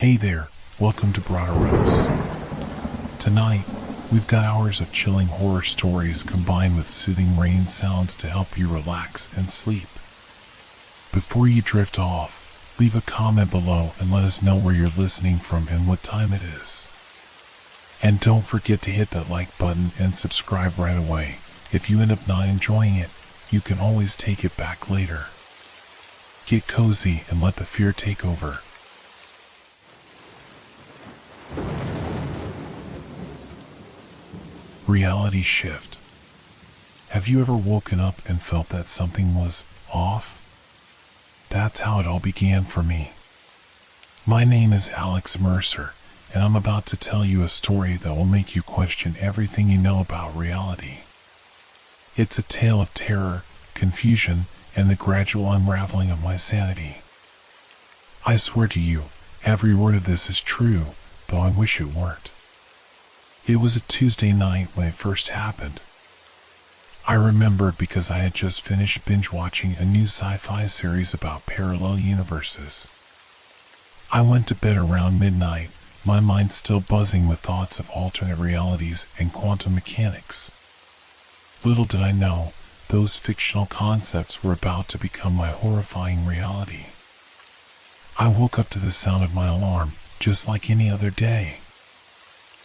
Hey there, welcome to Broaderos. Tonight, we've got hours of chilling horror stories combined with soothing rain sounds to help you relax and sleep. Before you drift off, leave a comment below and let us know where you're listening from and what time it is. And don't forget to hit that like button and subscribe right away. If you end up not enjoying it, you can always take it back later. Get cozy and let the fear take over. Reality shift. Have you ever woken up and felt that something was off? That's how it all began for me. My name is Alex Mercer, and I'm about to tell you a story that will make you question everything you know about reality. It's a tale of terror, confusion, and the gradual unraveling of my sanity. I swear to you, every word of this is true, though I wish it weren't. It was a Tuesday night when it first happened. I remember because I had just finished binge-watching a new sci-fi series about parallel universes. I went to bed around midnight, my mind still buzzing with thoughts of alternate realities and quantum mechanics. Little did I know, those fictional concepts were about to become my horrifying reality. I woke up to the sound of my alarm, just like any other day.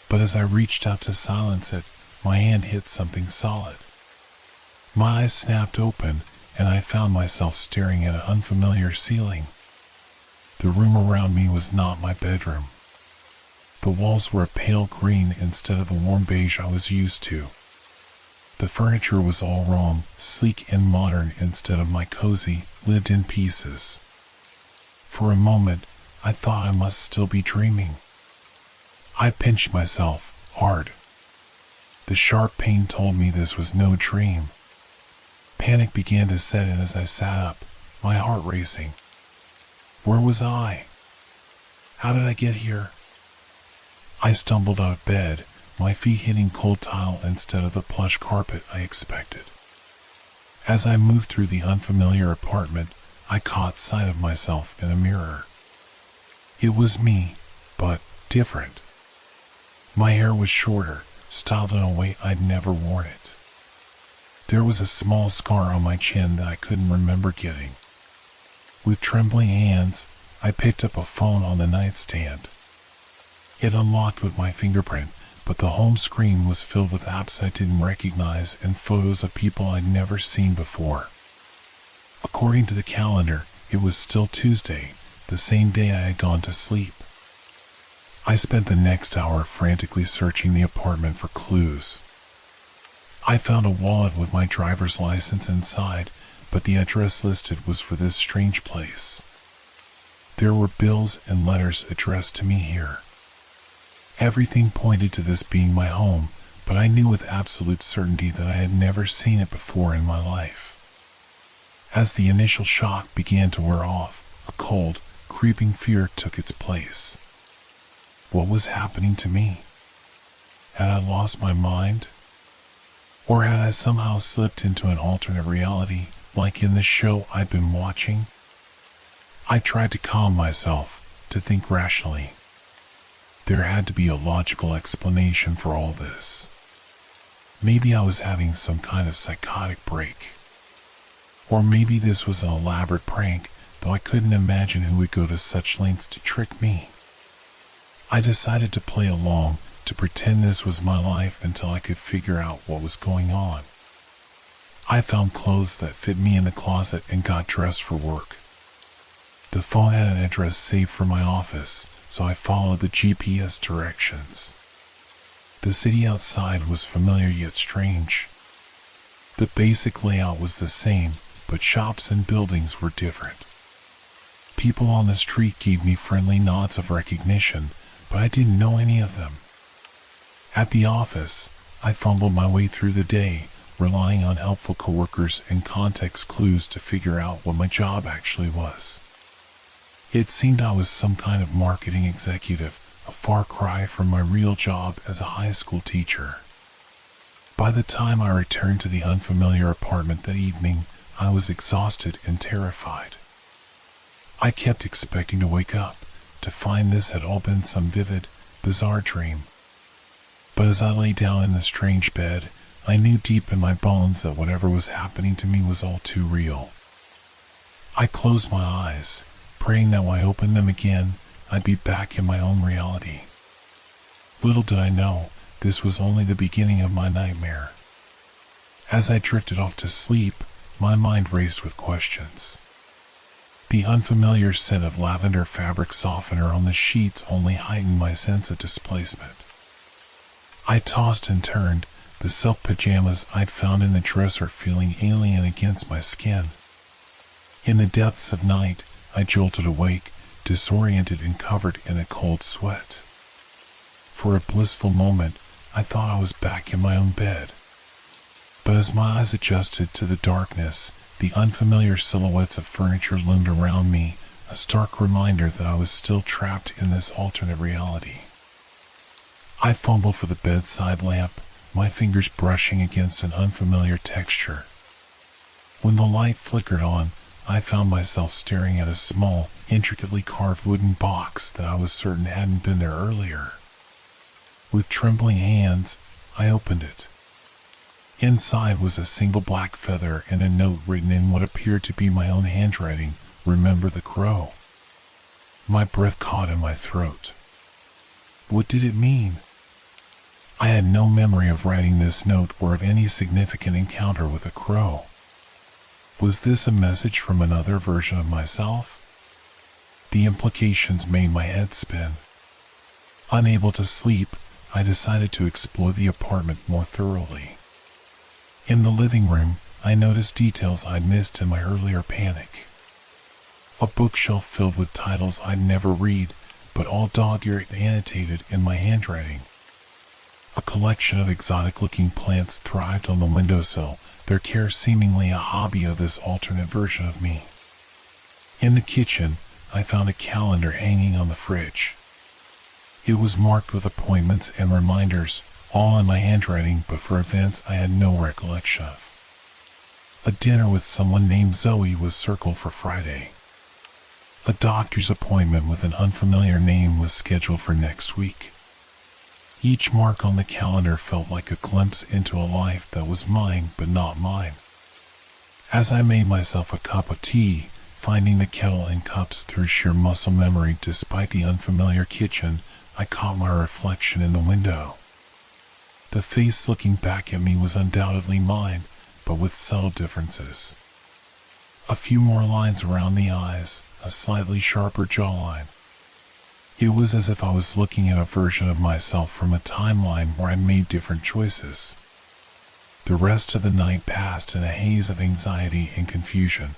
But as I reached out to silence it, my hand hit something solid. My eyes snapped open, and I found myself staring at an unfamiliar ceiling. The room around me was not my bedroom. The walls were a pale green instead of the warm beige I was used to. The furniture was all wrong, sleek and modern instead of my cozy, lived-in pieces. For a moment, I thought I must still be dreaming. I pinched myself, hard. The sharp pain told me this was no dream. Panic began to set in as I sat up, my heart racing. Where was I? How did I get here? I stumbled out of bed, my feet hitting cold tile instead of the plush carpet I expected. As I moved through the unfamiliar apartment, I caught sight of myself in a mirror. It was me, but different. My hair was shorter, styled in a way I'd never worn it. There was a small scar on my chin that I couldn't remember getting. With trembling hands, I picked up a phone on the nightstand. It unlocked with my fingerprint, but the home screen was filled with apps I didn't recognize and photos of people I'd never seen before. According to the calendar, it was still Tuesday, the same day I had gone to sleep. I spent the next hour frantically searching the apartment for clues. I found a wallet with my driver's license inside, but the address listed was for this strange place. There were bills and letters addressed to me here. Everything pointed to this being my home, but I knew with absolute certainty that I had never seen it before in my life. As the initial shock began to wear off, a cold, creeping fear took its place. What was happening to me? Had I lost my mind? Or had I somehow slipped into an alternate reality, like in the show I'd been watching? I tried to calm myself, to think rationally. There had to be a logical explanation for all this. Maybe I was having some kind of psychotic break. Or maybe this was an elaborate prank, though I couldn't imagine who would go to such lengths to trick me. I decided to play along, to pretend this was my life until I could figure out what was going on. I found clothes that fit me in the closet and got dressed for work. The phone had an address saved for my office, so I followed the GPS directions. The city outside was familiar yet strange. The basic layout was the same, but shops and buildings were different. People on the street gave me friendly nods of recognition, but I didn't know any of them. At the office, I fumbled my way through the day, relying on helpful coworkers and context clues to figure out what my job actually was. It seemed I was some kind of marketing executive, a far cry from my real job as a high school teacher. By the time I returned to the unfamiliar apartment that evening, I was exhausted and terrified. I kept expecting to wake up, to find this had all been some vivid, bizarre dream. But as I lay down in the strange bed, I knew deep in my bones that whatever was happening to me was all too real. I closed my eyes, praying that when I opened them again, I'd be back in my own reality. Little did I know, this was only the beginning of my nightmare. As I drifted off to sleep, my mind raced with questions. The unfamiliar scent of lavender fabric softener on the sheets only heightened my sense of displacement. I tossed and turned, the silk pajamas I'd found in the dresser feeling alien against my skin. In the depths of night, I jolted awake, disoriented and covered in a cold sweat. For a blissful moment, I thought I was back in my own bed. But as my eyes adjusted to the darkness, the unfamiliar silhouettes of furniture loomed around me, a stark reminder that I was still trapped in this alternate reality. I fumbled for the bedside lamp, my fingers brushing against an unfamiliar texture. When the light flickered on, I found myself staring at a small, intricately carved wooden box that I was certain hadn't been there earlier. With trembling hands, I opened it. Inside was a single black feather and a note written in what appeared to be my own handwriting, "Remember the crow." My breath caught in my throat. What did it mean? I had no memory of writing this note or of any significant encounter with a crow. Was this a message from another version of myself? The implications made my head spin. Unable to sleep, I decided to explore the apartment more thoroughly. In the living room, I noticed details I'd missed in my earlier panic. A bookshelf filled with titles I'd never read, but all dog-eared and annotated in my handwriting. A collection of exotic-looking plants thrived on the windowsill, their care seemingly a hobby of this alternate version of me. In the kitchen, I found a calendar hanging on the fridge. It was marked with appointments and reminders, all in my handwriting but for events I had no recollection of. A dinner with someone named Zoe was circled for Friday. A doctor's appointment with an unfamiliar name was scheduled for next week. Each mark on the calendar felt like a glimpse into a life that was mine but not mine. As I made myself a cup of tea, finding the kettle and cups through sheer muscle memory despite the unfamiliar kitchen, I caught my reflection in the window. The face looking back at me was undoubtedly mine, but with subtle differences. A few more lines around the eyes, a slightly sharper jawline. It was as if I was looking at a version of myself from a timeline where I made different choices. The rest of the night passed in a haze of anxiety and confusion.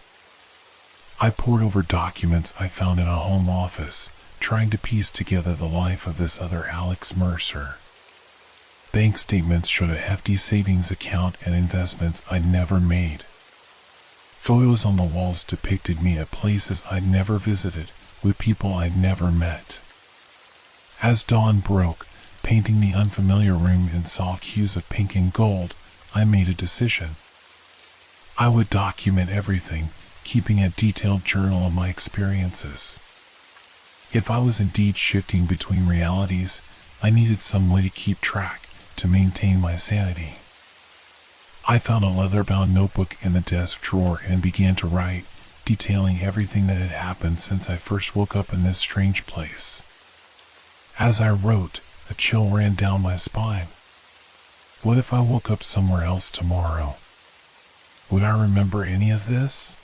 I pored over documents I found in a home office, trying to piece together the life of this other Alex Mercer. Bank statements showed a hefty savings account and investments I'd never made. Photos on the walls depicted me at places I'd never visited, with people I'd never met. As dawn broke, painting the unfamiliar room in soft hues of pink and gold, I made a decision. I would document everything, keeping a detailed journal of my experiences. If I was indeed shifting between realities, I needed some way to keep track, to maintain my sanity. I found a leather-bound notebook in the desk drawer and began to write, detailing everything that had happened since I first woke up in this strange place. As I wrote, a chill ran down my spine. What if I woke up somewhere else tomorrow? Would I remember any of this?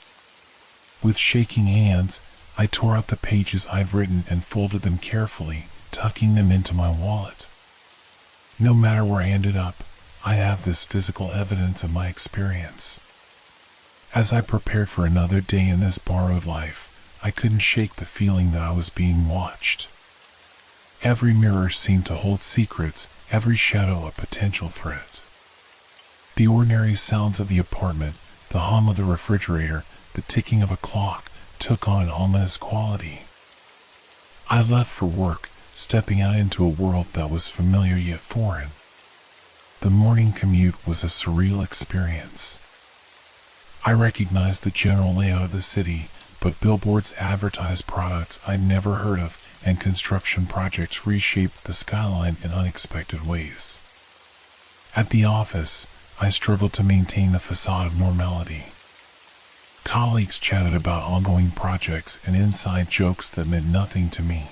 With shaking hands, I tore out the pages I'd written and folded them carefully, tucking them into my wallet. No matter where I ended up, I have this physical evidence of my experience. As I prepared for another day in this borrowed life, I couldn't shake the feeling that I was being watched. Every mirror seemed to hold secrets, every shadow a potential threat. The ordinary sounds of the apartment, the hum of the refrigerator, the ticking of a clock, took on an ominous quality. I left for work, stepping out into a world that was familiar yet foreign. The morning commute was a surreal experience. I recognized the general layout of the city, but billboards advertised products I'd never heard of, and construction projects reshaped the skyline in unexpected ways. At the office, I struggled to maintain a facade of normality. Colleagues chatted about ongoing projects and inside jokes that meant nothing to me.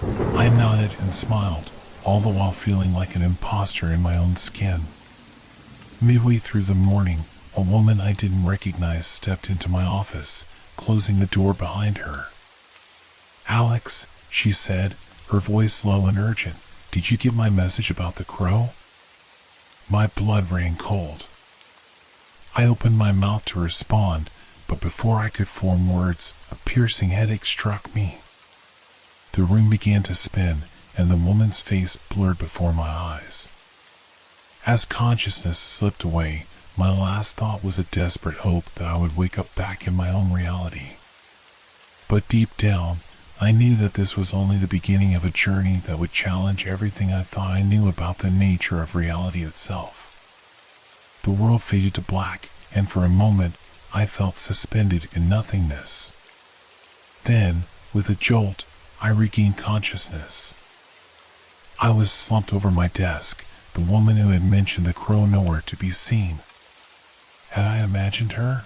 I nodded and smiled, all the while feeling like an imposter in my own skin. Midway through the morning, a woman I didn't recognize stepped into my office, closing the door behind her. "Alex," she said, her voice low and urgent, "did you get my message about the crow?" My blood ran cold. I opened my mouth to respond, but before I could form words, a piercing headache struck me. The room began to spin, and the woman's face blurred before my eyes. As consciousness slipped away, my last thought was a desperate hope that I would wake up back in my own reality. But deep down, I knew that this was only the beginning of a journey that would challenge everything I thought I knew about the nature of reality itself. The world faded to black, and for a moment, I felt suspended in nothingness. Then, with a jolt, I regained consciousness. I was slumped over my desk, the woman who had mentioned the crow nowhere to be seen. Had I imagined her?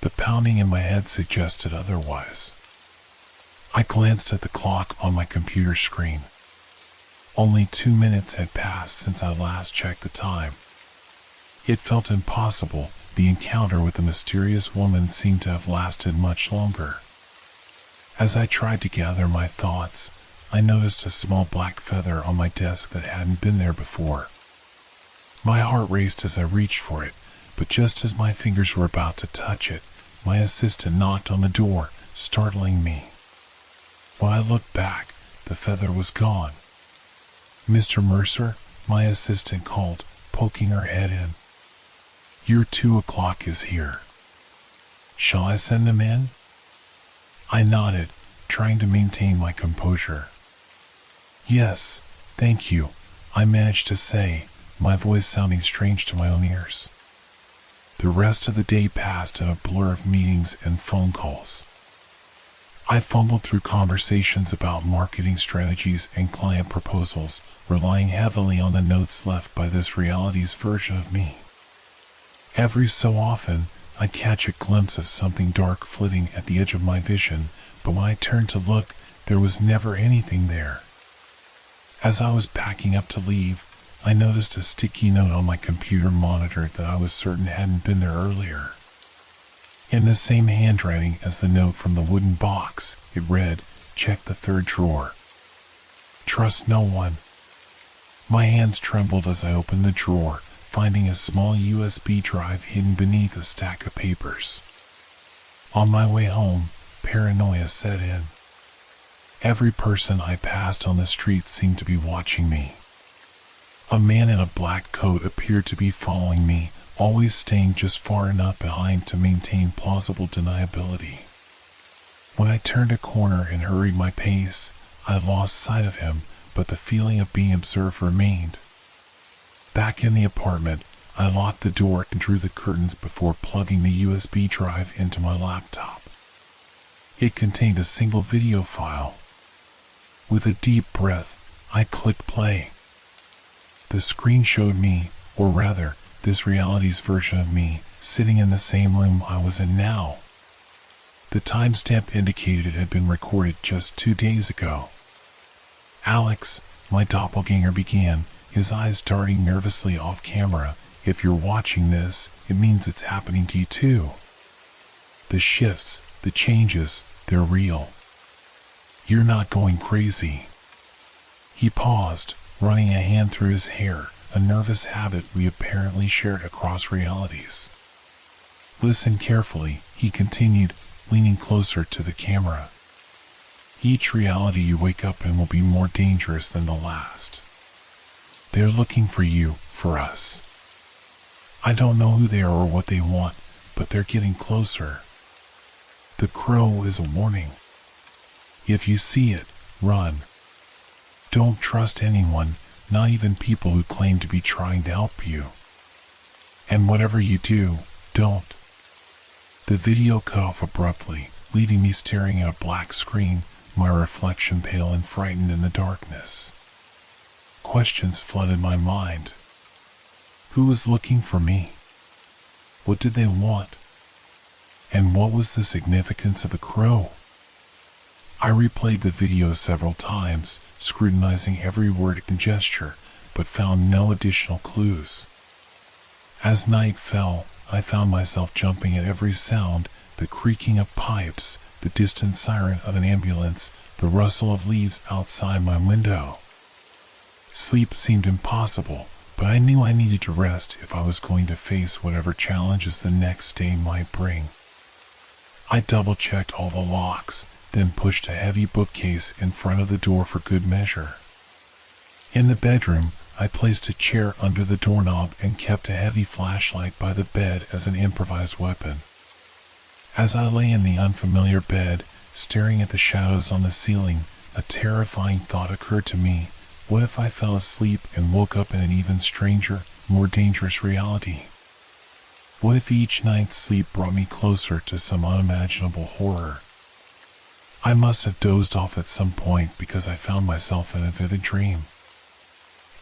The pounding in my head suggested otherwise. I glanced at the clock on my computer screen. Only 2 minutes had passed since I last checked the time. It felt impossible. The encounter with the mysterious woman seemed to have lasted much longer. As I tried to gather my thoughts, I noticed a small black feather on my desk that hadn't been there before. My heart raced as I reached for it, but just as my fingers were about to touch it, my assistant knocked on the door, startling me. When I looked back, the feather was gone. "Mr. Mercer," my assistant called, poking her head in. "Your 2 o'clock is here. Shall I send them in?" I nodded, trying to maintain my composure. "Yes, thank you," I managed to say, my voice sounding strange to my own ears. The rest of the day passed in a blur of meetings and phone calls. I fumbled through conversations about marketing strategies and client proposals, relying heavily on the notes left by this reality's version of me. Every so often, I'd catch a glimpse of something dark flitting at the edge of my vision, but when I turned to look, there was never anything there. As I was packing up to leave, I noticed a sticky note on my computer monitor that I was certain hadn't been there earlier. In the same handwriting as the note from the wooden box, it read, "Check the 3rd drawer. Trust no one." My hands trembled as I opened the drawer, finding a small USB drive hidden beneath a stack of papers. On my way home, paranoia set in. Every person I passed on the street seemed to be watching me. A man in a black coat appeared to be following me, always staying just far enough behind to maintain plausible deniability. When I turned a corner and hurried my pace, I lost sight of him, but the feeling of being observed remained. Back in the apartment, I locked the door and drew the curtains before plugging the USB drive into my laptop. It contained a single video file. With a deep breath, I clicked play. The screen showed me, or rather, this reality's version of me, sitting in the same room I was in now. The timestamp indicated it had been recorded just 2 days ago. "Alex," my doppelganger began, his eyes darting nervously off camera, "if you're watching this, it means it's happening to you too. The shifts, the changes, they're real. You're not going crazy." He paused, running a hand through his hair, a nervous habit we apparently shared across realities. "Listen carefully," he continued, leaning closer to the camera. "Each reality you wake up in will be more dangerous than the last. They're looking for you, for us. I don't know who they are or what they want, but they're getting closer. The crow is a warning. If you see it, run. Don't trust anyone, not even people who claim to be trying to help you. And whatever you do, don't." The video cut off abruptly, leaving me staring at a black screen, my reflection pale and frightened in the darkness. Questions flooded my mind. Who was looking for me? What did they want? And what was the significance of the crow? I replayed the video several times, scrutinizing every word and gesture, but found no additional clues. As night fell, I found myself jumping at every sound, the creaking of pipes, the distant siren of an ambulance, the rustle of leaves outside my window. Sleep seemed impossible, but I knew I needed to rest if I was going to face whatever challenges the next day might bring. I double-checked all the locks, then pushed a heavy bookcase in front of the door for good measure. In the bedroom, I placed a chair under the doorknob and kept a heavy flashlight by the bed as an improvised weapon. As I lay in the unfamiliar bed, staring at the shadows on the ceiling, a terrifying thought occurred to me. What if I fell asleep and woke up in an even stranger, more dangerous reality? What if each night's sleep brought me closer to some unimaginable horror? I must have dozed off at some point because I found myself in a vivid dream.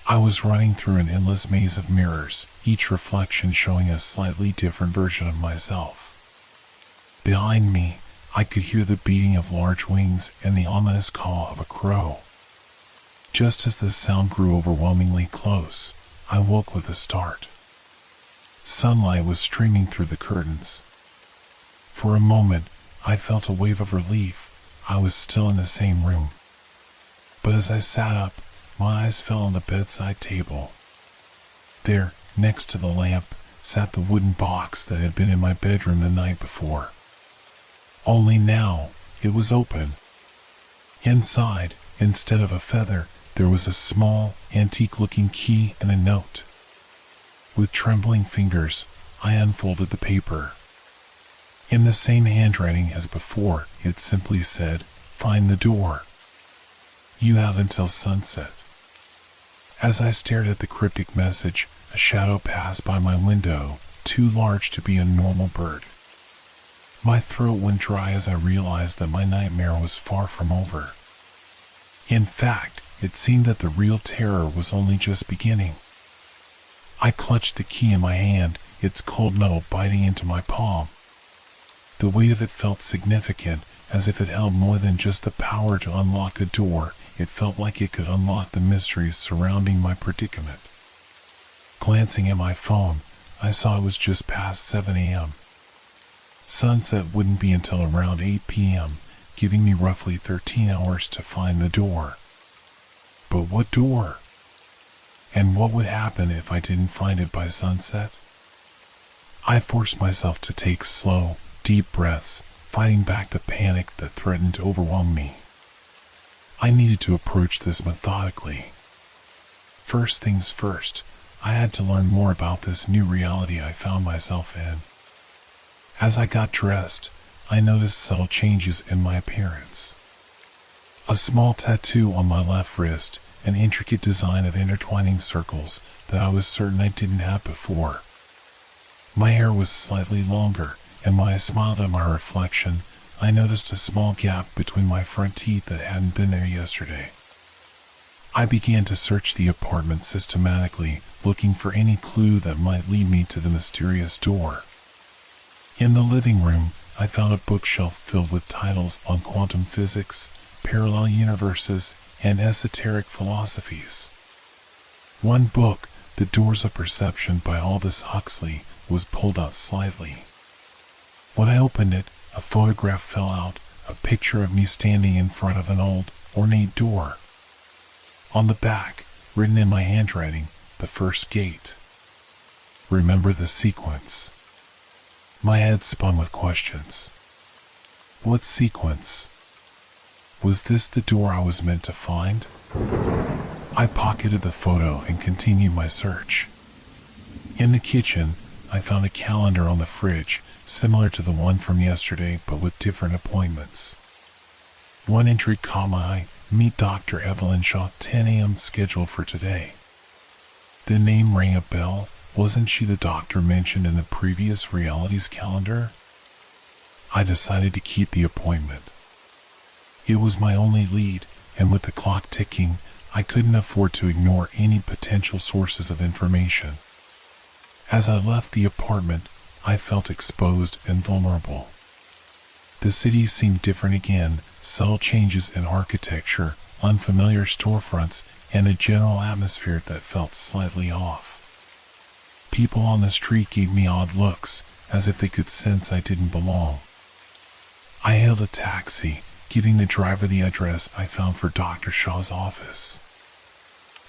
I was running through an endless maze of mirrors, each reflection showing a slightly different version of myself. Behind me, I could hear the beating of large wings and the ominous call of a crow. Just as the sound grew overwhelmingly close, I woke with a start. Sunlight was streaming through the curtains. For a moment, I felt a wave of relief. I was still in the same room. But as I sat up, my eyes fell on the bedside table. There, next to the lamp, sat the wooden box that had been in my bedroom the night before. Only now, it was open. Inside, instead of a feather, there was a small, antique-looking key and a note. With trembling fingers, I unfolded the paper. In the same handwriting as before, it simply said, "Find the door. You have until sunset." As I stared at the cryptic message, a shadow passed by my window, too large to be a normal bird. My throat went dry as I realized that my nightmare was far from over. In fact, it seemed that the real terror was only just beginning. I clutched the key in my hand, its cold metal biting into my palm. The weight of it felt significant, as if it held more than just the power to unlock a door. It felt like it could unlock the mysteries surrounding my predicament. Glancing at my phone, I saw it was just past 7 a.m. Sunset wouldn't be until around 8 p.m., giving me roughly 13 hours to find the door. But what door? And what would happen if I didn't find it by sunset? I forced myself to take slow, deep breaths, fighting back the panic that threatened to overwhelm me. I needed to approach this methodically. First things first, I had to learn more about this new reality I found myself in. As I got dressed, I noticed subtle changes in my appearance. A small tattoo on my left wrist, an intricate design of intertwining circles that I was certain I didn't have before. My hair was slightly longer, and when I smiled at my reflection, I noticed a small gap between my front teeth that hadn't been there yesterday. I began to search the apartment systematically, looking for any clue that might lead me to the mysterious door. In the living room, I found a bookshelf filled with titles on quantum physics, parallel universes, and esoteric philosophies. One book, The Doors of Perception by Aldous Huxley, was pulled out slightly. When I opened it, a photograph fell out, a picture of me standing in front of an old, ornate door. On the back, written in my handwriting, the first gate. Remember the sequence. My head spun with questions. What sequence? Was this the door I was meant to find? I pocketed the photo and continued my search. In the kitchen, I found a calendar on the fridge, similar to the one from yesterday but with different appointments. One entry caught my eye, meet Dr. Evelyn Shaw, 10 a.m. scheduled for today. The name rang a bell. Wasn't she the doctor mentioned in the previous realities calendar? I decided to keep the appointment. It was my only lead, and with the clock ticking, I couldn't afford to ignore any potential sources of information. As I left the apartment, I felt exposed and vulnerable. The city seemed different again, subtle changes in architecture, unfamiliar storefronts, and a general atmosphere that felt slightly off. People on the street gave me odd looks, as if they could sense I didn't belong. I hailed a taxi, giving the driver the address I found for Dr. Shaw's office.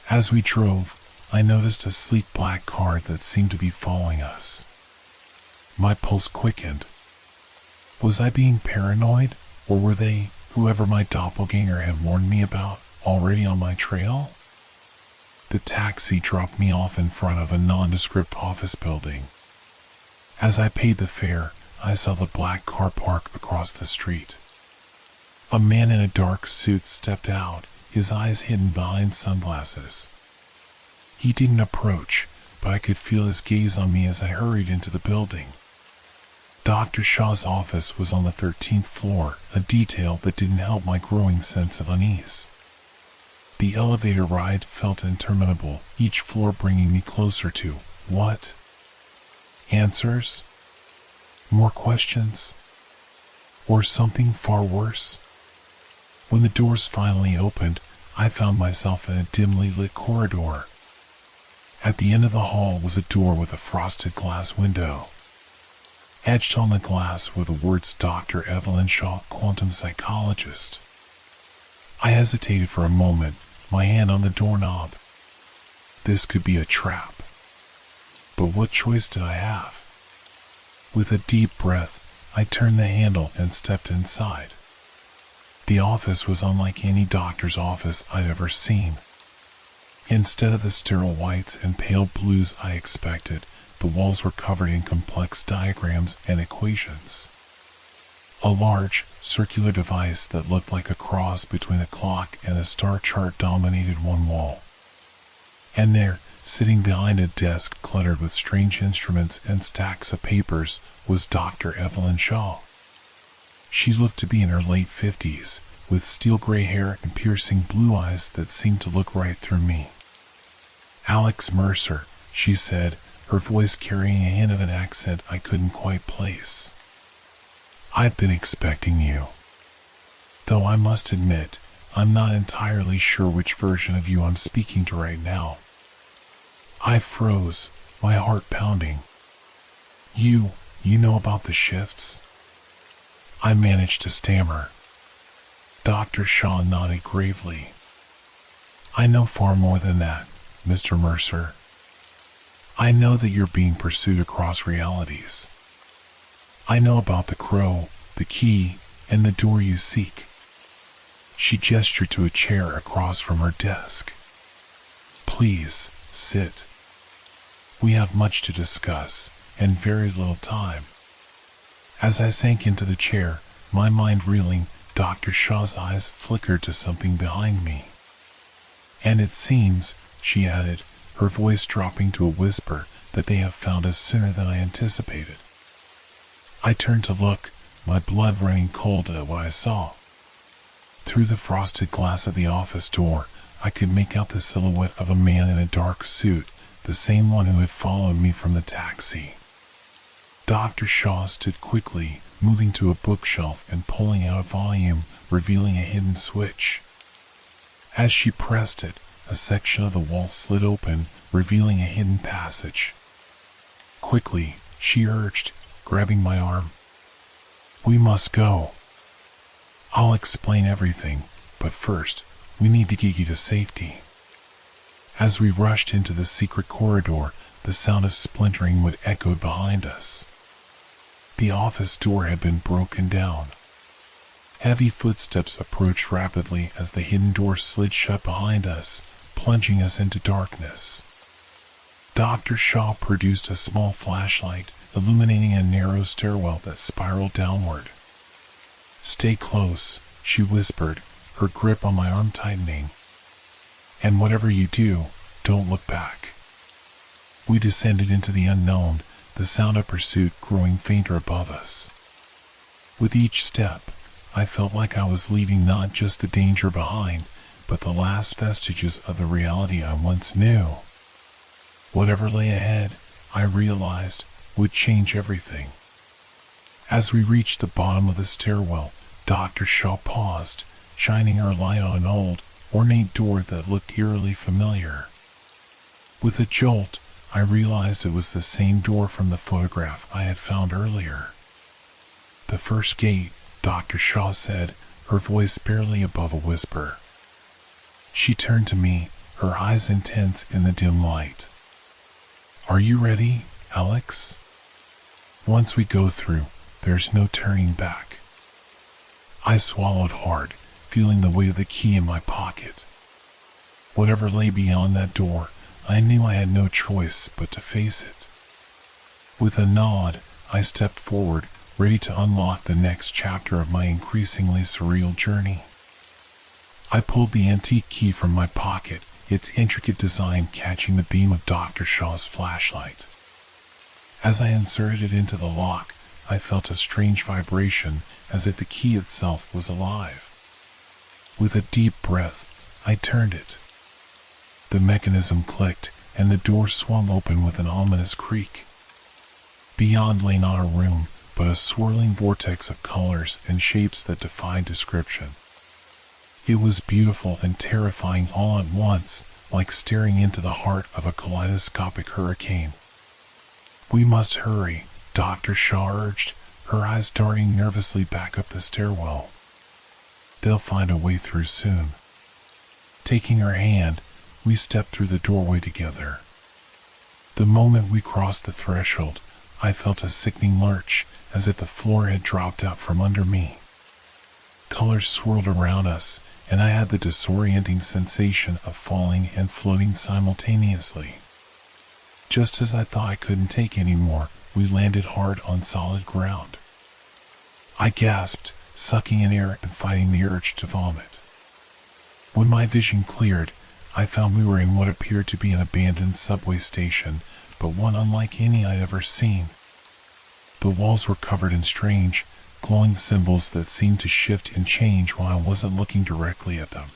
As we drove, I noticed a sleek black car that seemed to be following us. My pulse quickened. Was I being paranoid, or were they, whoever my doppelganger had warned me about, already on my trail? The taxi dropped me off in front of a nondescript office building. As I paid the fare, I saw the black car park across the street. A man in a dark suit stepped out, his eyes hidden behind sunglasses. He didn't approach, but I could feel his gaze on me as I hurried into the building. Dr. Shaw's office was on the 13th floor, a detail that didn't help my growing sense of unease. The elevator ride felt interminable, each floor bringing me closer to, what? Answers? More questions? Or something far worse? When the doors finally opened, I found myself in a dimly lit corridor. At the end of the hall was a door with a frosted glass window. Etched on the glass were the words Dr. Evelyn Shaw, quantum psychologist. I hesitated for a moment, my hand on the doorknob. This could be a trap. But what choice did I have? With a deep breath, I turned the handle and stepped inside. The office was unlike any doctor's office I'd ever seen. Instead of the sterile whites and pale blues I expected, the walls were covered in complex diagrams and equations. A large, circular device that looked like a cross between a clock and a star chart dominated one wall. And there, sitting behind a desk cluttered with strange instruments and stacks of papers, was Dr. Evelyn Shaw. She looked to be in her late 50s, with steel gray hair and piercing blue eyes that seemed to look right through me. "Alex Mercer," she said, her voice carrying a hint of an accent I couldn't quite place. "I've been expecting you. Though I must admit, I'm not entirely sure which version of you I'm speaking to right now." I froze, my heart pounding. You know about the shifts?" I managed to stammer. Dr. Shaw nodded gravely. "I know far more than that, Mr. Mercer. I know that you're being pursued across realities. I know about the crow, the key, and the door you seek." She gestured to a chair across from her desk. "Please, sit. We have much to discuss, and very little time." As I sank into the chair, my mind reeling, Dr. Shaw's eyes flickered to something behind me. "And it seems," she added, her voice dropping to a whisper, "that they have found us sooner than I anticipated." I turned to look, my blood running cold at what I saw. Through the frosted glass of the office door, I could make out the silhouette of a man in a dark suit, the same one who had followed me from the taxi. Dr. Shaw stood quickly, moving to a bookshelf and pulling out a volume, revealing a hidden switch. As she pressed it, a section of the wall slid open, revealing a hidden passage. "Quickly," she urged, grabbing my arm. "We must go. I'll explain everything, but first, we need to get you to safety." As we rushed into the secret corridor, the sound of splintering wood echoed behind us. The office door had been broken down. Heavy footsteps approached rapidly as the hidden door slid shut behind us, plunging us into darkness. Dr. Shaw produced a small flashlight, illuminating a narrow stairwell that spiraled downward. "Stay close," she whispered, her grip on my arm tightening. "And whatever you do, don't look back." We descended into the unknown, the sound of pursuit growing fainter above us. With each step, I felt like I was leaving not just the danger behind, but the last vestiges of the reality I once knew. Whatever lay ahead, I realized, would change everything. As we reached the bottom of the stairwell, Dr. Shaw paused, shining her light on an old, ornate door that looked eerily familiar. With a jolt, I realized it was the same door from the photograph I had found earlier. "The first gate," Dr. Shaw said, her voice barely above a whisper. She turned to me, her eyes intense in the dim light. "Are you ready, Alex? Once we go through, there's no turning back." I swallowed hard, feeling the weight of the key in my pocket. Whatever lay beyond that door, I knew I had no choice but to face it. With a nod, I stepped forward, ready to unlock the next chapter of my increasingly surreal journey. I pulled the antique key from my pocket, its intricate design catching the beam of Dr. Shaw's flashlight. As I inserted it into the lock, I felt a strange vibration, as if the key itself was alive. With a deep breath, I turned it. The mechanism clicked, and the door swung open with an ominous creak. Beyond lay not a room, but a swirling vortex of colors and shapes that defied description. It was beautiful and terrifying all at once, like staring into the heart of a kaleidoscopic hurricane. "We must hurry," Dr. Shaw urged, her eyes darting nervously back up the stairwell. "They'll find a way through soon." Taking her hand, we stepped through the doorway together. The moment we crossed the threshold, I felt a sickening lurch, as if the floor had dropped out from under me. Colors swirled around us, and I had the disorienting sensation of falling and floating simultaneously. Just as I thought I couldn't take any more, we landed hard on solid ground. I gasped, sucking in air and fighting the urge to vomit. When my vision cleared, I found we were in what appeared to be an abandoned subway station, but one unlike any I'd ever seen. The walls were covered in strange, glowing symbols that seemed to shift and change while I wasn't looking directly at them.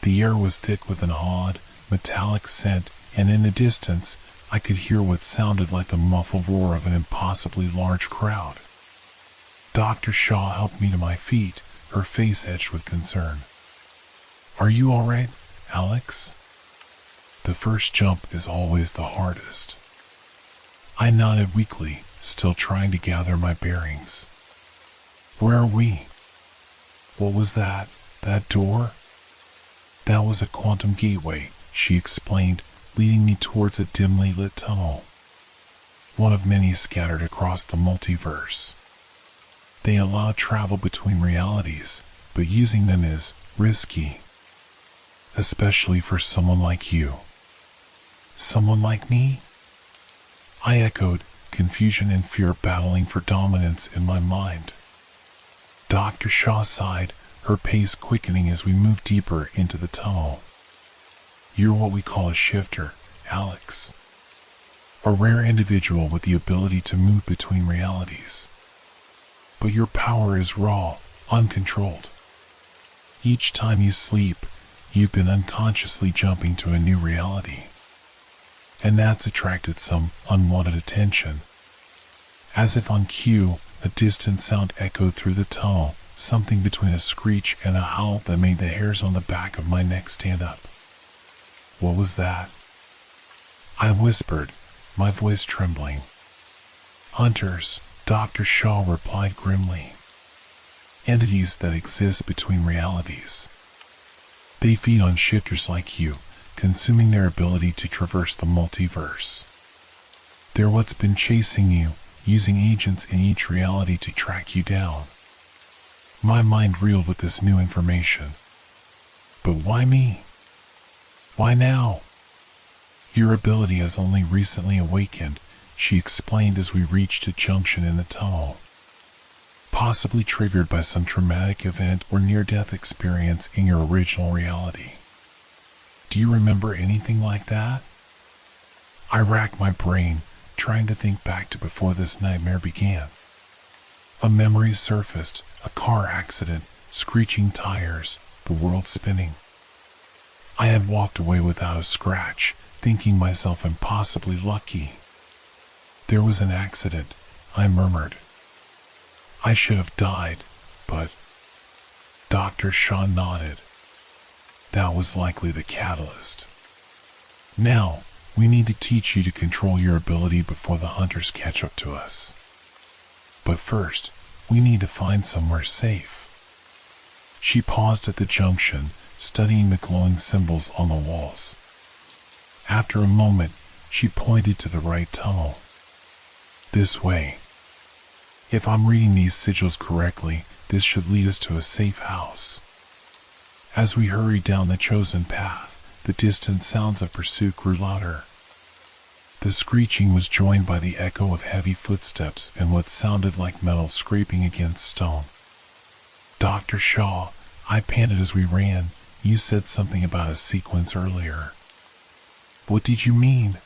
The air was thick with an odd, metallic scent, and in the distance, I could hear what sounded like the muffled roar of an impossibly large crowd. Dr. Shaw helped me to my feet, her face etched with concern. "Are you all right, Alex? The first jump is always the hardest." I nodded weakly, still trying to gather my bearings. "Where are we? What was that door?" "That was a quantum gateway," she explained, leading me towards a dimly lit tunnel. One of many scattered across the multiverse. They allow travel between realities, but using them is risky. Especially for someone like you. "Someone like me?" I echoed, confusion and fear battling for dominance in my mind. Dr. Shaw sighed, her pace quickening as we moved deeper into the tunnel. "You're what we call a shifter, Alex. A rare individual with the ability to move between realities. But your power is raw, uncontrolled. Each time you sleep, you've been unconsciously jumping to a new reality. And that's attracted some unwanted attention." As if on cue, a distant sound echoed through the tunnel, something between a screech and a howl that made the hairs on the back of my neck stand up. "What was that?" I whispered, my voice trembling. "Hunters," Dr. Shaw replied grimly. "Entities that exist between realities. They feed on shifters like you, consuming their ability to traverse the multiverse. They're what's been chasing you, using agents in each reality to track you down." My mind reeled with this new information. "But why me? Why now?" "Your ability has only recently awakened," she explained as we reached a junction in the tunnel. "Possibly triggered by some traumatic event or near-death experience in your original reality. Do you remember anything like that?" I racked my brain, trying to think back to before this nightmare began. A memory surfaced, A car accident, screeching tires, the world spinning. I had walked away without a scratch, thinking myself impossibly lucky. There was an accident, I murmured. I should have died, but... Dr. Shaw nodded. That was likely the catalyst. Now, we need to teach you to control your ability before the hunters catch up to us. But first, we need to find somewhere safe. She paused at the junction, studying the glowing symbols on the walls. After a moment, she pointed to the right tunnel. This way. If I'm reading these sigils correctly, this should lead us to a safe house. As we hurried down the chosen path, the distant sounds of pursuit grew louder. The screeching was joined by the echo of heavy footsteps and what sounded like metal scraping against stone. Dr. Shaw, I panted as we ran, you said something about a sequence earlier. What did you mean?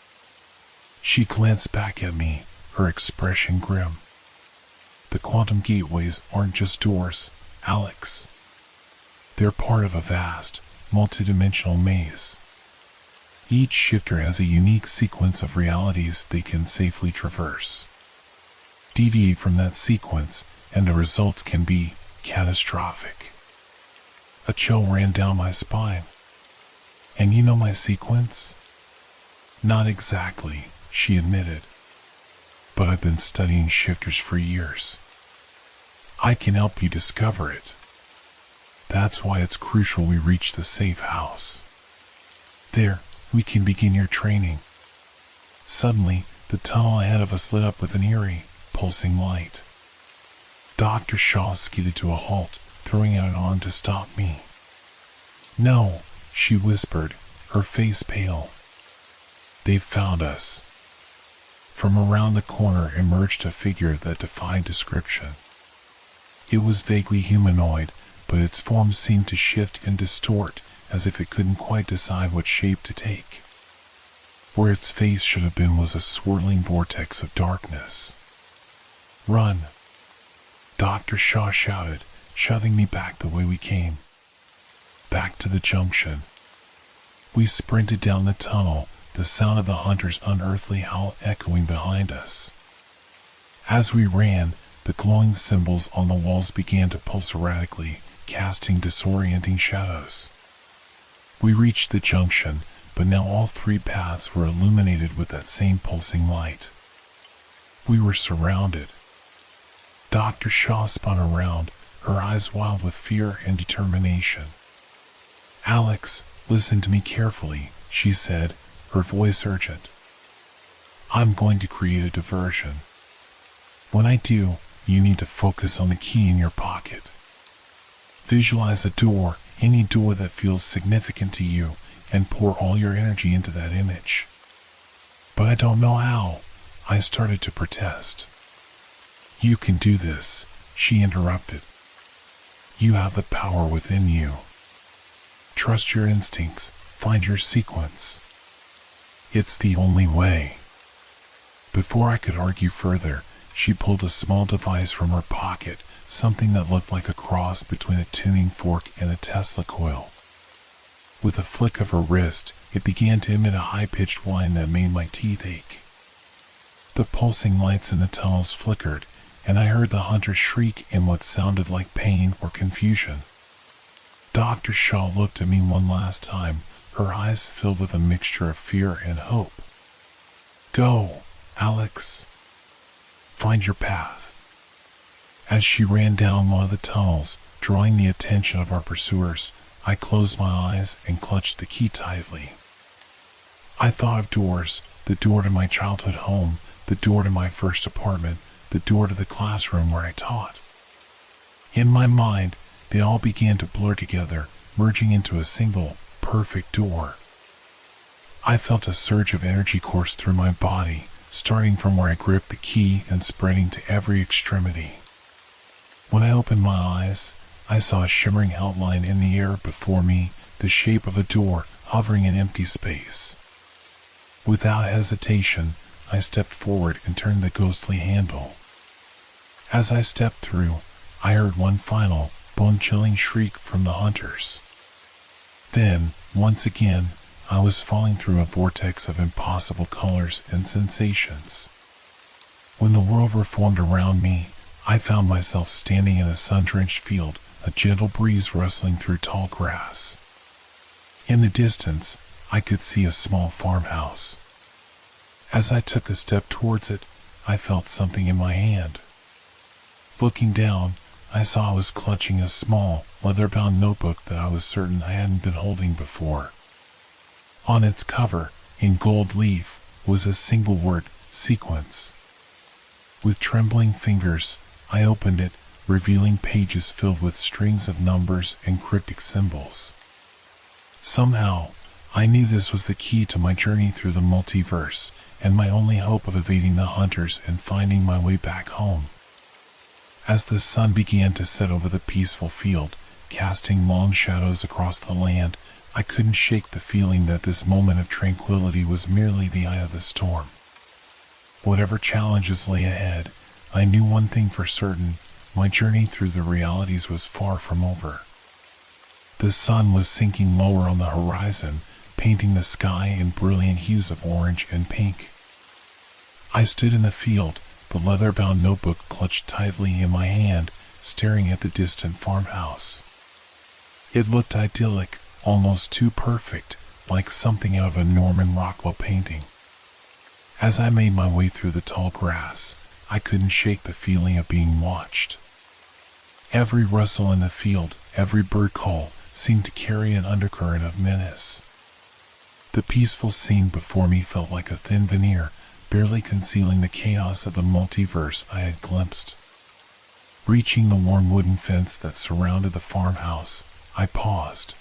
She glanced back at me, her expression grim. The quantum gateways aren't just doors, Alex. They're part of a vast, multidimensional maze. Each shifter has a unique sequence of realities they can safely traverse. Deviate from that sequence, and the results can be catastrophic. A chill ran down my spine. And you know my sequence? Not exactly, she admitted. But I've been studying shifters for years. I can help you discover it. That's why it's crucial we reach the safe house. There, we can begin your training. Suddenly, the tunnel ahead of us lit up with an eerie, pulsing light. Dr. Shaw skidded to a halt, throwing out an arm to stop me. No, she whispered, her face pale. They've found us. From around the corner emerged a figure that defied description. It was vaguely humanoid, but its form seemed to shift and distort as if it couldn't quite decide what shape to take. Where its face should have been was a swirling vortex of darkness. Run! Dr. Shaw shouted, shoving me back the way we came. Back to the junction. We sprinted down the tunnel, the sound of the hunter's unearthly howl echoing behind us. As we ran, the glowing symbols on the walls began to pulse erratically, casting disorienting shadows. We reached the junction, but now all three paths were illuminated with that same pulsing light. We were surrounded. Dr. Shaw spun around, her eyes wild with fear and determination. Alex, listen to me carefully, she said, her voice urgent. I'm going to create a diversion. When I do, you need to focus on the key in your pocket. Visualize a door, any door that feels significant to you, and pour all your energy into that image. But I don't know how, I started to protest. You can do this, she interrupted. You have the power within you. Trust your instincts, find your sequence. It's the only way. Before I could argue further, she pulled a small device from her pocket, something that looked like a cross between a tuning fork and a Tesla coil. With a flick of her wrist, it began to emit a high-pitched whine that made my teeth ache. The pulsing lights in the tunnels flickered, and I heard the hunter shriek in what sounded like pain or confusion. Dr. Shaw looked at me one last time, her eyes filled with a mixture of fear and hope. Go, Alex. Find your path. As she ran down one of the tunnels, drawing the attention of our pursuers, I closed my eyes and clutched the key tightly. I thought of doors, the door to my childhood home, the door to my first apartment, the door to the classroom where I taught. In my mind, they all began to blur together, merging into a single, perfect door. I felt a surge of energy course through my body, starting from where I gripped the key and spreading to every extremity. When I opened my eyes, I saw a shimmering outline in the air before me, the shape of a door hovering in empty space. Without hesitation, I stepped forward and turned the ghostly handle. As I stepped through, I heard one final, bone-chilling shriek from the hunters. Then, once again, I was falling through a vortex of impossible colors and sensations. When the world reformed around me, I found myself standing in a sun-drenched field, a gentle breeze rustling through tall grass. In the distance, I could see a small farmhouse. As I took a step towards it, I felt something in my hand. Looking down, I saw I was clutching a small, leather-bound notebook that I was certain I hadn't been holding before. On its cover, in gold leaf, was a single word, sequence. With trembling fingers, I opened it, revealing pages filled with strings of numbers and cryptic symbols. Somehow, I knew this was the key to my journey through the multiverse, and my only hope of evading the hunters and finding my way back home. As the sun began to set over the peaceful field, casting long shadows across the land, I couldn't shake the feeling that this moment of tranquility was merely the eye of the storm. Whatever challenges lay ahead, I knew one thing for certain: my journey through the realities was far from over. The sun was sinking lower on the horizon, painting the sky in brilliant hues of orange and pink. I stood in the field, the leather-bound notebook clutched tightly in my hand, staring at the distant farmhouse. It looked idyllic, almost too perfect, like something out of a Norman Rockwell painting. As I made my way through the tall grass, I couldn't shake the feeling of being watched. Every rustle in the field, every bird call, seemed to carry an undercurrent of menace. The peaceful scene before me felt like a thin veneer, barely concealing the chaos of the multiverse I had glimpsed. Reaching the worn wooden fence that surrounded the farmhouse, I paused.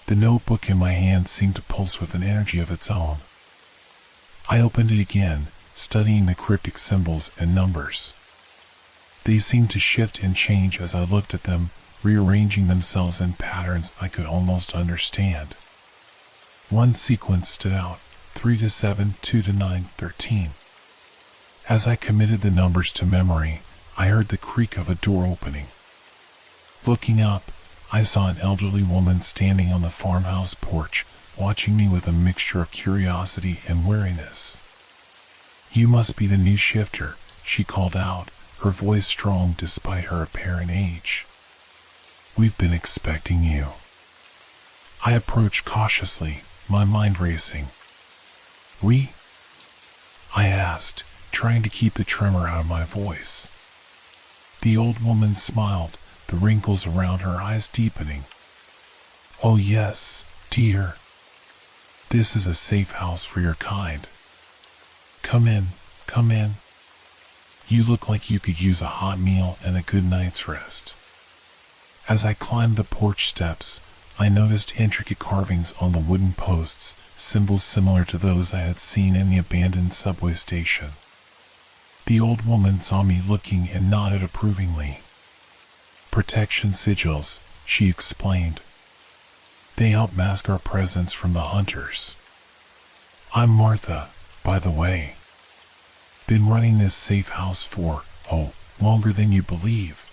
The notebook in my hand seemed to pulse with an energy of its own. I opened it again, studying the cryptic symbols and numbers. They seemed to shift and change as I looked at them, rearranging themselves in patterns I could almost understand. One sequence stood out: 3 to 7, 2 to 9, 13. As I committed the numbers to memory, I heard the creak of a door opening. Looking up, I saw an elderly woman standing on the farmhouse porch, watching me with a mixture of curiosity and weariness. "You must be the new shifter," she called out, her voice strong despite her apparent age. "We've been expecting you." I approached cautiously, my mind racing. "We?" I asked, trying to keep the tremor out of my voice. The old woman smiled, the wrinkles around her eyes deepening. "Oh yes, dear. This is a safe house for your kind. Come in, come in. You look like you could use a hot meal and a good night's rest." As I climbed the porch steps, I noticed intricate carvings on the wooden posts, symbols similar to those I had seen in the abandoned subway station. The old woman saw me looking and nodded approvingly. "Protection sigils," she explained. "They help mask our presence from the hunters. I'm Martha, by the way. Been running this safe house for, longer than you believe."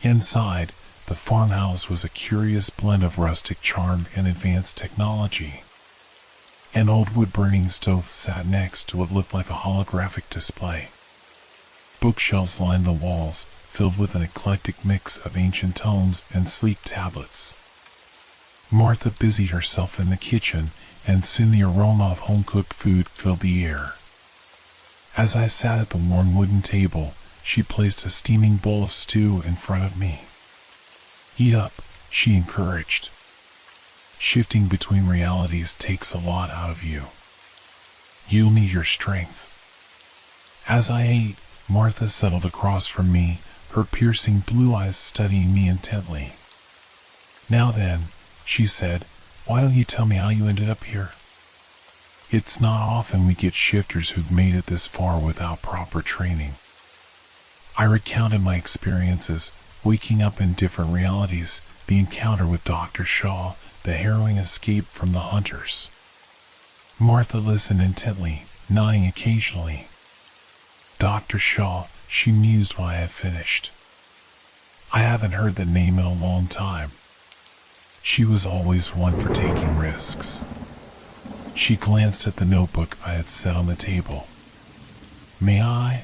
Inside, the farmhouse was a curious blend of rustic charm and advanced technology. An old wood-burning stove sat next to what looked like a holographic display. Bookshelves lined the walls, filled with an eclectic mix of ancient tomes and sleek tablets. Martha busied herself in the kitchen, and soon the aroma of home-cooked food filled the air. As I sat at the warm wooden table, she placed a steaming bowl of stew in front of me. "Eat up," she encouraged. "Shifting between realities takes a lot out of you. You'll need your strength." As I ate, Martha settled across from me, her piercing blue eyes studying me intently. "Now then," she said, "why don't you tell me how you ended up here? It's not often we get shifters who've made it this far without proper training." I recounted my experiences, waking up in different realities, the encounter with Dr. Shaw, the harrowing escape from the hunters. Martha listened intently, nodding occasionally. "Dr. Shaw," she mused when I had finished. I haven't heard that name in a long time. She was always one for taking risks. She glanced at the notebook I had set on the table. May I?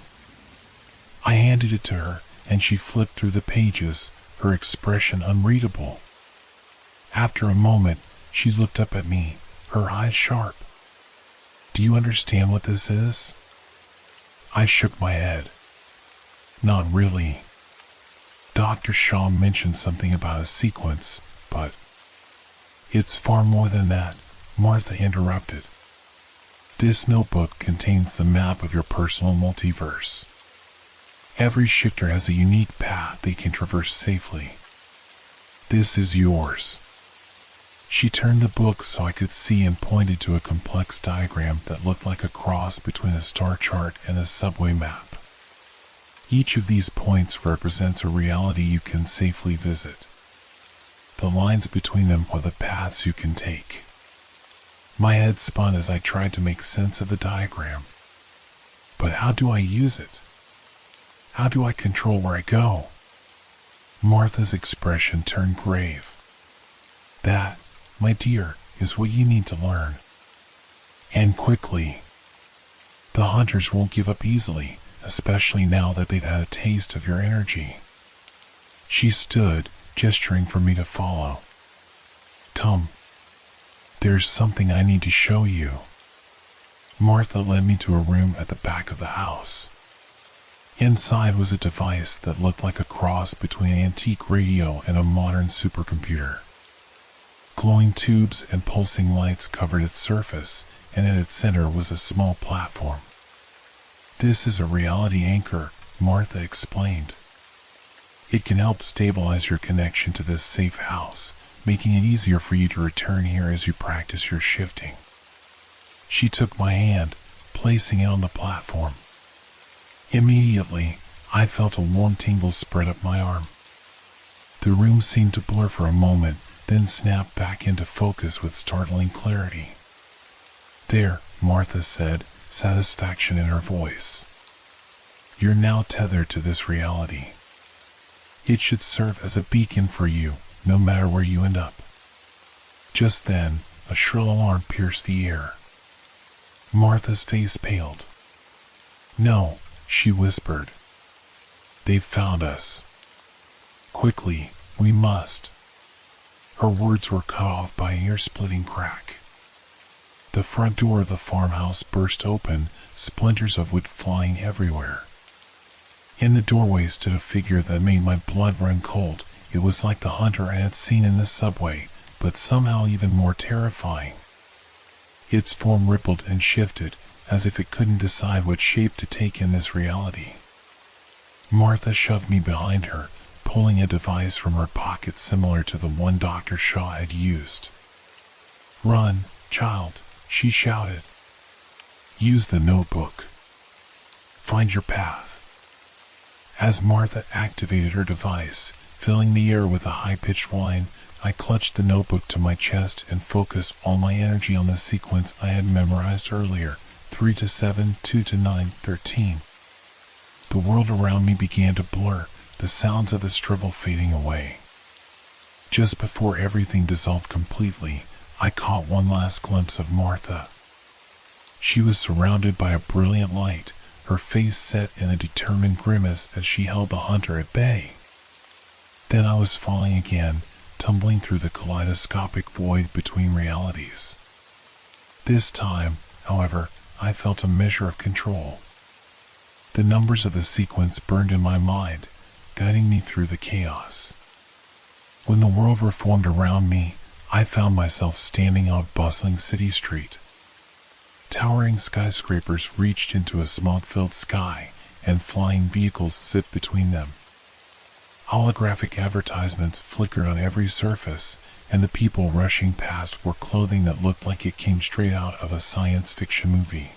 I handed it to her, and she flipped through the pages, her expression unreadable. After a moment, she looked up at me, her eyes sharp. Do you understand what this is? I shook my head. Not really. Dr. Shaw mentioned something about a sequence, but... It's far more than that, Martha interrupted. This notebook contains the map of your personal multiverse. Every shifter has a unique path they can traverse safely. This is yours. She turned the book so I could see and pointed to a complex diagram that looked like a cross between a star chart and a subway map. Each of these points represents a reality you can safely visit. The lines between them are the paths you can take. My head spun as I tried to make sense of the diagram. But how do I use it? How do I control where I go? Martha's expression turned grave. That, my dear, is what you need to learn. And quickly. The hunters won't give up easily, especially now that they've had a taste of your energy. She stood, gesturing for me to follow. Tom, there's something I need to show you. Martha led me to a room at the back of the house. Inside was a device that looked like a cross between an antique radio and a modern supercomputer. Glowing tubes and pulsing lights covered its surface, and at its center was a small platform. This is a reality anchor, Martha explained. It can help stabilize your connection to this safe house, making it easier for you to return here as you practice your shifting. She took my hand, placing it on the platform. Immediately, I felt a warm tingle spread up my arm. The room seemed to blur for a moment, then snapped back into focus with startling clarity. There, Martha said, satisfaction in her voice. You're now tethered to this reality. It should serve as a beacon for you, no matter where you end up. Just then, a shrill alarm pierced the air. Martha's face paled. No, she whispered. They've found us. Quickly, we must. Her words were cut off by an ear-splitting crack. The front door of the farmhouse burst open, splinters of wood flying everywhere. In the doorway stood a figure that made my blood run cold. It was like the hunter I had seen in the subway, but somehow even more terrifying. Its form rippled and shifted, as if it couldn't decide what shape to take in this reality. Martha shoved me behind her, pulling a device from her pocket similar to the one Dr. Shaw had used. Run, child, she shouted. Use the notebook. Find your path. As Martha activated her device, filling the air with a high-pitched whine, I clutched the notebook to my chest and focused all my energy on the sequence I had memorized earlier, 3 to 7, 2 to 9, 13. The world around me began to blur, the sounds of the struggle fading away. Just before everything dissolved completely, I caught one last glimpse of Martha. She was surrounded by a brilliant light, her face set in a determined grimace as she held the hunter at bay. Then I was falling again, tumbling through the kaleidoscopic void between realities. This time, however, I felt a measure of control. The numbers of the sequence burned in my mind, guiding me through the chaos. When the world reformed around me, I found myself standing on a bustling city street. Towering skyscrapers reached into a smog-filled sky, and flying vehicles zipped between them. Holographic advertisements flickered on every surface, and the people rushing past wore clothing that looked like it came straight out of a science fiction movie.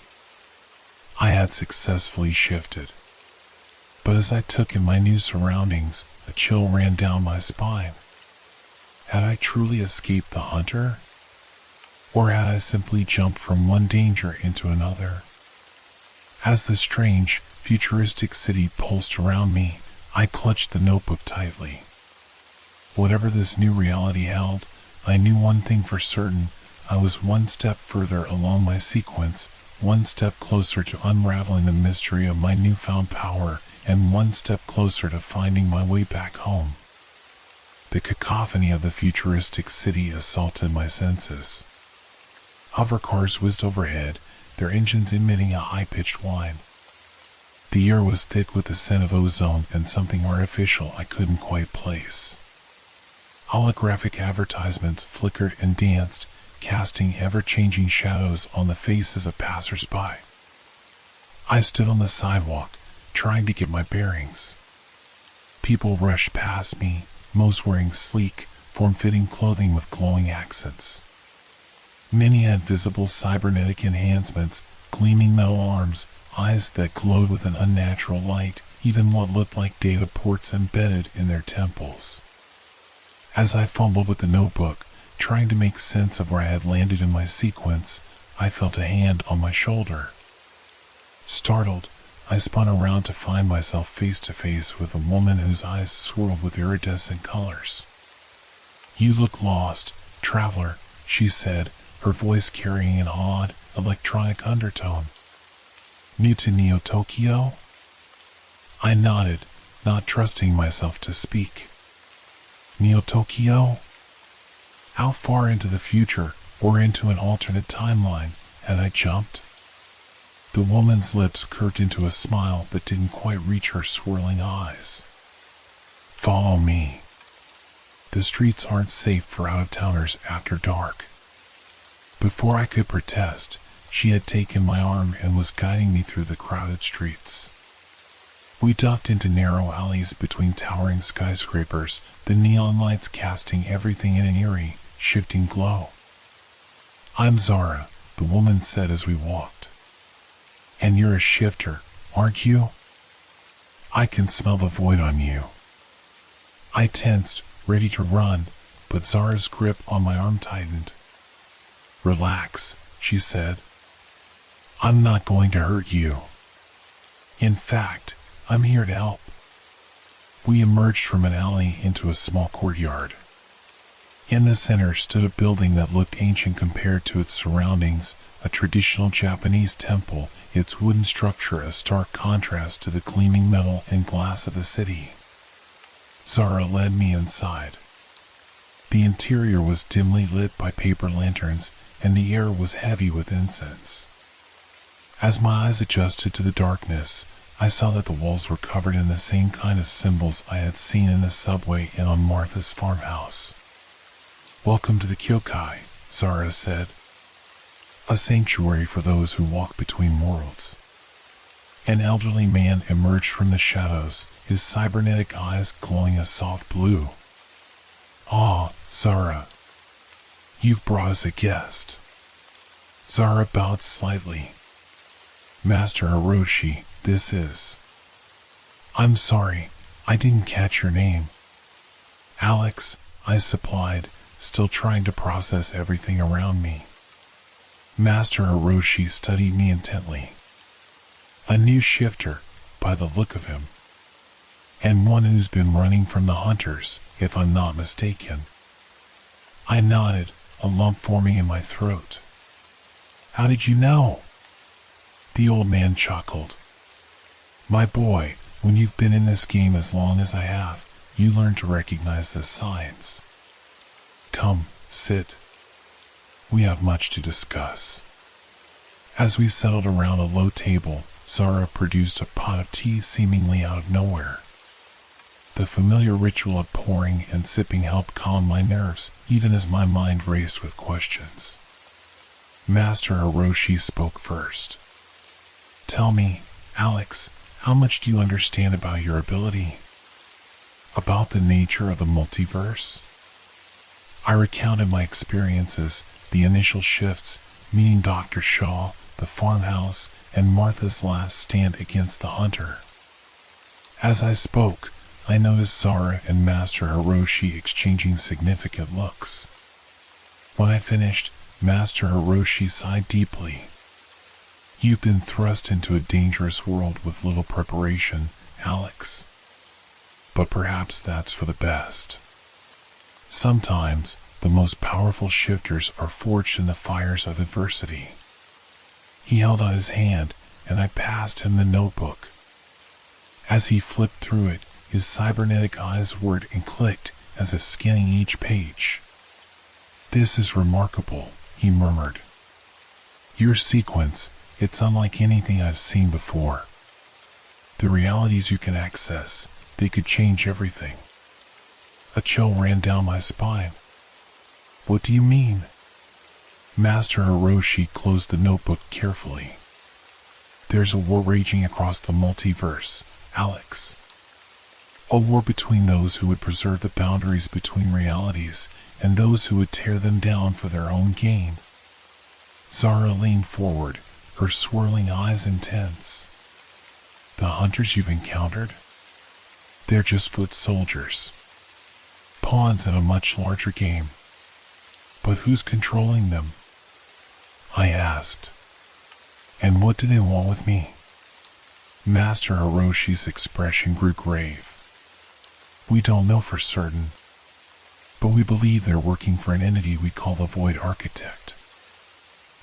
I had successfully shifted. But as I took in my new surroundings, a chill ran down my spine. Had I truly escaped the hunter? Or had I simply jumped from one danger into another? As the strange, futuristic city pulsed around me, I clutched the notebook tightly. Whatever this new reality held, I knew one thing for certain. I was one step further along my sequence, one step closer to unraveling the mystery of my newfound power, and one step closer to finding my way back home. The cacophony of the futuristic city assaulted my senses. Hover cars whizzed overhead, their engines emitting a high-pitched whine. The air was thick with the scent of ozone and something artificial I couldn't quite place. Holographic advertisements flickered and danced, casting ever-changing shadows on the faces of passers-by. I stood on the sidewalk, trying to get my bearings. People rushed past me, most wearing sleek, form-fitting clothing with glowing accents. Many had visible cybernetic enhancements, gleaming metal arms, eyes that glowed with an unnatural light, even what looked like data ports embedded in their temples. As I fumbled with the notebook, trying to make sense of where I had landed in my sequence, I felt a hand on my shoulder. Startled, I spun around to find myself face to face with a woman whose eyes swirled with iridescent colors. "You look lost, traveler," she said, her voice carrying an odd, electronic undertone. "New to Neo Tokyo?" I nodded, not trusting myself to speak. "Neo Tokyo? How far into the future, or into an alternate timeline, had I jumped?" The woman's lips curved into a smile that didn't quite reach her swirling eyes. "Follow me. The streets aren't safe for out-of-towners after dark." Before I could protest, she had taken my arm and was guiding me through the crowded streets. We ducked into narrow alleys between towering skyscrapers, the neon lights casting everything in an eerie, shifting glow. "I'm Zara," the woman said as we walked. "And you're a shifter, aren't you? I can smell the void on you." I tensed, ready to run, but Zara's grip on my arm tightened. "Relax," she said. "I'm not going to hurt you. In fact, I'm here to help." We emerged from an alley into a small courtyard. In the center stood a building that looked ancient compared to its surroundings, a traditional Japanese temple, its wooden structure a stark contrast to the gleaming metal and glass of the city. Zara led me inside. The interior was dimly lit by paper lanterns, and the air was heavy with incense. As my eyes adjusted to the darkness, I saw that the walls were covered in the same kind of symbols I had seen in the subway and on Martha's farmhouse. "Welcome to the Kyokai," Zara said. "A sanctuary for those who walk between worlds." An elderly man emerged from the shadows, his cybernetic eyes glowing a soft blue. "Ah, Zara. You've brought us a guest." Zara bowed slightly. "Master Hiroshi, this is..." "I'm sorry, I didn't catch your name." "Alex," I supplied, still trying to process everything around me. Master Hiroshi studied me intently. "A new shifter, by the look of him. And one who's been running from the hunters, if I'm not mistaken." I nodded, a lump forming in my throat. "How did you know?" The old man chuckled. "My boy, when you've been in this game as long as I have, you learn to recognize the signs. Come, sit. We have much to discuss." As we settled around a low table, Zara produced a pot of tea seemingly out of nowhere. The familiar ritual of pouring and sipping helped calm my nerves, even as my mind raced with questions. Master Hiroshi spoke first. "Tell me, Alex, how much do you understand about your ability? About the nature of the multiverse?" I recounted my experiences, the initial shifts, meeting Dr. Shaw, the farmhouse, and Martha's last stand against the hunter. As I spoke, I noticed Zara and Master Hiroshi exchanging significant looks. When I finished, Master Hiroshi sighed deeply. "You've been thrust into a dangerous world with little preparation, Alex. but perhaps that's for the best. Sometimes, the most powerful shifters are forged in the fires of adversity. He held out his hand, and I passed him the notebook. As he flipped through it, his cybernetic eyes whirred and clicked as if scanning each page. "This is remarkable," he murmured. "Your sequence, it's unlike anything I've seen before. The realities you can access, they could change everything." A chill ran down my spine. "What do you mean?" Master Hiroshi closed the notebook carefully. "There's a war raging across the multiverse, Alex. A war between those who would preserve the boundaries between realities and those who would tear them down for their own gain." Zara leaned forward, her swirling eyes intense. "The hunters you've encountered? They're just foot soldiers. Pawns in a much larger game. But who's controlling them?" I asked. "And what do they want with me?" Master Hiroshi's expression grew grave. "We don't know for certain, but we believe they're working for an entity we call the Void Architect.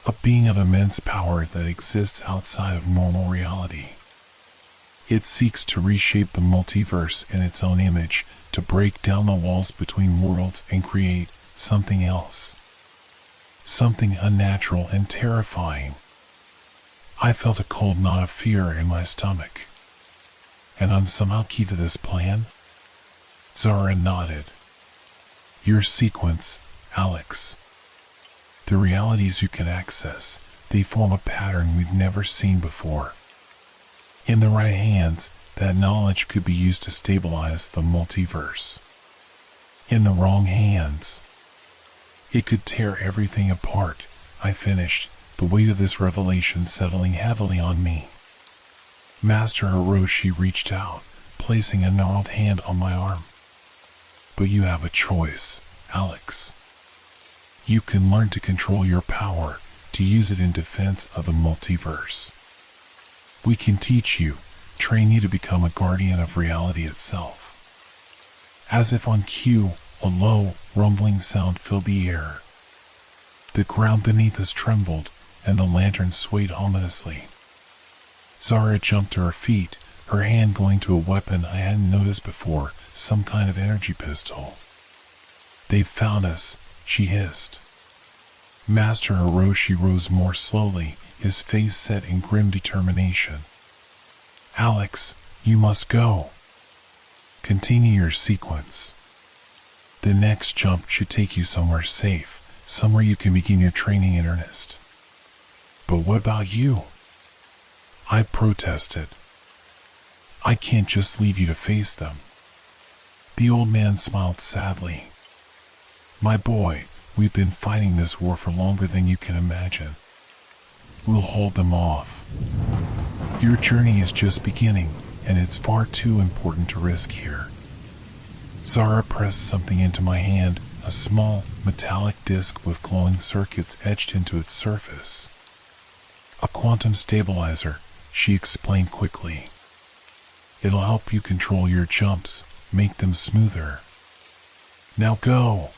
A being of immense power that exists outside of normal reality. It seeks to reshape the multiverse in its own image, to break down the walls between worlds and create something else. Something unnatural and terrifying." I felt a cold knot of fear in my stomach. "And I'm somehow key to this plan?" Zara nodded. "Your sequence, Alex. The realities you can access, they form a pattern we've never seen before. In the right hands, that knowledge could be used to stabilize the multiverse. In the wrong hands, it could tear everything apart," I finished, the weight of this revelation settling heavily on me. Master Hiroshi reached out, placing a gnarled hand on my arm. "But you have a choice, Alex. You can learn to control your power, to use it in defense of the multiverse. We can teach you, train you to become a guardian of reality itself." As if on cue, a low, rumbling sound filled the air. The ground beneath us trembled, and the lantern swayed ominously. Zara jumped to her feet, her hand going to a weapon I hadn't noticed before, some kind of energy pistol. "They've found us," she hissed. Master Hiroshi rose more slowly, his face set in grim determination. "Alex, you must go. Continue your sequence. The next jump should take you somewhere safe, somewhere you can begin your training in earnest." "But what about you?" I protested. "I can't just leave you to face them." The old man smiled sadly. "My boy, we've been fighting this war for longer than you can imagine. We'll hold them off. Your journey is just beginning, and it's far too important to risk here." Zara pressed something into my hand, a small, metallic disc with glowing circuits etched into its surface. "A quantum stabilizer," she explained quickly. "It'll help you control your jumps, make them smoother. Now go."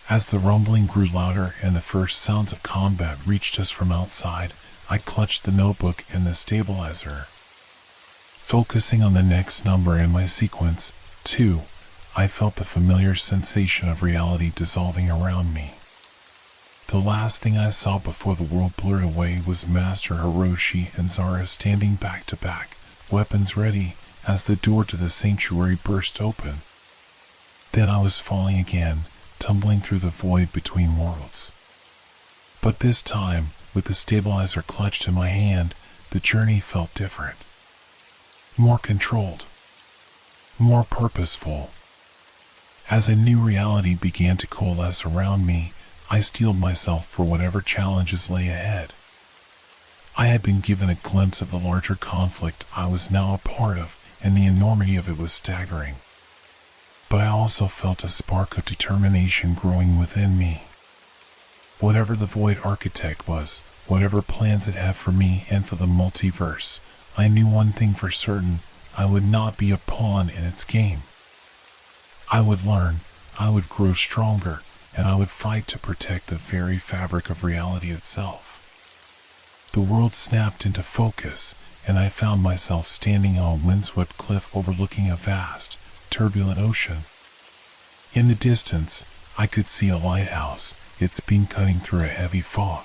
As the rumbling grew louder and the first sounds of combat reached us from outside, I clutched the notebook and the stabilizer. Focusing on the next number in my sequence, 2, I felt the familiar sensation of reality dissolving around me. The last thing I saw before the world blurred away was Master Hiroshi and Zara standing back to back, weapons ready, as the door to the sanctuary burst open. Then I was falling again, tumbling through the void between worlds. But this time, with the stabilizer clutched in my hand, the journey felt different. More controlled. More purposeful. As a new reality began to coalesce around me, I steeled myself for whatever challenges lay ahead. I had been given a glimpse of the larger conflict I was now a part of, and the enormity of it was staggering. But I also felt a spark of determination growing within me. Whatever the Void Architect was, whatever plans it had for me and for the multiverse, I knew one thing for certain: I would not be a pawn in its game. I would learn, I would grow stronger, and I would fight to protect the very fabric of reality itself. The world snapped into focus, and I found myself standing on a windswept cliff overlooking a vast, turbulent ocean. In the distance, I could see a lighthouse, its beam cutting through a heavy fog.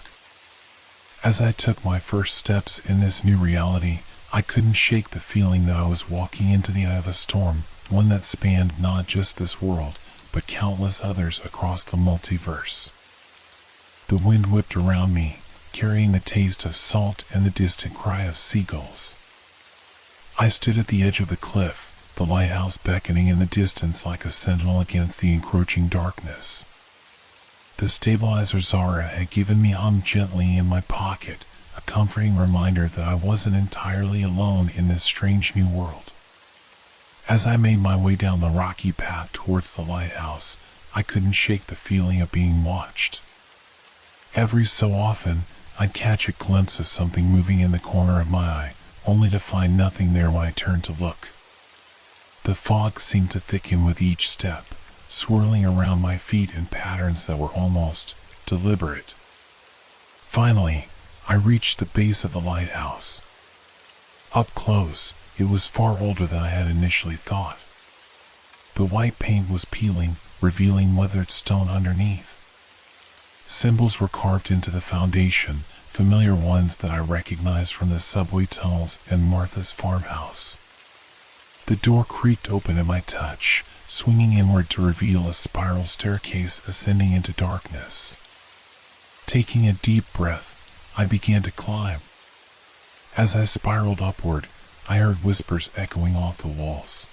As I took my first steps in this new reality, I couldn't shake the feeling that I was walking into the eye of a storm, one that spanned not just this world, but countless others across the multiverse. The wind whipped around me, carrying the taste of salt and the distant cry of seagulls. I stood at the edge of the cliff, the lighthouse beckoning in the distance like a sentinel against the encroaching darkness. The stabilizer Zara had given me hummed gently in my pocket, a comforting reminder that I wasn't entirely alone in this strange new world. As I made my way down the rocky path towards the lighthouse, I couldn't shake the feeling of being watched. Every so often, I'd catch a glimpse of something moving in the corner of my eye, only to find nothing there when I turned to look. The fog seemed to thicken with each step, swirling around my feet in patterns that were almost deliberate. Finally, I reached the base of the lighthouse. Up close, it was far older than I had initially thought. The white paint was peeling, revealing weathered stone underneath. Symbols were carved into the foundation, familiar ones that I recognized from the subway tunnels and Martha's farmhouse. The door creaked open at my touch, swinging inward to reveal a spiral staircase ascending into darkness. Taking a deep breath, I began to climb. As I spiraled upward, I heard whispers echoing off the walls.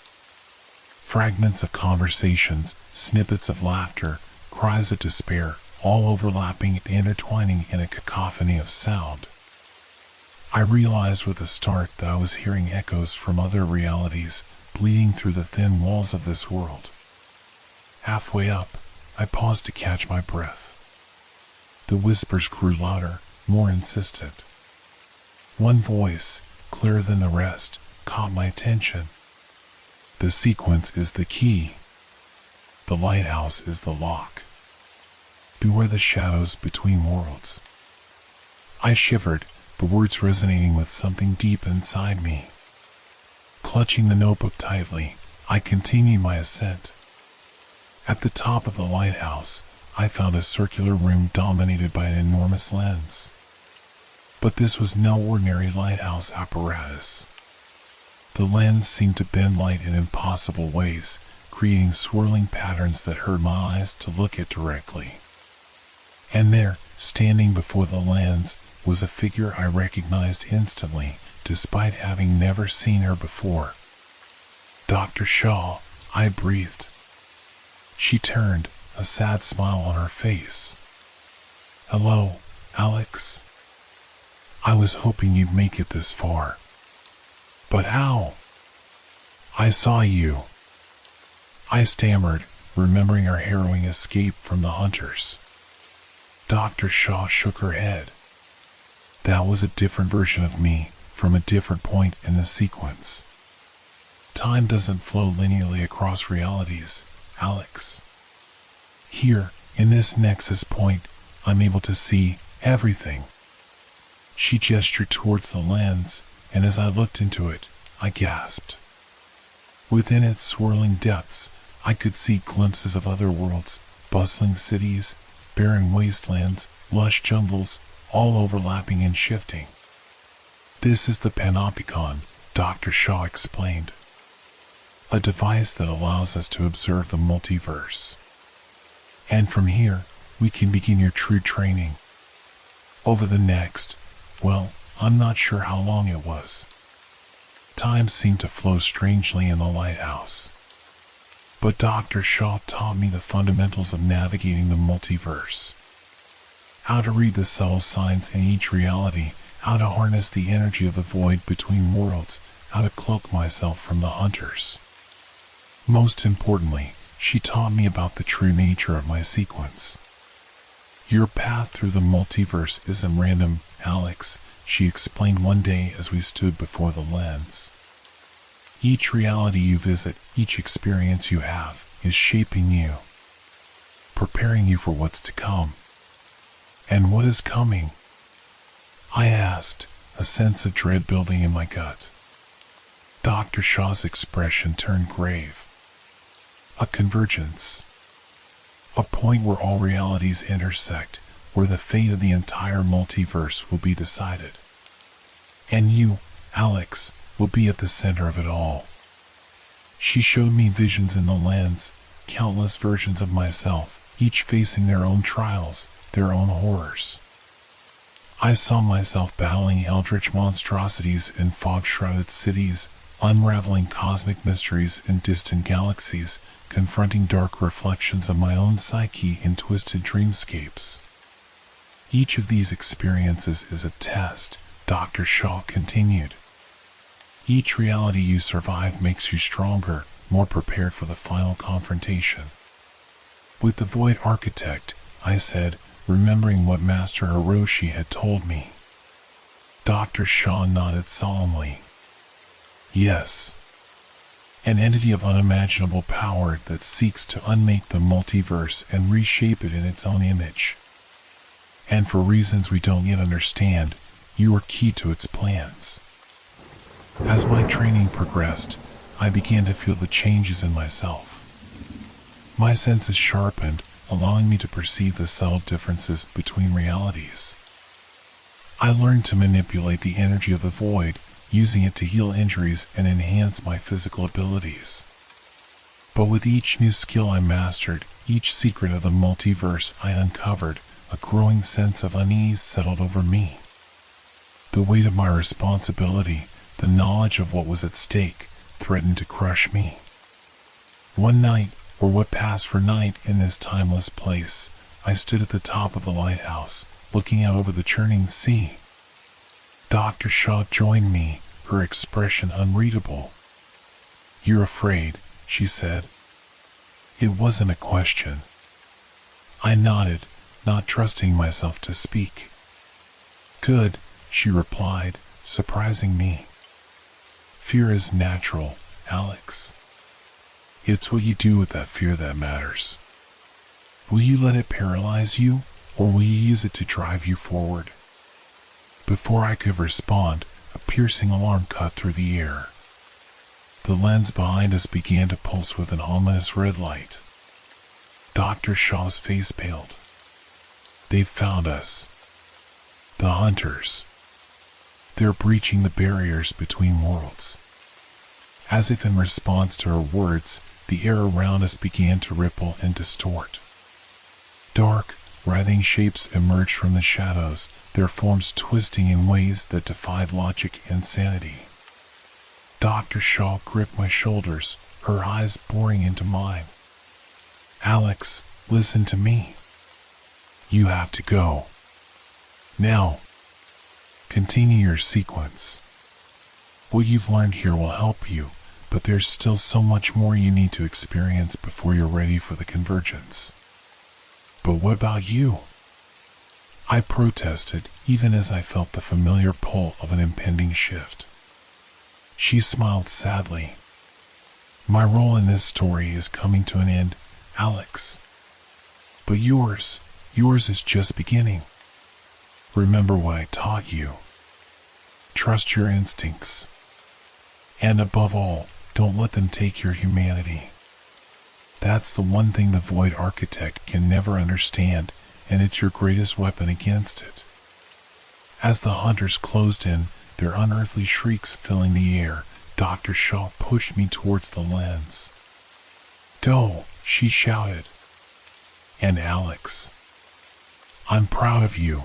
Fragments of conversations, snippets of laughter, cries of despair, all overlapping and intertwining in a cacophony of sound. I realized with a start that I was hearing echoes from other realities bleeding through the thin walls of this world. Halfway up, I paused to catch my breath. The whispers grew louder, more insistent. One voice, clearer than the rest, caught my attention. The sequence is the key. The lighthouse is the lock. Beware the shadows between worlds. I shivered, the words resonating with something deep inside me. Clutching the notebook tightly, I continued my ascent. At the top of the lighthouse, I found a circular room dominated by an enormous lens. But this was no ordinary lighthouse apparatus. The lens seemed to bend light in impossible ways, creating swirling patterns that hurt my eyes to look at directly. And there, standing before the lens, was a figure I recognized instantly, despite having never seen her before. Dr. Shaw, I breathed. She turned, a sad smile on her face. Hello, Alex. I was hoping you'd make it this far. But how? I saw you. I stammered, remembering our harrowing escape from the hunters. Dr. Shaw shook her head. That was a different version of me, from a different point in the sequence. Time doesn't flow linearly across realities, Alex. Here, in this nexus point, I'm able to see everything. She gestured towards the lens, and as I looked into it, I gasped. Within its swirling depths, I could see glimpses of other worlds, bustling cities, barren wastelands, lush jungles, all overlapping and shifting. This is the Panopticon, Dr. Shaw explained. A device that allows us to observe the multiverse. And from here, we can begin your true training. Over the next, well, I'm not sure how long it was. Time seemed to flow strangely in the lighthouse. But Dr. Shaw taught me the fundamentals of navigating the multiverse. How to read the subtle signs in each reality, how to harness the energy of the void between worlds, how to cloak myself from the hunters. Most importantly, she taught me about the true nature of my sequence. Your path through the multiverse isn't random, Alex, she explained one day as we stood before the lens. Each reality you visit, each experience you have, is shaping you, preparing you for what's to come. And what is coming? I asked, a sense of dread building in my gut. Dr. Shaw's expression turned grave. A convergence. A point where all realities intersect, where the fate of the entire multiverse will be decided. And you, Alex, will be at the center of it all. She showed me visions in the lens, countless versions of myself, each facing their own trials, their own horrors. I saw myself battling eldritch monstrosities in fog-shrouded cities, unraveling cosmic mysteries in distant galaxies, confronting dark reflections of my own psyche in twisted dreamscapes. Each of these experiences is a test, Dr. Shaw continued. Each reality you survive makes you stronger, more prepared for the final confrontation. With the Void Architect, I said, remembering what Master Hiroshi had told me. Dr. Shaw nodded solemnly. Yes. An entity of unimaginable power that seeks to unmake the multiverse and reshape it in its own image. And for reasons we don't yet understand, you are key to its plans. As my training progressed, I began to feel the changes in myself. My senses sharpened, allowing me to perceive the subtle differences between realities. I learned to manipulate the energy of the void, using it to heal injuries and enhance my physical abilities. But with each new skill I mastered, each secret of the multiverse I uncovered, a growing sense of unease settled over me. The weight of my responsibility, the knowledge of what was at stake, threatened to crush me. One night, or what passed for night in this timeless place, I stood at the top of the lighthouse, looking out over the churning sea. Dr. Shaw joined me, her expression unreadable. "You're afraid," she said. It wasn't a question. I nodded, not trusting myself to speak. "Good," she replied, surprising me. "Fear is natural, Alex. It's what you do with that fear that matters. Will you let it paralyze you, or will you use it to drive you forward?" Before I could respond, a piercing alarm cut through the air. The lens behind us began to pulse with an ominous red light. Dr. Shaw's face paled. "They've found us. The hunters. They're breaching the barriers between worlds." As if in response to her words, the air around us began to ripple and distort. Dark, writhing shapes emerged from the shadows, their forms twisting in ways that defied logic and sanity. Dr. Shaw gripped my shoulders, her eyes boring into mine. "Alex, listen to me. You have to go. Now. Continue your sequence. What you've learned here will help you, but there's still so much more you need to experience before you're ready for the convergence." "But what about you?" I protested, even as I felt the familiar pull of an impending shift. She smiled sadly. "My role in this story is coming to an end, Alex. But yours is just beginning. Remember what I taught you. Trust your instincts. And above all, don't let them take your humanity. That's the one thing the Void Architect can never understand, and it's your greatest weapon against it." As the hunters closed in, their unearthly shrieks filling the air, Dr. Shaw pushed me towards the lens. "Go," she shouted. "And Alex, I'm proud of you."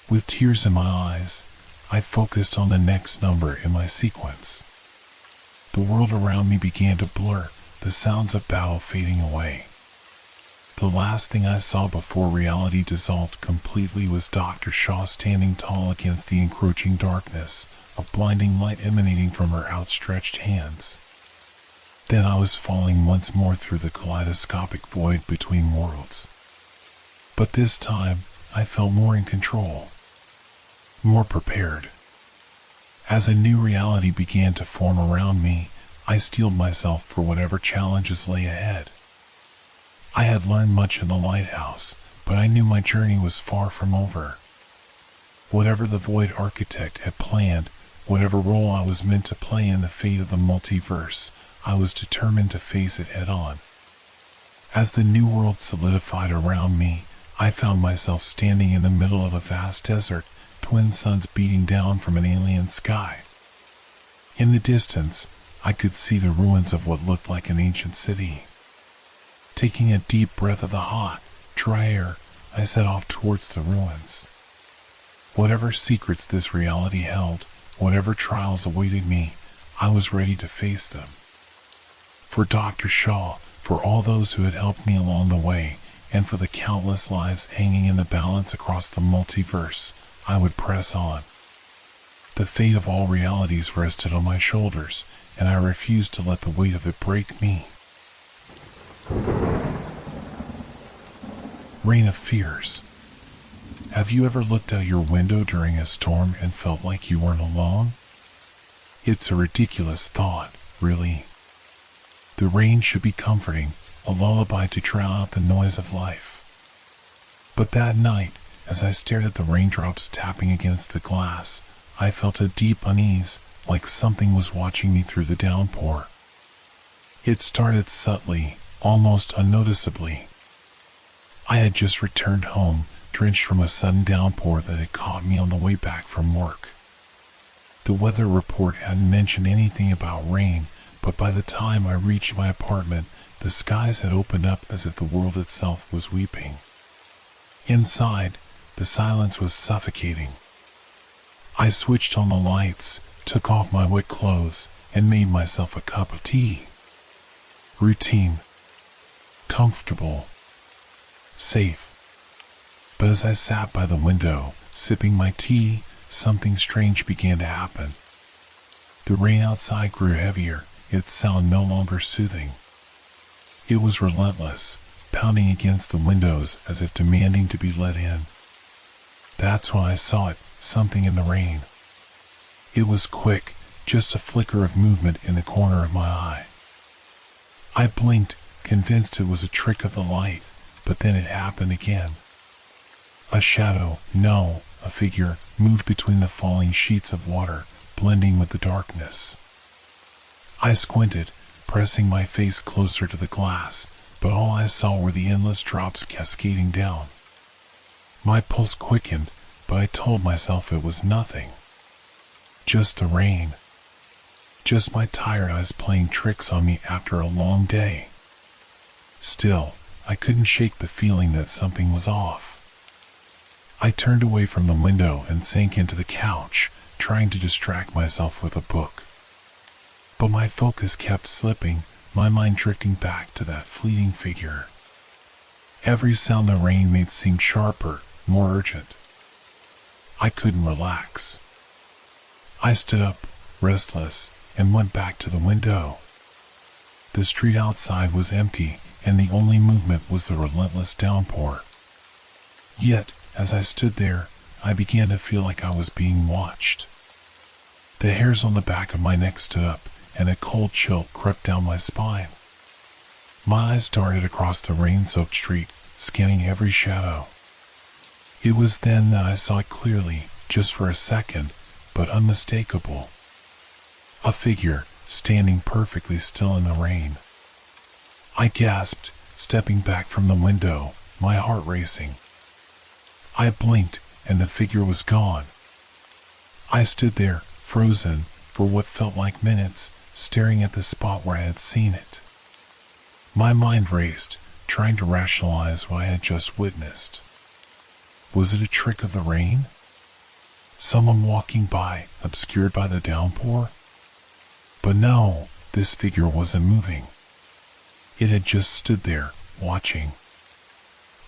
With tears in my eyes, I focused on the next number in my sequence. The world around me began to blur, the sounds of battle fading away. The last thing I saw before reality dissolved completely was Dr. Shaw standing tall against the encroaching darkness, a blinding light emanating from her outstretched hands. Then I was falling once more through the kaleidoscopic void between worlds. But this time, I felt more in control, more prepared. As a new reality began to form around me, I steeled myself for whatever challenges lay ahead. I had learned much in the lighthouse, but I knew my journey was far from over. Whatever the Void Architect had planned, whatever role I was meant to play in the fate of the multiverse, I was determined to face it head on. As the new world solidified around me, I found myself standing in the middle of a vast desert, twin suns beating down from an alien sky. In the distance, I could see the ruins of what looked like an ancient city. Taking a deep breath of the hot, dry air, I set off towards the ruins. Whatever secrets this reality held, whatever trials awaited me, I was ready to face them. For Dr. Shaw, for all those who had helped me along the way, and for the countless lives hanging in the balance across the multiverse, I would press on. The fate of all realities rested on my shoulders, and I refused to let the weight of it break me. Rain of Fears. Have you ever looked out your window during a storm and felt like you weren't alone? It's a ridiculous thought, really. The rain should be comforting, a lullaby to drown out the noise of life. But that night, as I stared at the raindrops tapping against the glass, I felt a deep unease, like something was watching me through the downpour. It started subtly, almost unnoticeably. I had just returned home, drenched from a sudden downpour that had caught me on the way back from work. The weather report hadn't mentioned anything about rain, but by the time I reached my apartment, the skies had opened up as if the world itself was weeping. Inside, the silence was suffocating. I switched on the lights, took off my wet clothes, and made myself a cup of tea. Routine. Comfortable. Safe. But as I sat by the window, sipping my tea, something strange began to happen. The rain outside grew heavier, its sound no longer soothing. It was relentless, pounding against the windows as if demanding to be let in. That's when I saw it, something in the rain. It was quick, just a flicker of movement in the corner of my eye. I blinked, convinced it was a trick of the light, but then it happened again. A shadow, no, a figure, moved between the falling sheets of water, blending with the darkness. I squinted, pressing my face closer to the glass, but all I saw were the endless drops cascading down. My pulse quickened, but I told myself it was nothing. Just the rain. Just my tired eyes playing tricks on me after a long day. Still, I couldn't shake the feeling that something was off. I turned away from the window and sank into the couch, trying to distract myself with a book. But my focus kept slipping, my mind drifting back to that fleeting figure. Every sound the rain made seemed sharper, more urgent. I couldn't relax. I stood up, restless, and went back to the window. The street outside was empty, and the only movement was the relentless downpour. Yet, as I stood there, I began to feel like I was being watched. The hairs on the back of my neck stood up, and a cold chill crept down my spine. My eyes darted across the rain-soaked street, scanning every shadow. It was then that I saw it clearly, just for a second, but unmistakable. A figure, standing perfectly still in the rain. I gasped, stepping back from the window, my heart racing. I blinked, and the figure was gone. I stood there, frozen, for what felt like minutes, staring at the spot where I had seen it. My mind raced, trying to rationalize what I had just witnessed. Was it a trick of the rain? Someone walking by, obscured by the downpour? But no, this figure wasn't moving. It had just stood there, watching.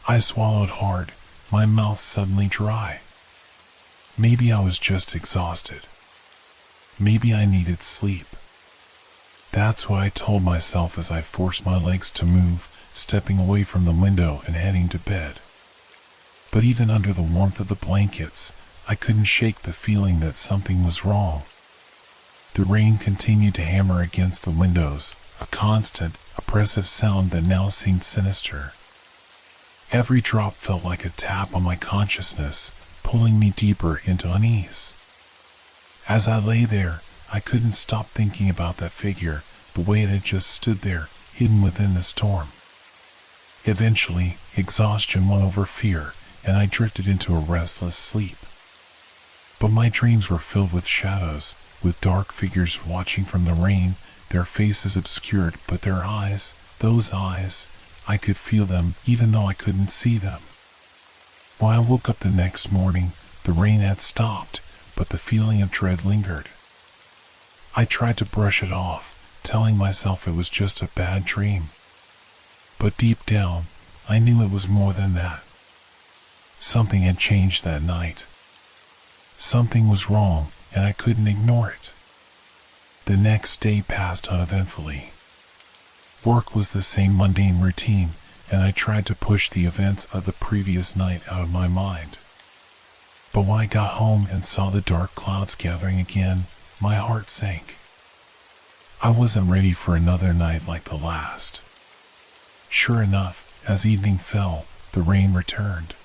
I swallowed hard, my mouth suddenly dry. Maybe I was just exhausted. Maybe I needed sleep. That's what I told myself as I forced my legs to move, stepping away from the window and heading to bed. But even under the warmth of the blankets, I couldn't shake the feeling that something was wrong. The rain continued to hammer against the windows, a constant, oppressive sound that now seemed sinister. Every drop felt like a tap on my consciousness, pulling me deeper into unease. As I lay there, I couldn't stop thinking about that figure, the way it had just stood there, hidden within the storm. Eventually, exhaustion won over fear, and I drifted into a restless sleep. But my dreams were filled with shadows, with dark figures watching from the rain, their faces obscured, but their eyes, those eyes, I could feel them even though I couldn't see them. When I woke up the next morning, the rain had stopped, but the feeling of dread lingered. I tried to brush it off, telling myself it was just a bad dream. But deep down, I knew it was more than that. Something had changed that night. Something was wrong, and I couldn't ignore it. The next day passed uneventfully. Work was the same mundane routine, and I tried to push the events of the previous night out of my mind. But when I got home and saw the dark clouds gathering again, my heart sank. I wasn't ready for another night like the last. Sure enough, as evening fell, the rain returned.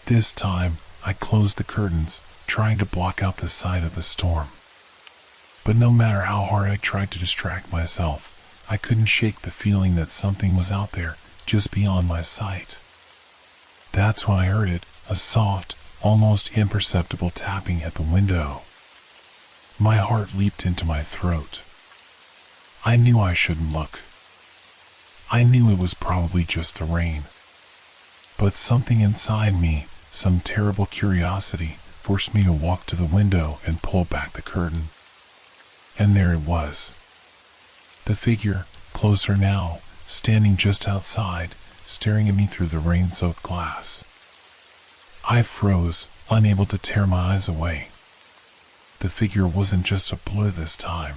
This time, I closed the curtains, trying to block out the sight of the storm. But no matter how hard I tried to distract myself, I couldn't shake the feeling that something was out there, just beyond my sight. That's when I heard it, a soft, almost imperceptible tapping at the window. My heart leaped into my throat. I knew I shouldn't look. I knew it was probably just the rain. But something inside me, some terrible curiosity, forced me to walk to the window and pull back the curtain. And there it was. The figure, closer now, standing just outside, staring at me through the rain-soaked glass. I froze, unable to tear my eyes away. The figure wasn't just a blur this time.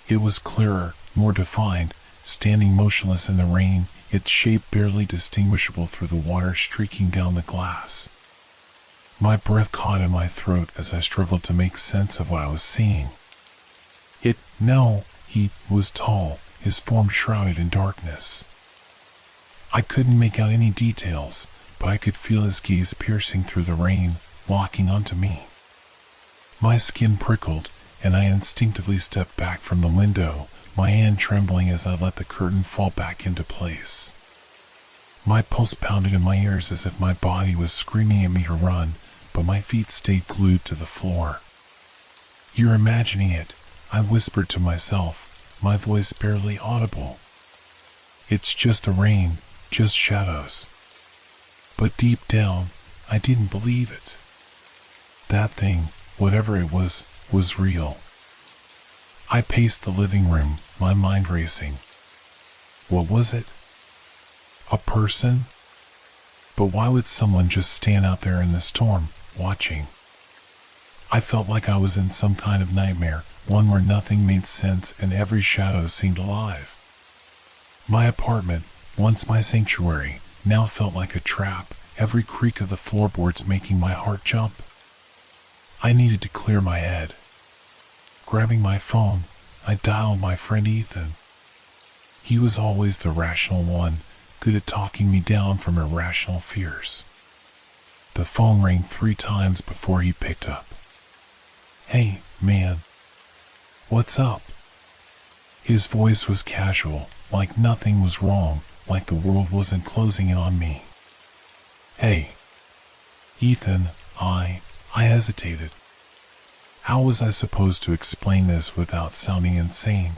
It was clearer, more defined, standing motionless in the rain, its shape barely distinguishable through the water streaking down the glass. My breath caught in my throat as I struggled to make sense of what I was seeing. He was tall, his form shrouded in darkness. I couldn't make out any details, but I could feel his gaze piercing through the rain, locking onto me. My skin prickled, and I instinctively stepped back from the window, my hand trembling as I let the curtain fall back into place. My pulse pounded in my ears as if my body was screaming at me to run, but my feet stayed glued to the floor. "You're imagining it," I whispered to myself, my voice barely audible. "It's just the rain, just shadows." But deep down, I didn't believe it. That thing, whatever it was real. I paced the living room, my mind racing. What was it? A person? But why would someone just stand out there in the storm, watching? I felt like I was in some kind of nightmare, one where nothing made sense and every shadow seemed alive. My apartment, once my sanctuary, now felt like a trap, every creak of the floorboards making my heart jump. I needed to clear my head. Grabbing my phone, I dialed my friend Ethan. He was always the rational one, good at talking me down from irrational fears. The phone rang 3 times before he picked up. "Hey, man. What's up?" His voice was casual, like nothing was wrong, like the world wasn't closing in on me. "Hey." "Ethan, I hesitated. How was I supposed to explain this without sounding insane?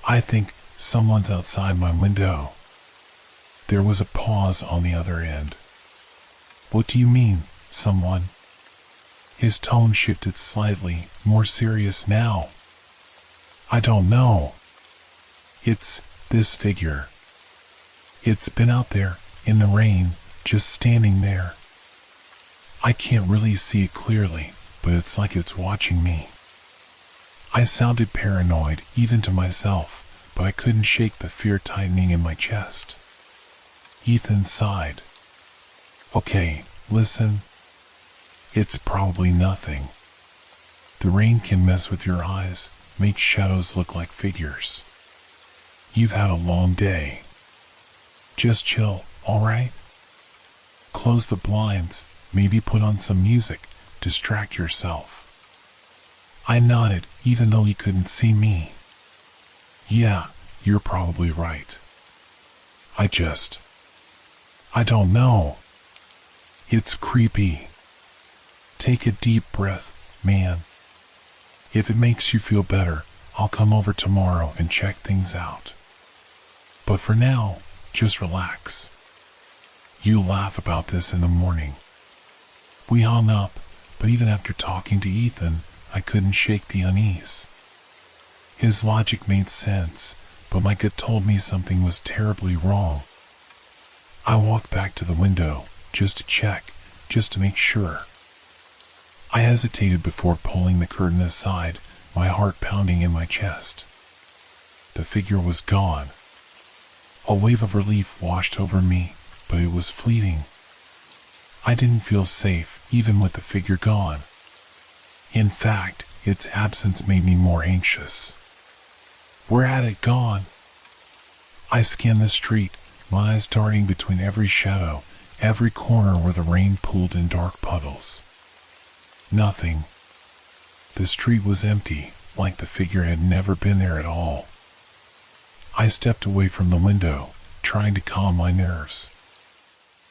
"I think someone's outside my window." There was a pause on the other end. "What do you mean, someone?" His tone shifted slightly, more serious now. "I don't know. It's this figure. It's been out there, in the rain, just standing there. I can't really see it clearly, but it's like it's watching me." I sounded paranoid, even to myself, but I couldn't shake the fear tightening in my chest. Ethan sighed. "Okay, listen. It's probably nothing. The rain can mess with your eyes, make shadows look like figures. You've had a long day. Just chill, alright? Close the blinds, maybe put on some music, distract yourself. I nodded, even though he couldn't see me. Yeah, you're probably right. I don't know. It's creepy. Take a deep breath, man. If it makes you feel better, I'll come over tomorrow and check things out. But for now, just relax. You laugh about this in the morning. We hung up, but even after talking to Ethan, I couldn't shake the unease. His logic made sense, but my gut told me something was terribly wrong. I walked back to the window, just to check, just to make sure. I hesitated before pulling the curtain aside, my heart pounding in my chest. The figure was gone. A wave of relief washed over me, but it was fleeting. I didn't feel safe, even with the figure gone. In fact, its absence made me more anxious. Where had it gone? I scanned the street, my eyes darting between every shadow, every corner where the rain pooled in dark puddles. Nothing. The street was empty, like the figure had never been there at all. I stepped away from the window, trying to calm my nerves.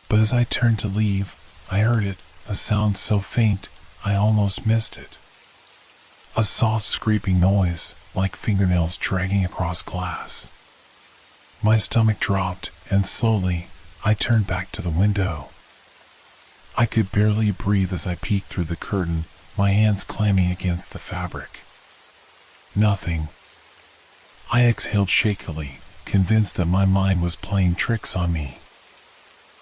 But as I turned to leave, I heard it, a sound so faint, I almost missed it. A soft scraping noise, like fingernails dragging across glass. My stomach dropped, and slowly, I turned back to the window. I could barely breathe as I peeked through the curtain, my hands clamming against the fabric. Nothing. I exhaled shakily, convinced that my mind was playing tricks on me.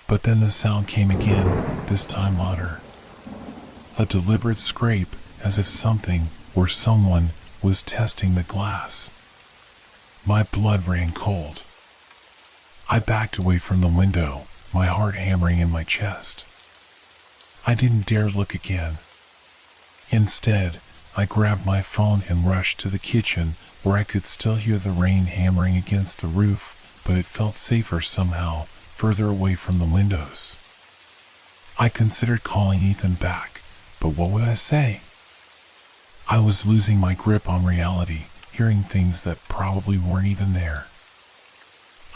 But then the sound came again, this time louder. A deliberate scrape, as if something, or someone, was testing the glass. My blood ran cold. I backed away from the window, my heart hammering in my chest. I didn't dare look again. Instead, I grabbed my phone and rushed to the kitchen, where I could still hear the rain hammering against the roof, but it felt safer somehow, further away from the windows. I considered calling Ethan back, but what would I say? I was losing my grip on reality, hearing things that probably weren't even there.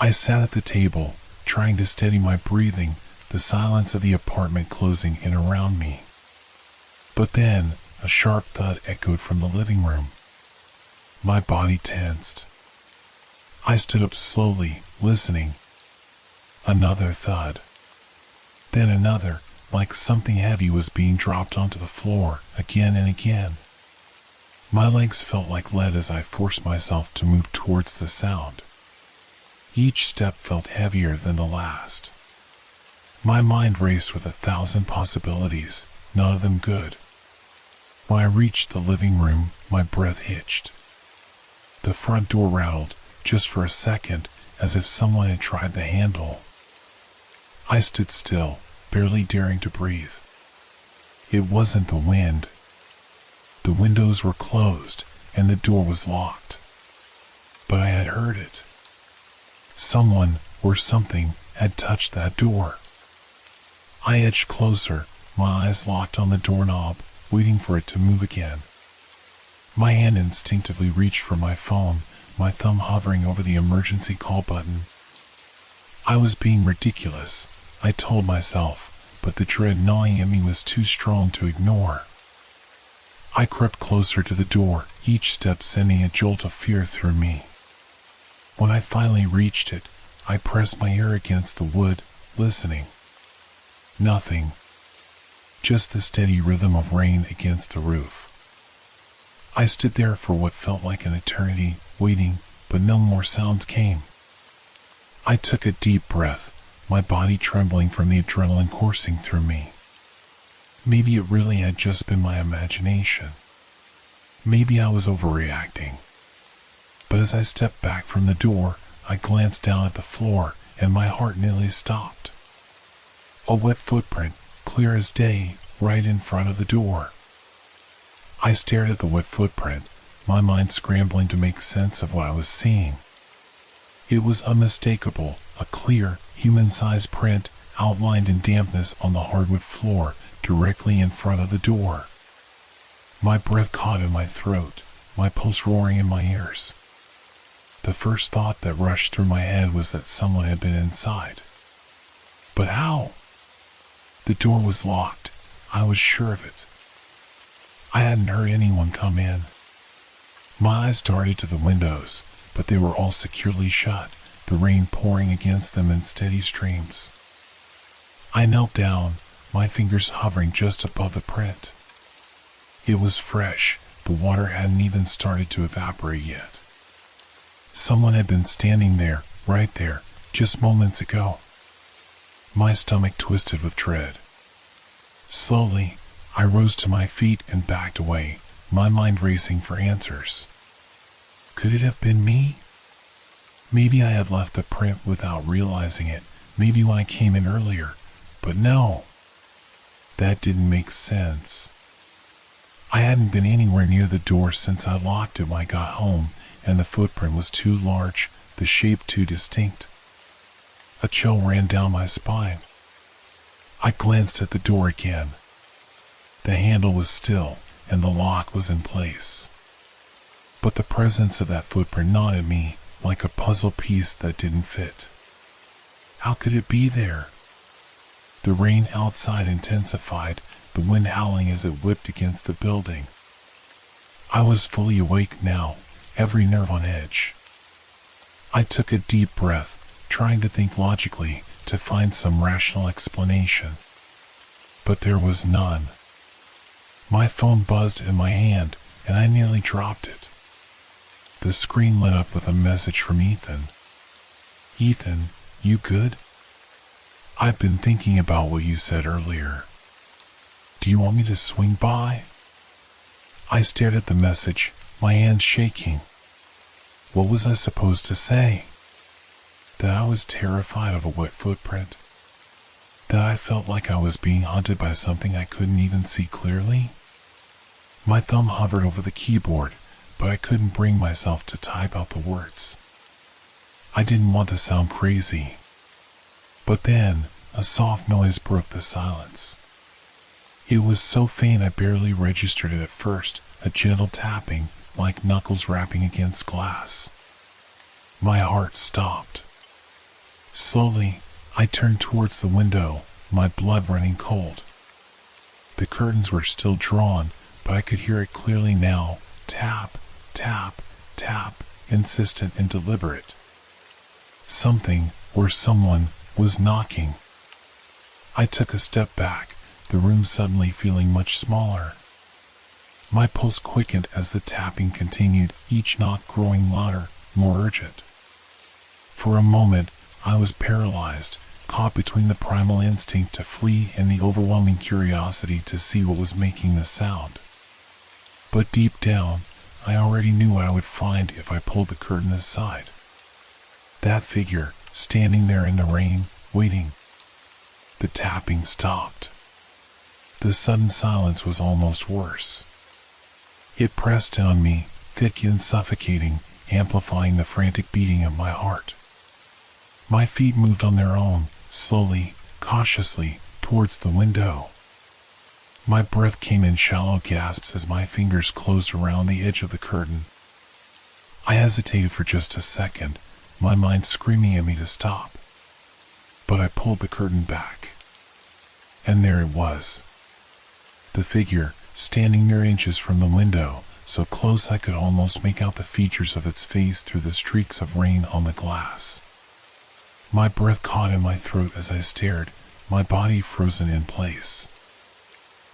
I sat at the table, trying to steady my breathing, the silence of the apartment closing in around me. But then, a sharp thud echoed from the living room. My body tensed. I stood up slowly, listening. Another thud. Then another, like something heavy was being dropped onto the floor, again and again. My legs felt like lead as I forced myself to move towards the sound. Each step felt heavier than the last. My mind raced with 1,000 possibilities, none of them good. When I reached the living room, my breath hitched. The front door rattled, just for a second, as if someone had tried the handle. I stood still, barely daring to breathe. It wasn't the wind. The windows were closed, and the door was locked. But I had heard it. Someone, or something, had touched that door. I edged closer, my eyes locked on the doorknob, waiting for it to move again. My hand instinctively reached for my phone, my thumb hovering over the emergency call button. I was being ridiculous, I told myself, but the dread gnawing at me was too strong to ignore. I crept closer to the door, each step sending a jolt of fear through me. When I finally reached it, I pressed my ear against the wood, listening. Nothing. Just the steady rhythm of rain against the roof. I stood there for what felt like an eternity, waiting, but no more sounds came. I took a deep breath, my body trembling from the adrenaline coursing through me. Maybe it really had just been my imagination. Maybe I was overreacting. But as I stepped back from the door, I glanced down at the floor, and my heart nearly stopped. A wet footprint, clear as day, right in front of the door. I stared at the wet footprint, my mind scrambling to make sense of what I was seeing. It was unmistakable, a clear, human-sized print outlined in dampness on the hardwood floor directly in front of the door. My breath caught in my throat, my pulse roaring in my ears. The first thought that rushed through my head was that someone had been inside. But how? The door was locked. I was sure of it. I hadn't heard anyone come in. My eyes darted to the windows, but they were all securely shut, the rain pouring against them in steady streams. I knelt down, my fingers hovering just above the print. It was fresh, the water hadn't even started to evaporate yet. Someone had been standing there, right there, just moments ago. My stomach twisted with dread. Slowly, I rose to my feet and backed away, my mind racing for answers. Could it have been me? Maybe I had left the print without realizing it, maybe when I came in earlier, but no. That didn't make sense. I hadn't been anywhere near the door since I locked it when I got home, and the footprint was too large, the shape too distinct. A chill ran down my spine. I glanced at the door again. The handle was still, and the lock was in place. But the presence of that footprint gnawed at me like a puzzle piece that didn't fit. How could it be there? The rain outside intensified, the wind howling as it whipped against the building. I was fully awake now, every nerve on edge. I took a deep breath, trying to think logically, to find some rational explanation. But there was none. My phone buzzed in my hand, and I nearly dropped it. The screen lit up with a message from Ethan. Ethan, you good? I've been thinking about what you said earlier. Do you want me to swing by? I stared at the message, my hands shaking. What was I supposed to say? That I was terrified of a wet footprint? That I felt like I was being hunted by something I couldn't even see clearly? My thumb hovered over the keyboard, but I couldn't bring myself to type out the words. I didn't want to sound crazy. But then, a soft noise broke the silence. It was so faint I barely registered it at first, a gentle tapping, like knuckles rapping against glass. My heart stopped. Slowly, I turned towards the window, my blood running cold. The curtains were still drawn, but I could hear it clearly now, tap, tap, tap, insistent and deliberate. Something, or someone, was knocking. I took a step back, the room suddenly feeling much smaller. My pulse quickened as the tapping continued, each knock growing louder, more urgent. For a moment, I was paralyzed, caught between the primal instinct to flee and the overwhelming curiosity to see what was making the sound. But deep down, I already knew what I would find if I pulled the curtain aside. That figure, standing there in the rain, waiting. The tapping stopped. The sudden silence was almost worse. It pressed in on me, thick and suffocating, amplifying the frantic beating of my heart. My feet moved on their own, slowly, cautiously, towards the window. My breath came in shallow gasps as my fingers closed around the edge of the curtain. I hesitated for just a second, my mind screaming at me to stop. But I pulled the curtain back. And there it was. The figure, standing mere inches from the window, so close I could almost make out the features of its face through the streaks of rain on the glass. My breath caught in my throat as I stared, my body frozen in place.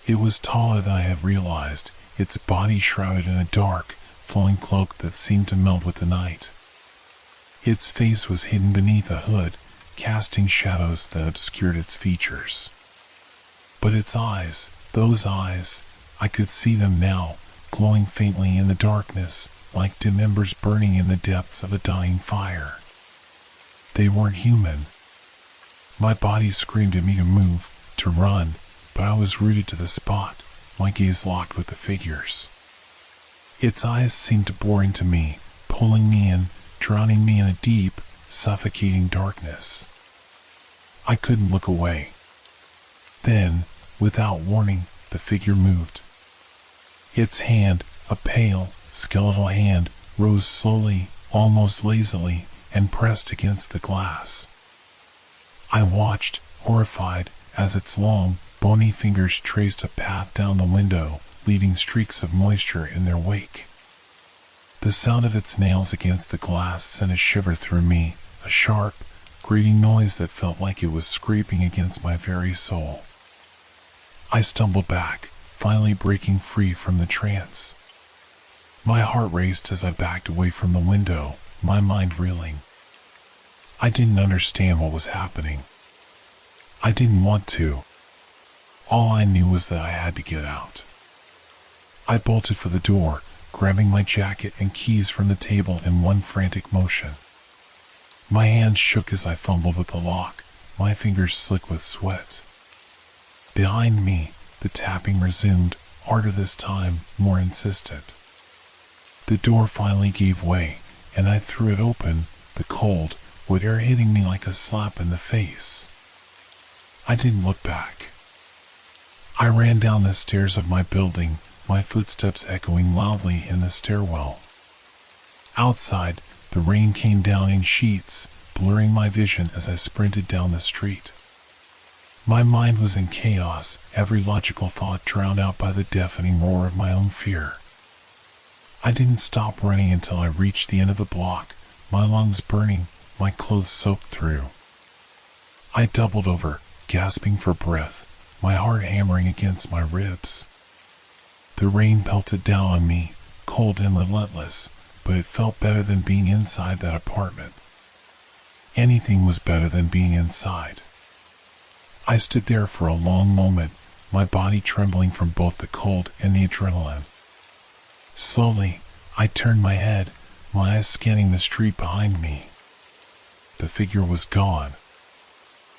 It was taller than I had realized, its body shrouded in a dark, flowing cloak that seemed to melt with the night. Its face was hidden beneath a hood, casting shadows that obscured its features. But its eyes, those eyes, I could see them now, glowing faintly in the darkness, like dim embers burning in the depths of a dying fire. They weren't human. My body screamed at me to move, to run, but I was rooted to the spot, my gaze locked with the figures. Its eyes seemed to bore into me, pulling me in, drowning me in a deep, suffocating darkness. I couldn't look away. Then, without warning, the figure moved. Its hand, a pale, skeletal hand, rose slowly, almost lazily, and pressed against the glass. I watched, horrified, as its long, bony fingers traced a path down the window, leaving streaks of moisture in their wake. The sound of its nails against the glass sent a shiver through me, a sharp, grating noise that felt like it was scraping against my very soul. I stumbled back, finally breaking free from the trance. My heart raced as I backed away from the window, my mind reeling. I didn't understand what was happening. I didn't want to. All I knew was that I had to get out. I bolted for the door, grabbing my jacket and keys from the table in one frantic motion. My hands shook as I fumbled with the lock, my fingers slick with sweat. Behind me, the tapping resumed, harder this time, more insistent. The door finally gave way, and I threw it open, the cold, wet air hitting me like a slap in the face. I didn't look back. I ran down the stairs of my building, my footsteps echoing loudly in the stairwell. Outside, the rain came down in sheets, blurring my vision as I sprinted down the street. My mind was in chaos, every logical thought drowned out by the deafening roar of my own fear. I didn't stop running until I reached the end of the block, my lungs burning, my clothes soaked through. I doubled over, gasping for breath, my heart hammering against my ribs. The rain pelted down on me, cold and relentless, but it felt better than being inside that apartment. Anything was better than being inside. I stood there for a long moment, my body trembling from both the cold and the adrenaline. Slowly, I turned my head, my eyes scanning the street behind me. The figure was gone.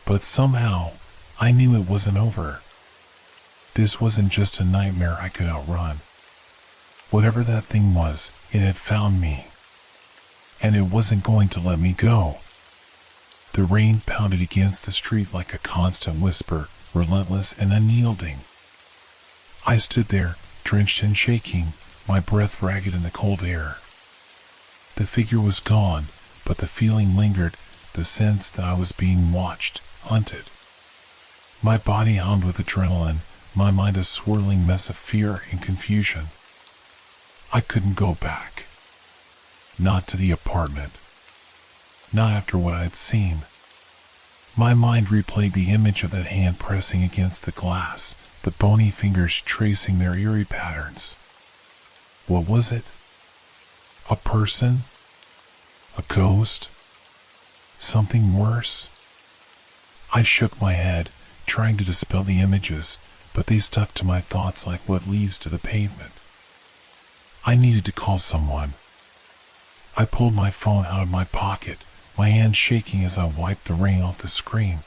But somehow, I knew it wasn't over. This wasn't just a nightmare I could outrun. Whatever that thing was, it had found me. And it wasn't going to let me go. The rain pounded against the street like a constant whisper, relentless and unyielding. I stood there, drenched and shaking, my breath ragged in the cold air. The figure was gone, but the feeling lingered, the sense that I was being watched, hunted. My body hummed with adrenaline, my mind a swirling mess of fear and confusion. I couldn't go back. Not to the apartment. Not after what I'd seen. My mind replayed the image of that hand pressing against the glass, the bony fingers tracing their eerie patterns. What was it? A person? A ghost? Something worse? I shook my head, trying to dispel the images, but they stuck to my thoughts like wet leaves to the pavement. I needed to call someone. I pulled my phone out of my pocket, my hand shaking as I wiped the rain off the screen.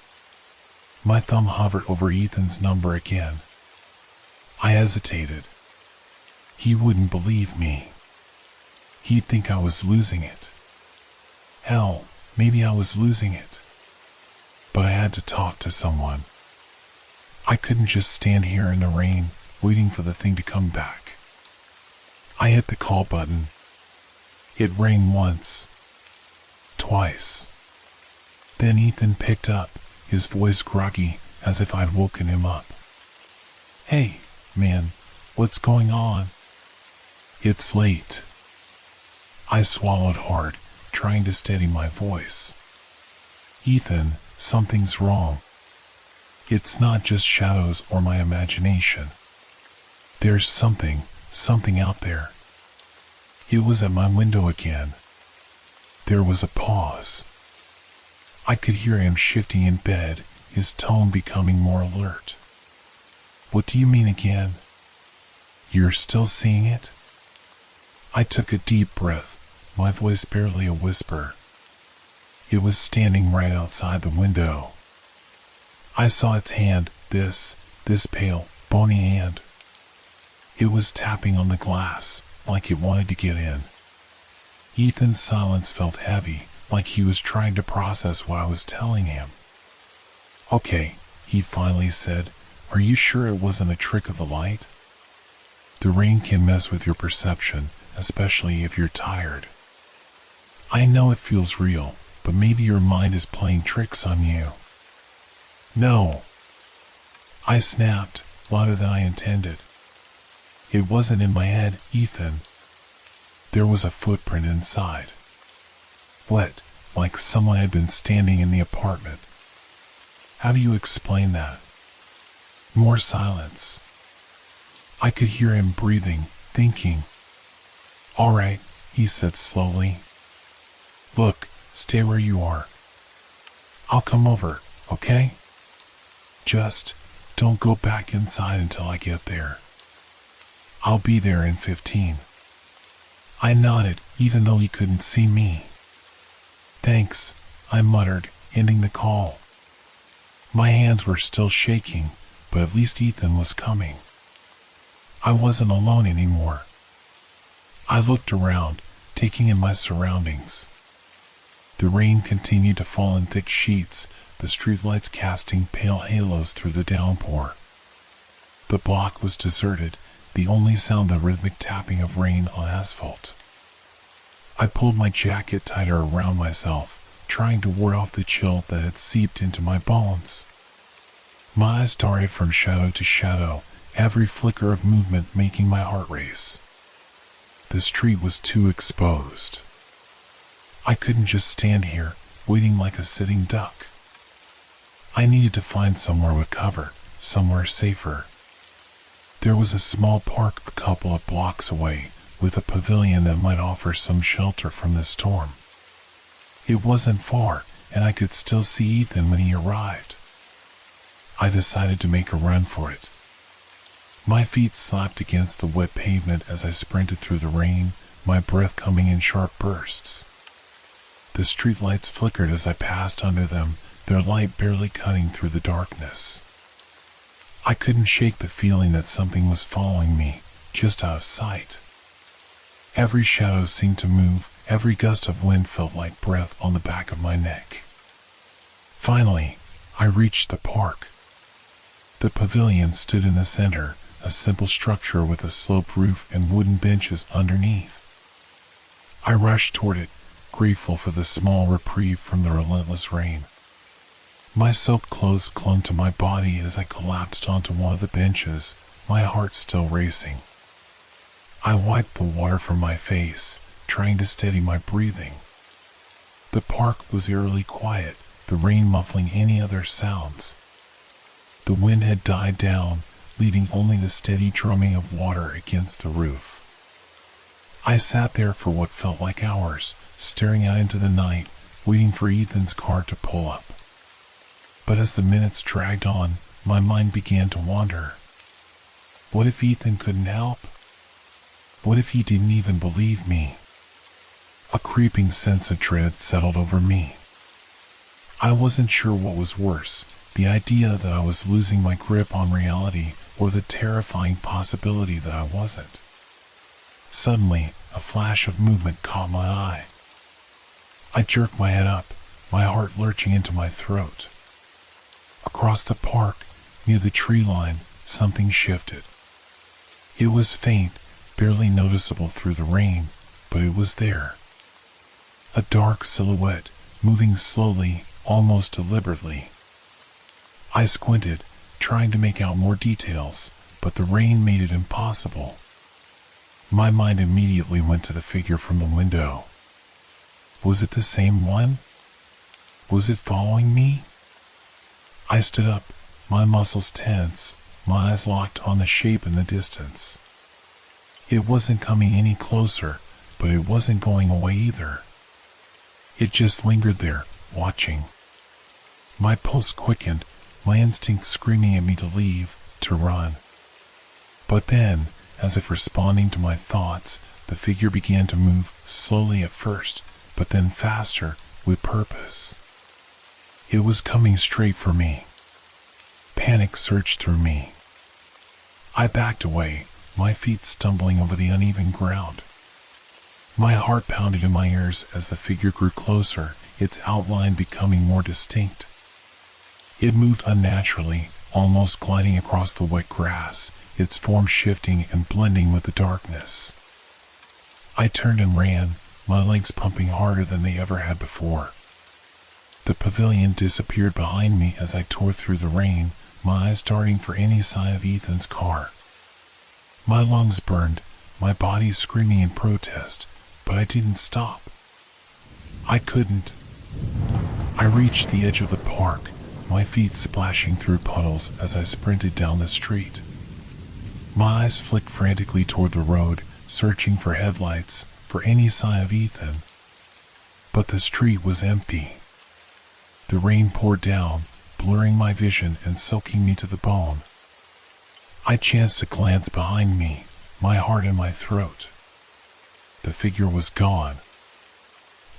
My thumb hovered over Ethan's number again. I hesitated. He wouldn't believe me. He'd think I was losing it. Hell, maybe I was losing it. But I had to talk to someone. I couldn't just stand here in the rain, waiting for the thing to come back. I hit the call button. It rang once. Twice. Then Ethan picked up, his voice groggy, as if I'd woken him up. Hey, man, what's going on? It's late. I swallowed hard, trying to steady my voice. Ethan, something's wrong. It's not just shadows or my imagination. There's something out there. It was at my window again. There was a pause. I could hear him shifting in bed, his tone becoming more alert. What do you mean again? You're still seeing it? I took a deep breath, my voice barely a whisper. It was standing right outside the window. I saw its hand, this pale, bony hand. It was tapping on the glass, like it wanted to get in. Ethan's silence felt heavy, like he was trying to process what I was telling him. "Okay," he finally said, "are you sure it wasn't a trick of the light? The rain can mess with your perception, especially if you're tired. I know it feels real, but maybe your mind is playing tricks on you." "No," I snapped, louder than I intended. "It wasn't in my head, Ethan. There was a footprint inside. Wet, like someone had been standing in the apartment." "How do you explain that?" More silence. I could hear him breathing, thinking. "All right," he said slowly. "Look, stay where you are. I'll come over, okay? Just don't go back inside until I get there. I'll be there in 15. I nodded, even though he couldn't see me. "Thanks," I muttered, ending the call. My hands were still shaking, but at least Ethan was coming. I wasn't alone anymore. I looked around, taking in my surroundings. The rain continued to fall in thick sheets, the streetlights casting pale halos through the downpour. The block was deserted, the only sound the rhythmic tapping of rain on asphalt. I pulled my jacket tighter around myself, trying to ward off the chill that had seeped into my bones. My eyes darted from shadow to shadow, every flicker of movement making my heart race. The street was too exposed. I couldn't just stand here, waiting like a sitting duck. I needed to find somewhere with cover, somewhere safer. There was a small park a couple of blocks away, with a pavilion that might offer some shelter from the storm. It wasn't far, and I could still see Ethan when he arrived. I decided to make a run for it. My feet slapped against the wet pavement as I sprinted through the rain, my breath coming in sharp bursts. The streetlights flickered as I passed under them, their light barely cutting through the darkness. I couldn't shake the feeling that something was following me, just out of sight. Every shadow seemed to move, every gust of wind felt like breath on the back of my neck. Finally, I reached the park. The pavilion stood in the center, a simple structure with a sloped roof and wooden benches underneath. I rushed toward it, grateful for the small reprieve from the relentless rain. My soaked clothes clung to my body as I collapsed onto one of the benches, my heart still racing. I wiped the water from my face, trying to steady my breathing. The park was eerily quiet, the rain muffling any other sounds. The wind had died down, leaving only the steady drumming of water against the roof. I sat there for what felt like hours, staring out into the night, waiting for Ethan's car to pull up. But as the minutes dragged on, my mind began to wander. What if Ethan couldn't help? What if he didn't even believe me? A creeping sense of dread settled over me. I wasn't sure what was worse, the idea that I was losing my grip on reality or the terrifying possibility that I wasn't. Suddenly, a flash of movement caught my eye. I jerked my head up, my heart lurching into my throat. Across the park, near the tree line, something shifted. It was faint, barely noticeable through the rain, but it was there. A dark silhouette, moving slowly, almost deliberately. I squinted, trying to make out more details, but the rain made it impossible. My mind immediately went to the figure from the window. Was it the same one? Was it following me? I stood up, my muscles tense, my eyes locked on the shape in the distance. It wasn't coming any closer, but it wasn't going away either. It just lingered there, watching. My pulse quickened, my instinct screaming at me to leave, to run. But then, as if responding to my thoughts, the figure began to move, slowly at first, but then faster, with purpose. It was coming straight for me. Panic surged through me. I backed away, my feet stumbling over the uneven ground. My heart pounded in my ears as the figure grew closer, its outline becoming more distinct. It moved unnaturally, almost gliding across the wet grass, its form shifting and blending with the darkness. I turned and ran, my legs pumping harder than they ever had before. The pavilion disappeared behind me as I tore through the rain, my eyes darting for any sign of Ethan's car. My lungs burned, my body screaming in protest, but I didn't stop. I couldn't. I reached the edge of the park, my feet splashing through puddles as I sprinted down the street. My eyes flicked frantically toward the road, searching for headlights, for any sign of Ethan. But the street was empty. The rain poured down, blurring my vision and soaking me to the bone. I chanced to glance behind me, my heart in my throat. The figure was gone.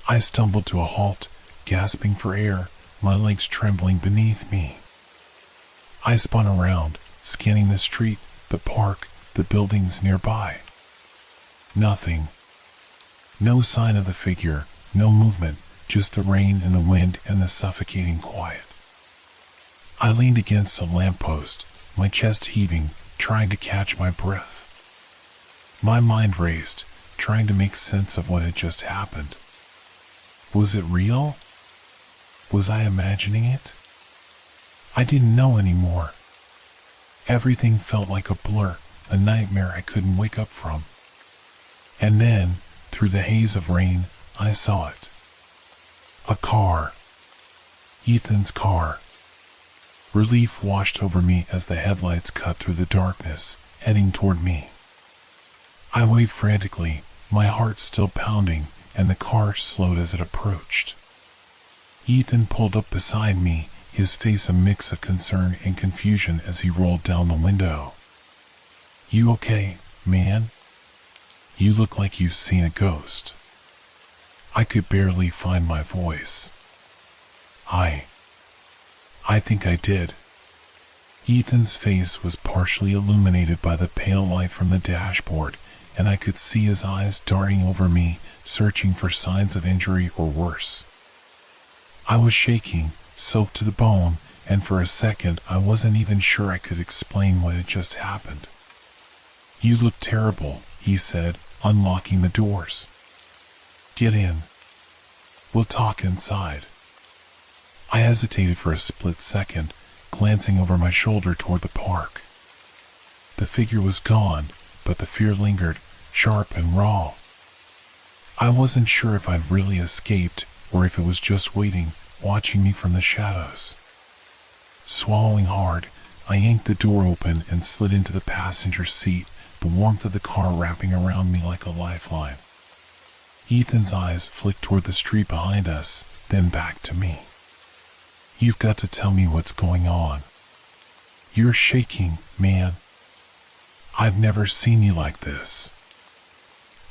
I stumbled to a halt, gasping for air, my legs trembling beneath me. I spun around, scanning the street, the park, the buildings nearby. Nothing. No sign of the figure, no movement, just the rain and the wind and the suffocating quiet. I leaned against a lamppost, my chest heaving, trying to catch my breath. My mind raced, trying to make sense of what had just happened. Was it real? Was I imagining it? I didn't know anymore. Everything felt like a blur, a nightmare I couldn't wake up from. And then, through the haze of rain, I saw it. A car. Ethan's car. Relief washed over me as the headlights cut through the darkness, heading toward me. I waved frantically, my heart still pounding, and the car slowed as it approached. Ethan pulled up beside me, his face a mix of concern and confusion as he rolled down the window. "You okay, man? You look like you've seen a ghost." I could barely find my voice. I think I did. Ethan's face was partially illuminated by the pale light from the dashboard, and I could see his eyes darting over me, searching for signs of injury or worse. I was shaking, soaked to the bone, and for a second I wasn't even sure I could explain what had just happened. "You look terrible," he said, unlocking the doors. "Get in. We'll talk inside." I hesitated for a split second, glancing over my shoulder toward the park. The figure was gone, but the fear lingered, sharp and raw. I wasn't sure if I'd really escaped, or if it was just waiting, watching me from the shadows. Swallowing hard, I yanked the door open and slid into the passenger seat, the warmth of the car wrapping around me like a lifeline. Ethan's eyes flicked toward the street behind us, then back to me. "You've got to tell me what's going on. You're shaking, man. I've never seen you like this."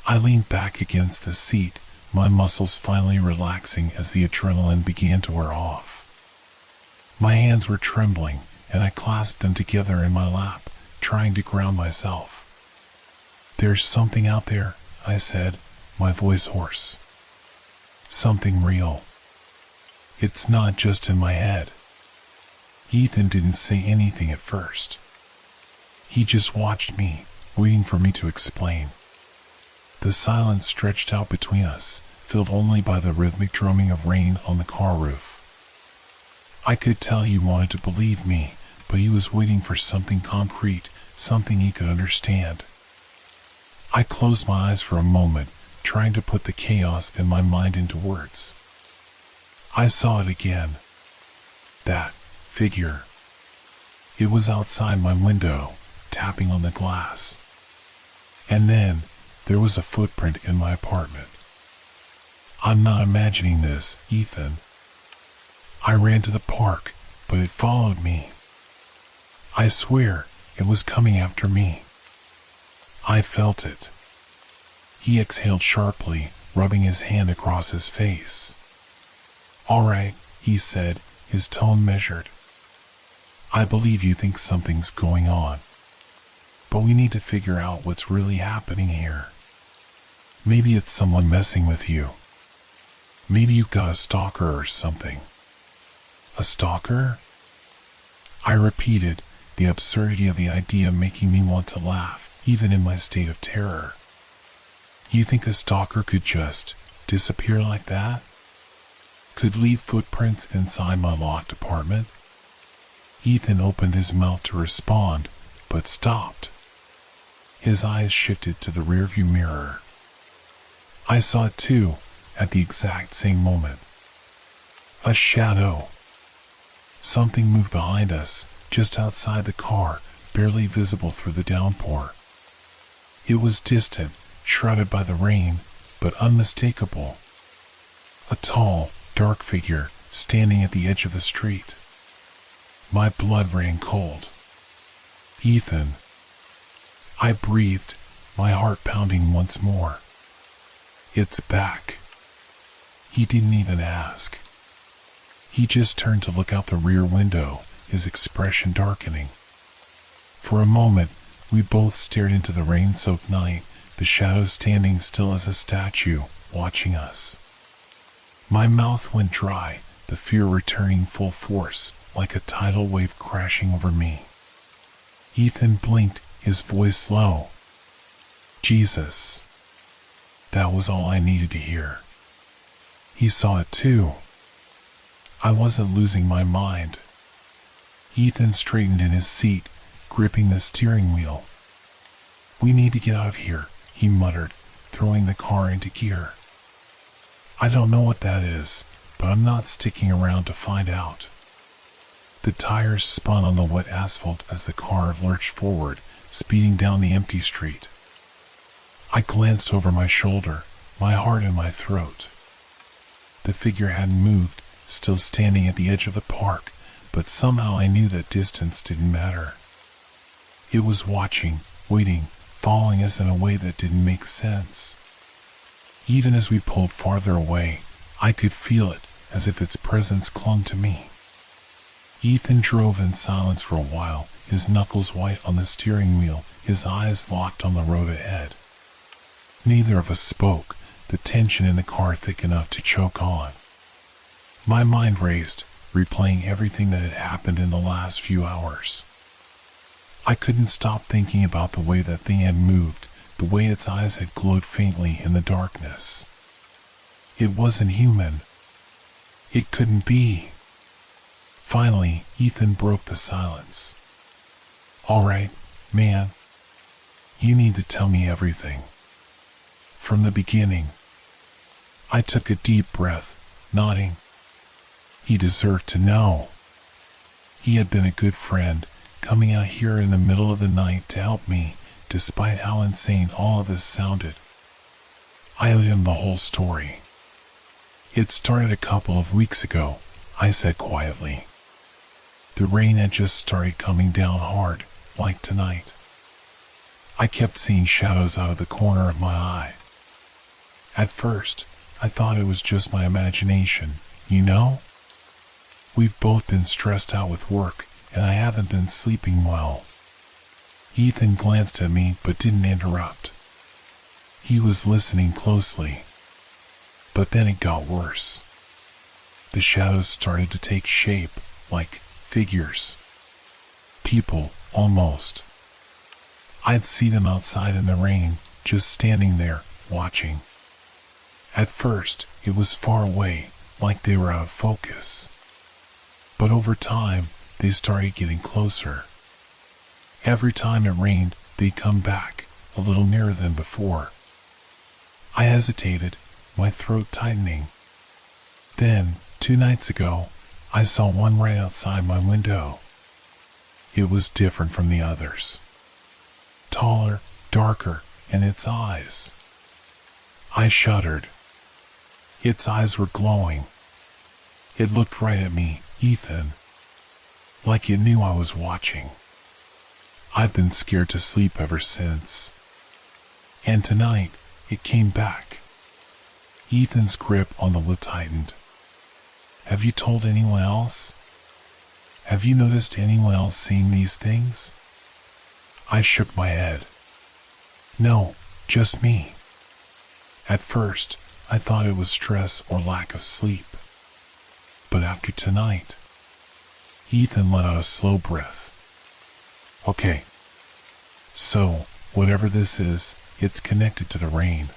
I leaned back against the seat, my muscles finally relaxing as the adrenaline began to wear off. My hands were trembling, and I clasped them together in my lap, trying to ground myself. "There's something out there," I said, my voice hoarse. "Something real. It's not just in my head." Ethan didn't say anything at first. He just watched me, waiting for me to explain. The silence stretched out between us, filled only by the rhythmic drumming of rain on the car roof. I could tell he wanted to believe me, but he was waiting for something concrete, something he could understand. I closed my eyes for a moment, trying to put the chaos in my mind into words. I saw it again. That figure. It was outside my window, tapping on the glass. And then, there was a footprint in my apartment. I'm not imagining this, Ethan. I ran to the park, but it followed me. I swear, it was coming after me. I felt it. He exhaled sharply, rubbing his hand across his face. "All right," he said, his tone measured. "I believe you think something's going on. but we need to figure out what's really happening here. Maybe it's someone messing with you. Maybe you've got a stalker or something. A stalker? I repeated, the absurdity of the idea making me want to laugh, even in my state of terror. You think a stalker could just disappear like that? Could leave footprints inside my locked apartment? Ethan opened his mouth to respond, but stopped. His eyes shifted to the rearview mirror. I saw it too, at the exact same moment. A shadow. Something moved behind us, just outside the car, barely visible through the downpour. It was distant, shrouded by the rain, but unmistakable. A tall, dark figure, standing at the edge of the street. My blood ran cold. Ethan. I breathed, my heart pounding once more. It's back. He didn't even ask. He just turned to look out the rear window, his expression darkening. For a moment, we both stared into the rain-soaked night, the shadow standing still as a statue, watching us. My mouth went dry, the fear returning full force, like a tidal wave crashing over me. Ethan blinked, his voice low. Jesus. That was all I needed to hear. He saw it too. I wasn't losing my mind. Ethan straightened in his seat, gripping the steering wheel. We need to get out of here, he muttered, throwing the car into gear. I don't know what that is, but I'm not sticking around to find out. The tires spun on the wet asphalt as the car lurched forward, speeding down the empty street. I glanced over my shoulder, my heart in my throat. The figure hadn't moved, still standing at the edge of the park, but somehow I knew that distance didn't matter. It was watching, waiting, following us in a way that didn't make sense. Even as we pulled farther away, I could feel it, as if its presence clung to me. Ethan drove in silence for a while, his knuckles white on the steering wheel, his eyes locked on the road ahead. Neither of us spoke, the tension in the car thick enough to choke on. My mind raced, replaying everything that had happened in the last few hours. I couldn't stop thinking about the way that thing had moved, the way its eyes had glowed faintly in the darkness. It wasn't human. It couldn't be. Finally, Ethan broke the silence. All right, man. You need to tell me everything. From the beginning. I took a deep breath, nodding. He deserved to know. He had been a good friend, coming out here in the middle of the night to help me, despite how insane all of this sounded. I owed him the whole story. It started a couple of weeks ago, I said quietly. The rain had just started coming down hard, like tonight. I kept seeing shadows out of the corner of my eye. At first, I thought it was just my imagination, you know? We've both been stressed out with work, and I haven't been sleeping well. Ethan glanced at me but didn't interrupt. He was listening closely. But then it got worse. The shadows started to take shape, like figures. People, almost. I'd see them outside in the rain, just standing there, watching. At first, it was far away, like they were out of focus. But over time, they started getting closer. Every time it rained, they'd come back, a little nearer than before. I hesitated, my throat tightening. Then, 2 nights ago, I saw one right outside my window. It was different from the others. Taller, darker, and its eyes. I shuddered. Its eyes were glowing. It looked right at me, Ethan. Like it knew I was watching. I've been scared to sleep ever since. And tonight, it came back. Ethan's grip on the lid tightened. Have you told anyone else? Have you noticed anyone else seeing these things? I shook my head. No, just me. At first, I thought it was stress or lack of sleep. But after tonight, Ethan let out a slow breath. Okay. So, whatever this is, it's connected to the rain.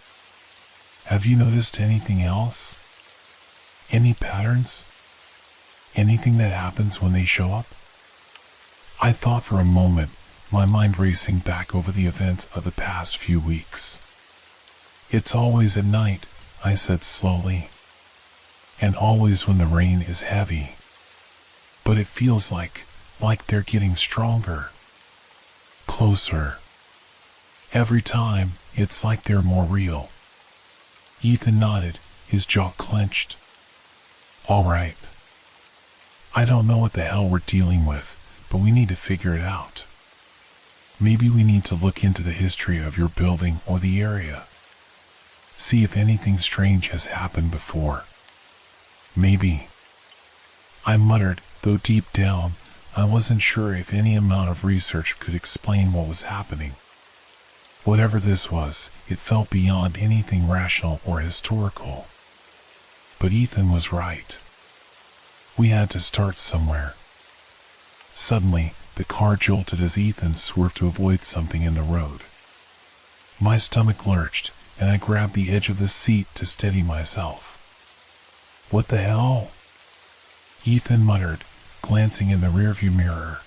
Have you noticed anything else? Any patterns? Anything that happens when they show up? I thought for a moment, my mind racing back over the events of the past few weeks. It's always at night, I said slowly. And always when the rain is heavy. But it feels like they're getting stronger. Closer. Every time, it's like they're more real. Ethan nodded, his jaw clenched. All right. I don't know what the hell we're dealing with, but we need to figure it out. Maybe we need to look into the history of your building or the area. See if anything strange has happened before. Maybe. I muttered, though deep down, I wasn't sure if any amount of research could explain what was happening. Whatever this was, it felt beyond anything rational or historical. But Ethan was right. We had to start somewhere. Suddenly, the car jolted as Ethan swerved to avoid something in the road. My stomach lurched, and I grabbed the edge of the seat to steady myself. What the hell? Ethan muttered, glancing in the rearview mirror.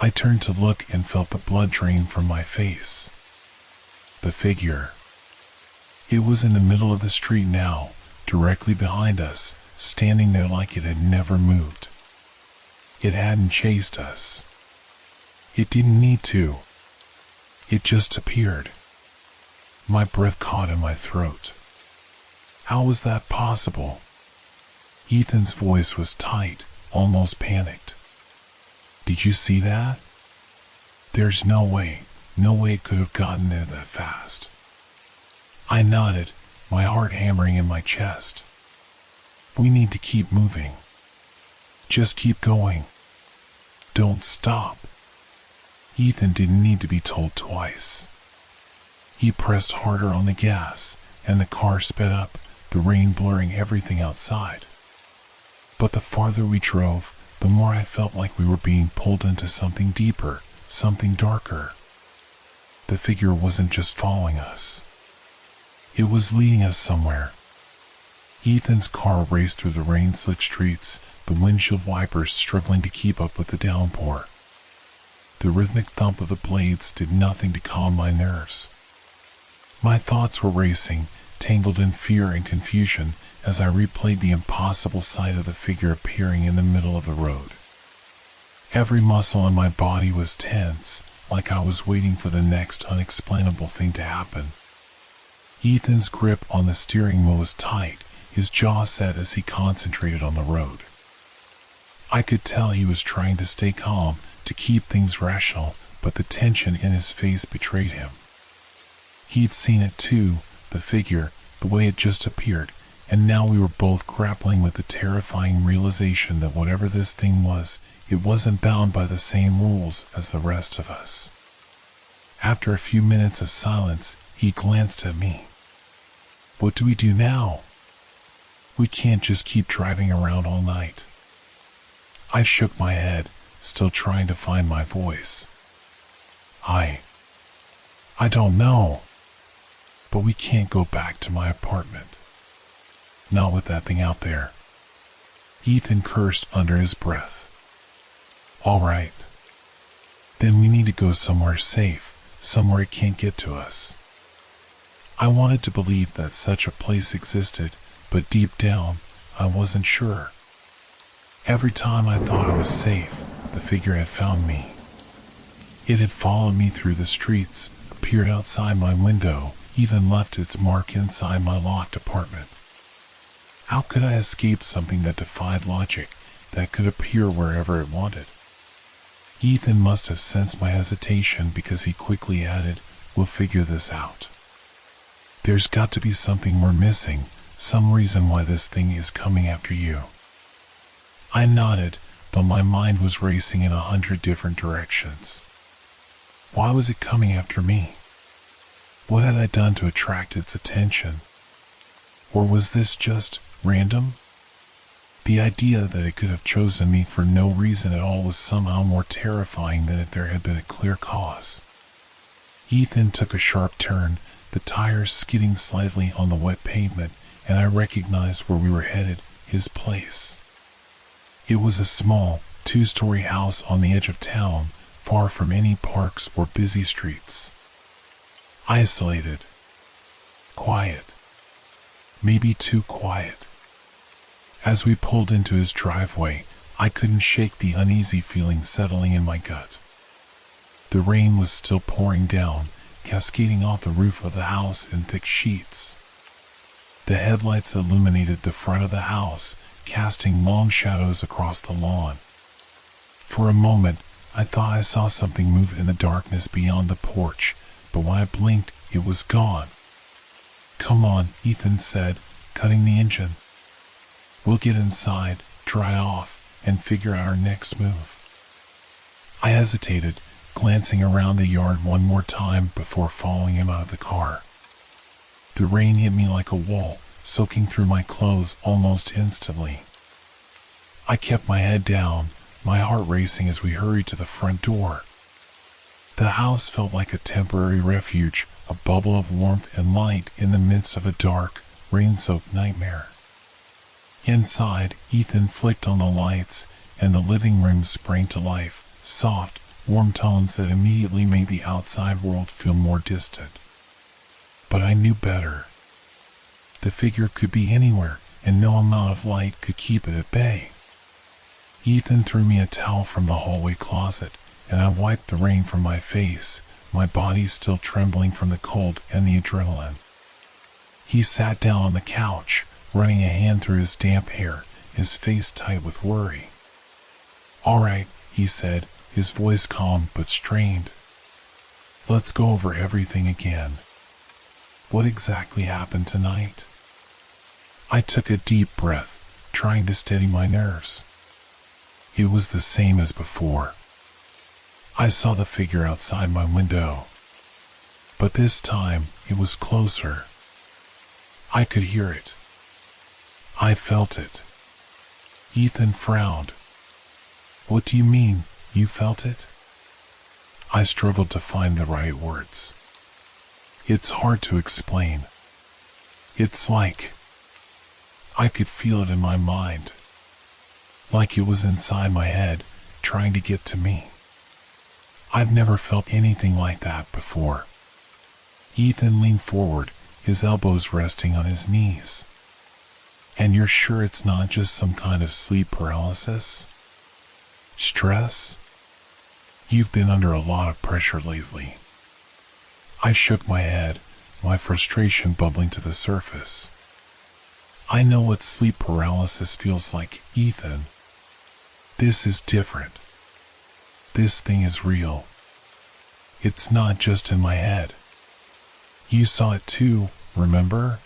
I turned to look and felt the blood drain from my face. The figure. It was in the middle of the street now, directly behind us, standing there like it had never moved. It hadn't chased us. It didn't need to. It just appeared. My breath caught in my throat. How was that possible? Ethan's voice was tight, almost panicked. Did you see that? There's no way it could have gotten there that fast. I nodded, my heart hammering in my chest. We need to keep moving. Just keep going. Don't stop. Ethan didn't need to be told twice. He pressed harder on the gas, and the car sped up, the rain blurring everything outside. But the farther we drove, the more I felt like we were being pulled into something deeper, something darker. The figure wasn't just following us. It was leading us somewhere. Ethan's car raced through the rain-slicked streets, the windshield wipers struggling to keep up with the downpour. The rhythmic thump of the blades did nothing to calm my nerves. My thoughts were racing, tangled in fear and confusion, as I replayed the impossible sight of the figure appearing in the middle of the road. Every muscle in my body was tense, like I was waiting for the next unexplainable thing to happen. Ethan's grip on the steering wheel was tight, his jaw set as he concentrated on the road. I could tell he was trying to stay calm, to keep things rational, but the tension in his face betrayed him. He'd seen it too, the figure, the way it just appeared, and now we were both grappling with the terrifying realization that whatever this thing was, it wasn't bound by the same rules as the rest of us. After a few minutes of silence, he glanced at me. What do we do now? We can't just keep driving around all night. I shook my head, still trying to find my voice. I don't know. But we can't go back to my apartment. Not with that thing out there. Ethan cursed under his breath. All right. Then we need to go somewhere safe, somewhere it can't get to us. I wanted to believe that such a place existed, but deep down, I wasn't sure. Every time I thought I was safe, the figure had found me. It had followed me through the streets, appeared outside my window, even left its mark inside my locked apartment. How could I escape something that defied logic, that could appear wherever it wanted? Ethan must have sensed my hesitation because he quickly added, "We'll figure this out. There's got to be something we're missing, some reason why this thing is coming after you." I nodded, but my mind was racing in 100 different directions. Why was it coming after me? What had I done to attract its attention? Or was this just random? The idea that it could have chosen me for no reason at all was somehow more terrifying than if there had been a clear cause. Ethan took a sharp turn, the tires skidding slightly on the wet pavement, and I recognized where we were headed, his place. It was a small, two-story house on the edge of town, far from any parks or busy streets. Isolated. Quiet. Maybe too quiet. As we pulled into his driveway, I couldn't shake the uneasy feeling settling in my gut. The rain was still pouring down, cascading off the roof of the house in thick sheets. The headlights illuminated the front of the house, casting long shadows across the lawn. For a moment, I thought I saw something move in the darkness beyond the porch, but when I blinked, it was gone. "Come on," Ethan said, cutting the engine. "We'll get inside, dry off, and figure out our next move." I hesitated, glancing around the yard one more time before following him out of the car. The rain hit me like a wall, soaking through my clothes almost instantly. I kept my head down, my heart racing as we hurried to the front door. The house felt like a temporary refuge, a bubble of warmth and light in the midst of a dark, rain-soaked nightmare. Inside, Ethan flicked on the lights, and the living room sprang to life, soft, warm tones that immediately made the outside world feel more distant. But I knew better. The figure could be anywhere, and no amount of light could keep it at bay. Ethan threw me a towel from the hallway closet, and I wiped the rain from my face, my body still trembling from the cold and the adrenaline. He sat down on the couch, running a hand through his damp hair, his face tight with worry. "All right," he said, his voice calm but strained. "Let's go over everything again. What exactly happened tonight?" I took a deep breath, trying to steady my nerves. It was the same as before. I saw the figure outside my window. But this time, it was closer. I could hear it. I felt it. Ethan frowned. "What do you mean, you felt it?" I struggled to find the right words. "It's hard to explain. It's like I could feel it in my mind. Like it was inside my head, trying to get to me. I've never felt anything like that before." Ethan leaned forward, his elbows resting on his knees. "And you're sure it's not just some kind of sleep paralysis? Stress? You've been under a lot of pressure lately." I shook my head, my frustration bubbling to the surface. "I know what sleep paralysis feels like, Ethan. This is different. This thing is real. It's not just in my head. You saw it too, remember?"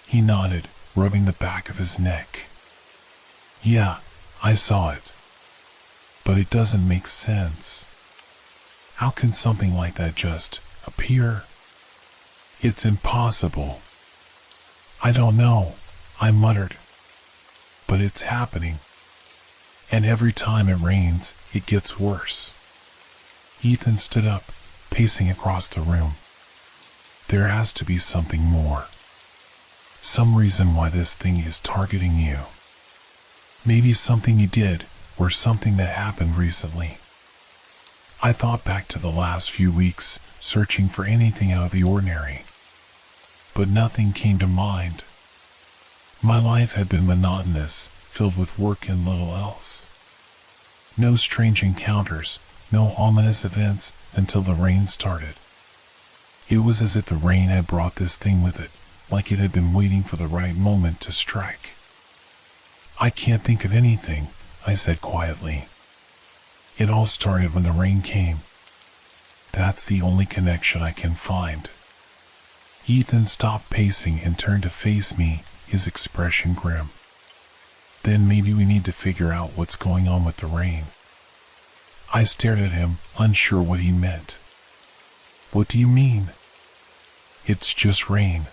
He nodded, rubbing the back of his neck. "Yeah, I saw it. But it doesn't make sense. How can something like that just appear? It's impossible." "I don't know," I muttered. "But it's happening. And every time it rains, it gets worse." Ethan stood up, pacing across the room. "There has to be something more. Some reason why this thing is targeting you. Maybe something you did, or something that happened recently." I thought back to the last few weeks, searching for anything out of the ordinary. But nothing came to mind. My life had been monotonous, filled with work and little else. No strange encounters, no ominous events until the rain started. It was as if the rain had brought this thing with it, like it had been waiting for the right moment to strike. "I can't think of anything," I said quietly. "It all started when the rain came. That's the only connection I can find." Ethan stopped pacing and turned to face me, his expression grim. "Then maybe we need to figure out what's going on with the rain." I stared at him, unsure what he meant. What do you mean? It's just rain.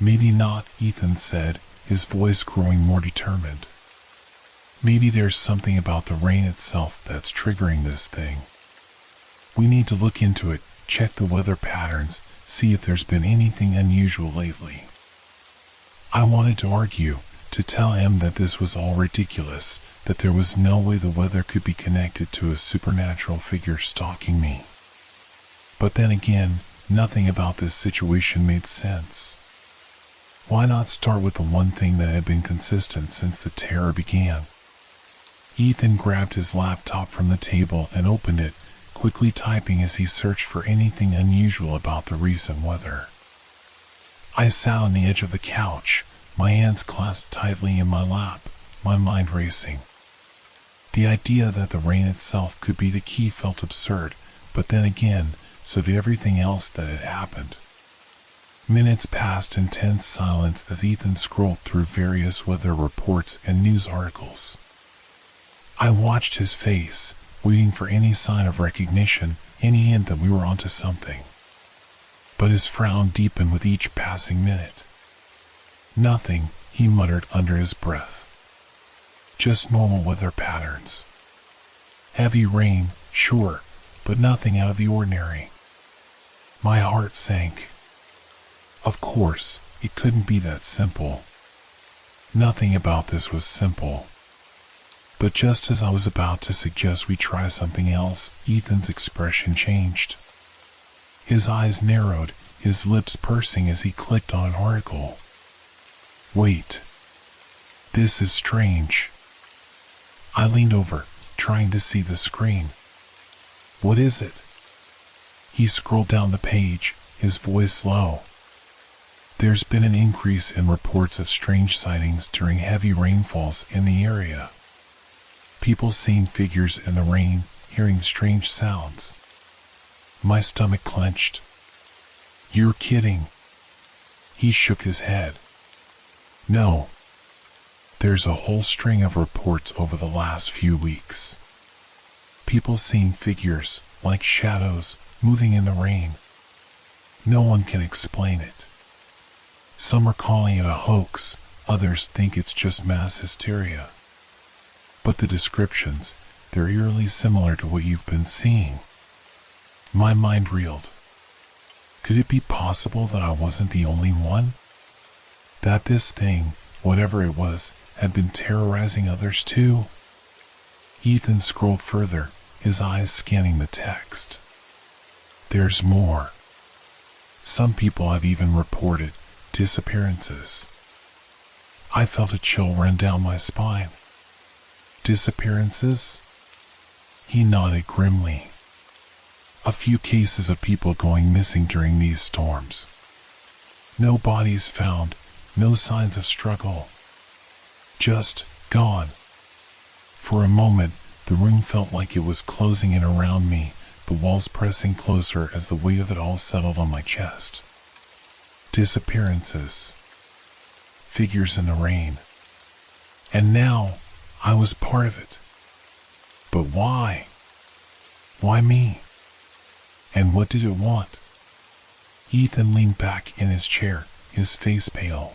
Maybe not, Ethan said, his voice growing more determined. Maybe there's something about the rain itself that's triggering this thing. We need to look into it, check the weather patterns, see if there's been anything unusual lately. I wanted to argue, to tell him that this was all ridiculous, that there was no way the weather could be connected to a supernatural figure stalking me. But then again, nothing about this situation made sense. Why not start with the one thing that had been consistent since the terror began? Ethan grabbed his laptop from the table and opened it, quickly typing as he searched for anything unusual about the recent weather. I sat on the edge of the couch, my hands clasped tightly in my lap, my mind racing. The idea that the rain itself could be the key felt absurd, but then again, so did everything else that had happened. Minutes passed in tense silence as Ethan scrolled through various weather reports and news articles. I watched his face, waiting for any sign of recognition, any hint that we were onto something. But his frown deepened with each passing minute. Nothing, he muttered under his breath. Just normal weather patterns. Heavy rain, sure, but nothing out of the ordinary. My heart sank. Of course, it couldn't be that simple. Nothing about this was simple. But just as I was about to suggest we try something else, Ethan's expression changed. His eyes narrowed, his lips pursing as he clicked on an article. Wait. This is strange. I leaned over, trying to see the screen. What is it? He scrolled down the page, his voice low. There's been an increase in reports of strange sightings during heavy rainfalls in the area. People seeing figures in the rain, hearing strange sounds. My stomach clenched. You're kidding. He shook his head. No. There's a whole string of reports over the last few weeks. People seeing figures, like shadows, moving in the rain. No one can explain it. Some are calling it a hoax, others think it's just mass hysteria. But the descriptions, they're eerily similar to what you've been seeing. My mind reeled. Could it be possible that I wasn't the only one? That this thing, whatever it was, had been terrorizing others too? Ethan scrolled further, his eyes scanning the text. There's more. Some people have even reported disappearances. I felt a chill run down my spine. Disappearances? He nodded grimly. A few cases of people going missing during these storms. No bodies found, no signs of struggle. Just gone. For a moment, the room felt like it was closing in around me, the walls pressing closer as the weight of it all settled on my chest. Disappearances. Figures in the rain. And now, I was part of it. But why? Why me? And what did it want? Ethan leaned back in his chair, his face pale.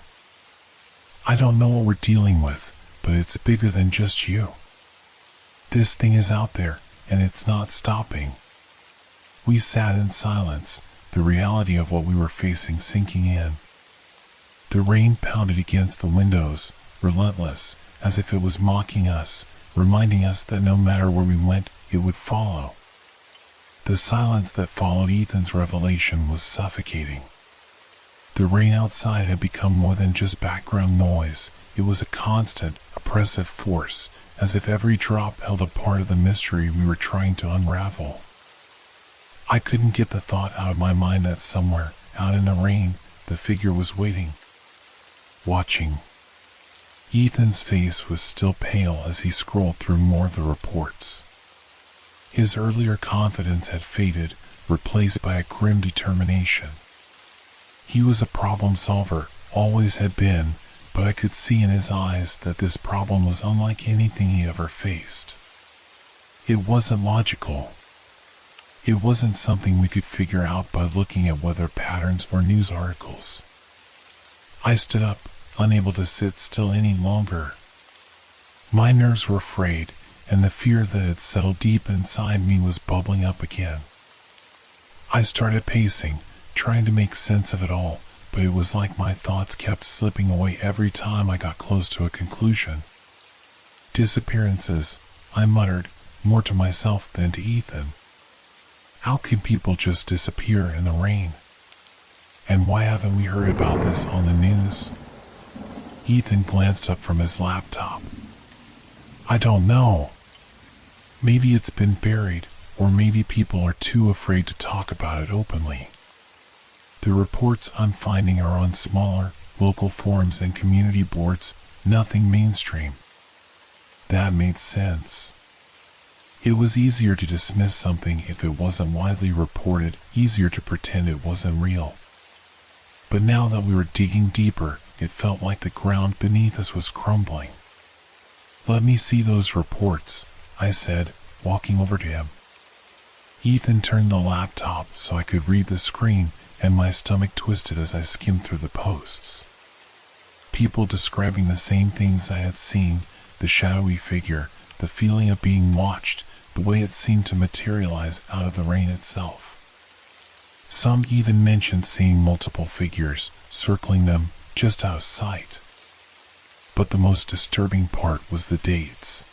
I don't know what we're dealing with, but it's bigger than just you. This thing is out there, and it's not stopping. We sat in silence, the reality of what we were facing sinking in. The rain pounded against the windows, relentless, as if it was mocking us, reminding us that no matter where we went, it would follow. The silence that followed Ethan's revelation was suffocating. The rain outside had become more than just background noise. It was a constant, oppressive force, as if every drop held a part of the mystery we were trying to unravel. I couldn't get the thought out of my mind that somewhere, out in the rain, the figure was waiting. Watching. Ethan's face was still pale as he scrolled through more of the reports. His earlier confidence had faded, replaced by a grim determination. He was a problem solver, always had been, but I could see in his eyes that this problem was unlike anything he ever faced. It wasn't logical. It wasn't something we could figure out by looking at weather patterns or news articles. I stood up, unable to sit still any longer. My nerves were frayed, and the fear that had settled deep inside me was bubbling up again. I started pacing, trying to make sense of it all, but it was like my thoughts kept slipping away every time I got close to a conclusion. Disappearances, I muttered, more to myself than to Ethan. How can people just disappear in the rain? And why haven't we heard about this on the news? Ethan glanced up from his laptop. I don't know. Maybe it's been buried, or maybe people are too afraid to talk about it openly. The reports I'm finding are on smaller, local forums and community boards, nothing mainstream. That made sense. It was easier to dismiss something if it wasn't widely reported, easier to pretend it wasn't real. But now that we were digging deeper, it felt like the ground beneath us was crumbling. Let me see those reports, I said, walking over to him. Ethan turned the laptop so I could read the screen, and my stomach twisted as I skimmed through the posts. People describing the same things I had seen, the shadowy figure, the feeling of being watched, the way it seemed to materialize out of the rain itself. Some even mentioned seeing multiple figures, circling them, just out of sight. But the most disturbing part was the dates.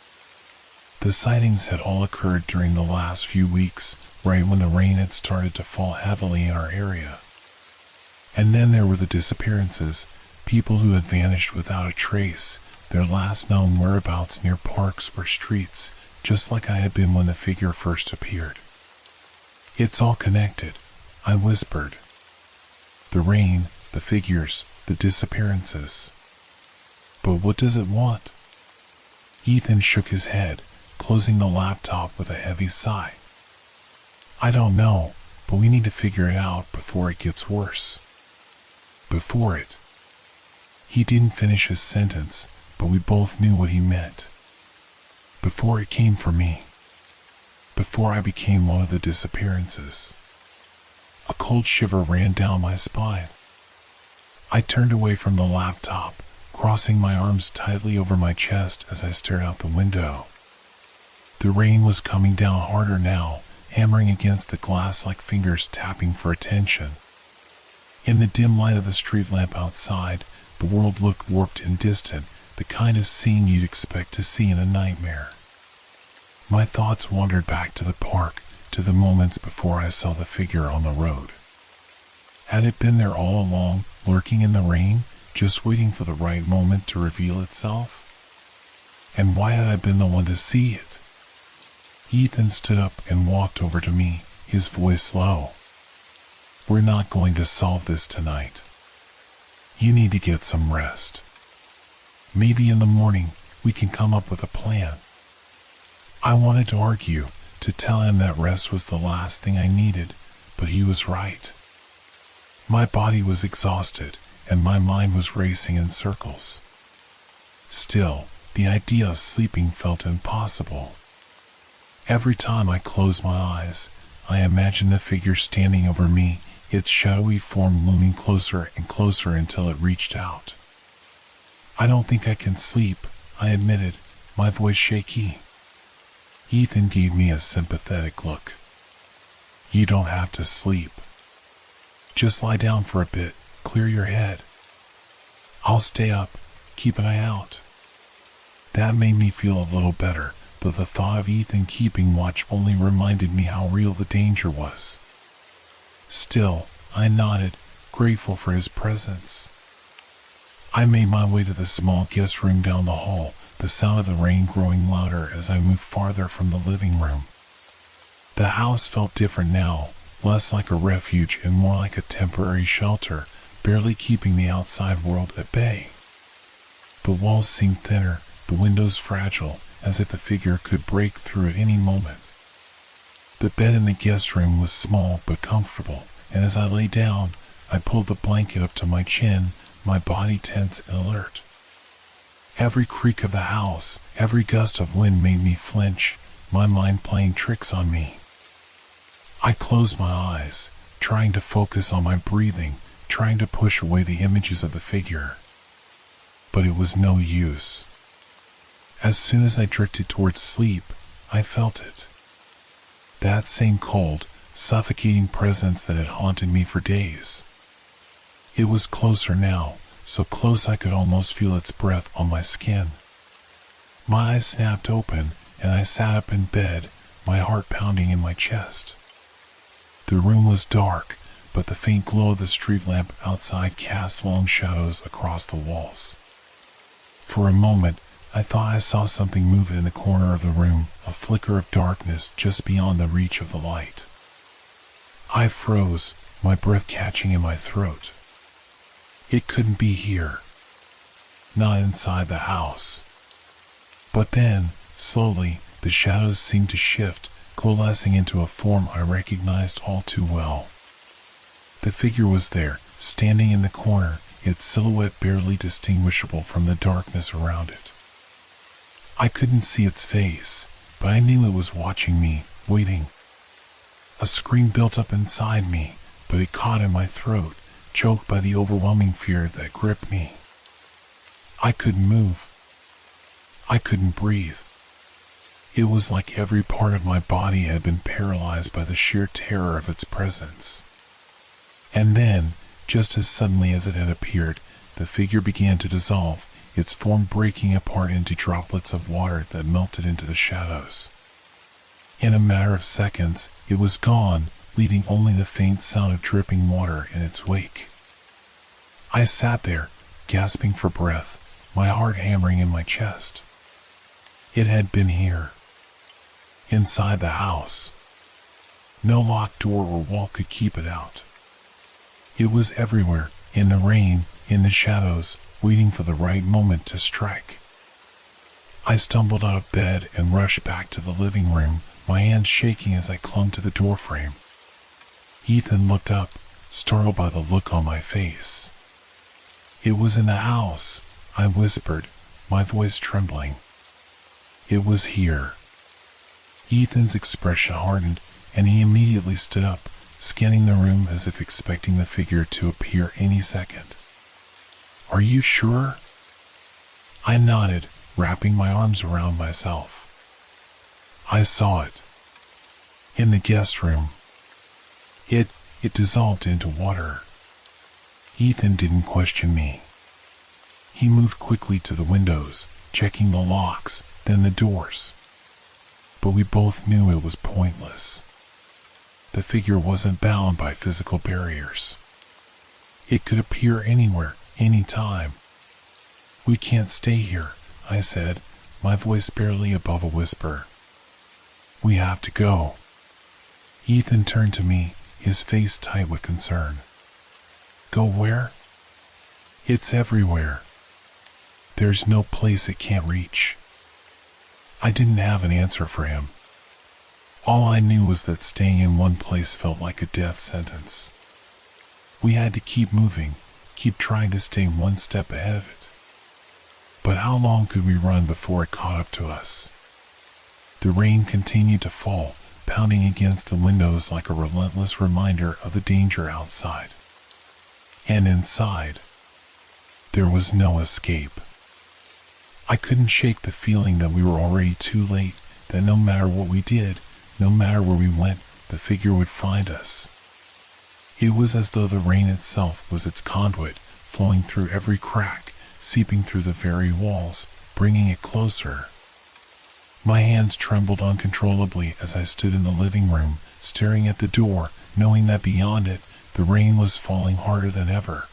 The sightings had all occurred during the last few weeks, right when the rain had started to fall heavily in our area. And then there were the disappearances, people who had vanished without a trace, their last known whereabouts near parks or streets, just like I had been when the figure first appeared. It's all connected, I whispered. The rain, the figures, the disappearances. But what does it want? Ethan shook his head, closing the laptop with a heavy sigh. I don't know, but we need to figure it out before it gets worse. Before it. He didn't finish his sentence, but we both knew what he meant. Before it came for me. Before I became one of the disappearances. A cold shiver ran down my spine. I turned away from the laptop, crossing my arms tightly over my chest as I stared out the window. The rain was coming down harder now, hammering against the glass like fingers tapping for attention. In the dim light of the street lamp outside, the world looked warped and distant, the kind of scene you'd expect to see in a nightmare. My thoughts wandered back to the park, to the moments before I saw the figure on the road. Had it been there all along, lurking in the rain, just waiting for the right moment to reveal itself? And why had I been the one to see it? Ethan stood up and walked over to me, his voice low. We're not going to solve this tonight. You need to get some rest. Maybe in the morning we can come up with a plan. I wanted to argue, to tell him that rest was the last thing I needed, but he was right. My body was exhausted, and my mind was racing in circles. Still, the idea of sleeping felt impossible. Every time I closed my eyes, I imagined the figure standing over me, its shadowy form looming closer and closer until it reached out. I don't think I can sleep, I admitted, my voice shaky. Ethan gave me a sympathetic look. You don't have to sleep. Just lie down for a bit, clear your head. I'll stay up, keep an eye out. That made me feel a little better, though the thought of Ethan keeping watch only reminded me how real the danger was. Still, I nodded, grateful for his presence. I made my way to the small guest room down the hall, the sound of the rain growing louder as I moved farther from the living room. The house felt different now, less like a refuge and more like a temporary shelter, barely keeping the outside world at bay. The walls seemed thinner, the windows fragile, as if the figure could break through at any moment. The bed in the guest room was small but comfortable, and as I lay down, I pulled the blanket up to my chin, my body tense and alert. Every creak of the house, every gust of wind made me flinch, my mind playing tricks on me. I closed my eyes, trying to focus on my breathing, trying to push away the images of the figure. But it was no use. As soon as I drifted towards sleep, I felt it. That same cold, suffocating presence that had haunted me for days. It was closer now, so close I could almost feel its breath on my skin. My eyes snapped open, and I sat up in bed, my heart pounding in my chest. The room was dark, but the faint glow of the street lamp outside cast long shadows across the walls. For a moment, I thought I saw something move in the corner of the room, a flicker of darkness just beyond the reach of the light. I froze, my breath catching in my throat. It couldn't be here. Not inside the house. But then, slowly, the shadows seemed to shift, coalescing into a form I recognized all too well. The figure was there, standing in the corner, its silhouette barely distinguishable from the darkness around it. I couldn't see its face, but I knew it was watching me, waiting. A scream built up inside me, but it caught in my throat, choked by the overwhelming fear that gripped me. I couldn't move. I couldn't breathe. It was like every part of my body had been paralyzed by the sheer terror of its presence. And then, just as suddenly as it had appeared, the figure began to dissolve, its form breaking apart into droplets of water that melted into the shadows. In a matter of seconds, it was gone, leaving only the faint sound of dripping water in its wake. I sat there, gasping for breath, my heart hammering in my chest. It had been here. Inside the house. No locked door or wall could keep it out. It was everywhere, in the rain, in the shadows, waiting for the right moment to strike. I stumbled out of bed and rushed back to the living room, my hands shaking as I clung to the doorframe. Ethan looked up, startled by the look on my face. "It was in the house," I whispered, my voice trembling. "It was here." Ethan's expression hardened, and he immediately stood up, scanning the room as if expecting the figure to appear any second. "Are you sure?" I nodded, wrapping my arms around myself. "I saw it. In the guest room. It dissolved into water." Ethan didn't question me. He moved quickly to the windows, checking the locks, then the doors. But we both knew it was pointless. The figure wasn't bound by physical barriers. It could appear anywhere, anytime. "We can't stay here," I said, my voice barely above a whisper. "We have to go." Ethan turned to me, his face tight with concern. "Go where?" "It's everywhere. There's no place it can't reach." I didn't have an answer for him. All I knew was that staying in one place felt like a death sentence. We had to keep moving, keep trying to stay one step ahead of it. But how long could we run before it caught up to us? The rain continued to fall, pounding against the windows like a relentless reminder of the danger outside. And inside, there was no escape. I couldn't shake the feeling that we were already too late, that no matter what we did, no matter where we went, the figure would find us. It was as though the rain itself was its conduit, flowing through every crack, seeping through the very walls, bringing it closer. My hands trembled uncontrollably as I stood in the living room, staring at the door, knowing that beyond it, the rain was falling harder than ever.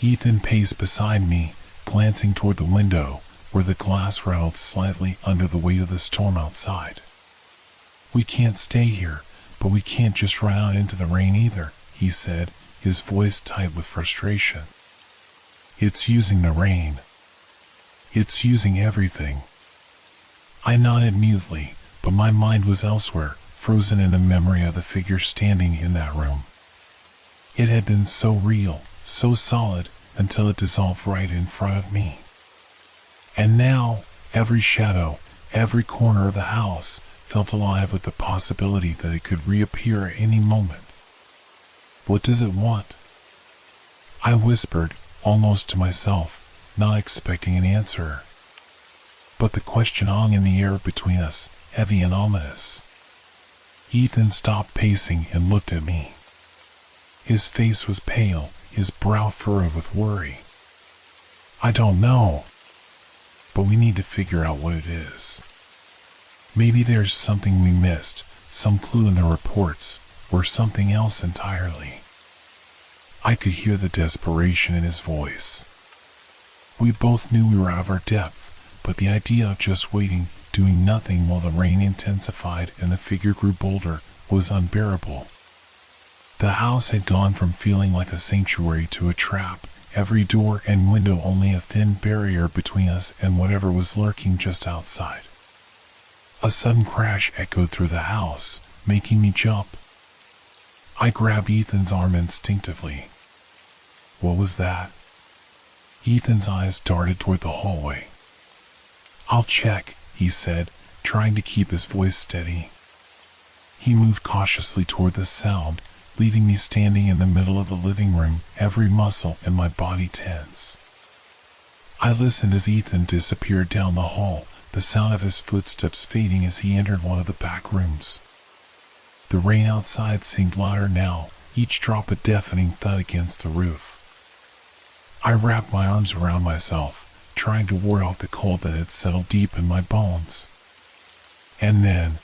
Ethan paced beside me, glancing toward the window, where the glass rattled slightly under the weight of the storm outside. "We can't stay here, but we can't just run out into the rain either," he said, his voice tight with frustration. "It's using the rain. It's using everything." I nodded mutely, but my mind was elsewhere, frozen in the memory of the figure standing in that room. It had been so real, so solid, until it dissolved right in front of me. And now, every shadow, Every corner of the house felt alive with the possibility that it could reappear at any moment. "What does it want?" I whispered, almost to myself, not expecting an answer. But the question hung in the air between us, heavy and ominous. Ethan stopped pacing and looked at me. His face was pale, his brow furrowed with worry. "I don't know, but we need to figure out what it is. Maybe there's something we missed, some clue in the reports, or something else entirely." I could hear the desperation in his voice. We both knew we were out of our depth, but the idea of just waiting, doing nothing while the rain intensified and the figure grew bolder, was unbearable. The house had gone from feeling like a sanctuary to a trap, every door and window only a thin barrier between us and whatever was lurking just outside. A sudden crash echoed through the house, making me jump. I grabbed Ethan's arm instinctively. What was that? Ethan's eyes darted toward the hallway. "I'll check," he said, trying to keep his voice steady. He moved cautiously toward the sound, leaving me standing in the middle of the living room, every muscle in my body tense. I listened as Ethan disappeared down the hall, the sound of his footsteps fading as he entered one of the back rooms. The rain outside seemed louder now, each drop a deafening thud against the roof. I wrapped my arms around myself, trying to ward off the cold that had settled deep in my bones. And then,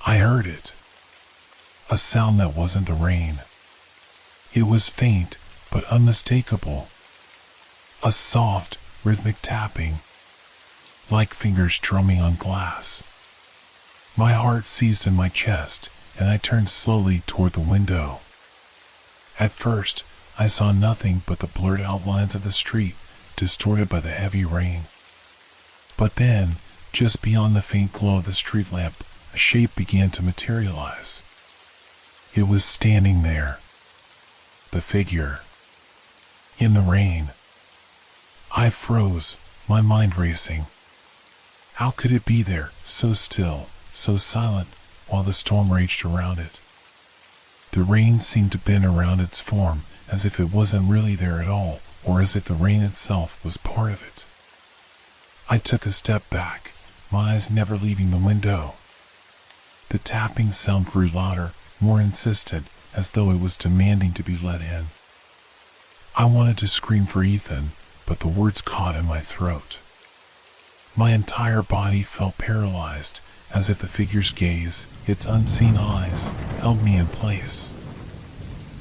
I heard it. A sound that wasn't the rain. It was faint, but unmistakable. A soft, rhythmic tapping, like fingers drumming on glass. My heart seized in my chest, and I turned slowly toward the window. At first, I saw nothing but the blurred outlines of the street, distorted by the heavy rain. But then, just beyond the faint glow of the street lamp, a shape began to materialize. It was standing there. The figure. In the rain. I froze, my mind racing. How could it be there, so still, so silent, while the storm raged around it? The rain seemed to bend around its form, as if it wasn't really there at all, or as if the rain itself was part of it. I took a step back, my eyes never leaving the window. The tapping sound grew louder, more insistent, as though it was demanding to be let in. I wanted to scream for Ethan, but the words caught in my throat. My entire body felt paralyzed, as if the figure's gaze, its unseen eyes, held me in place.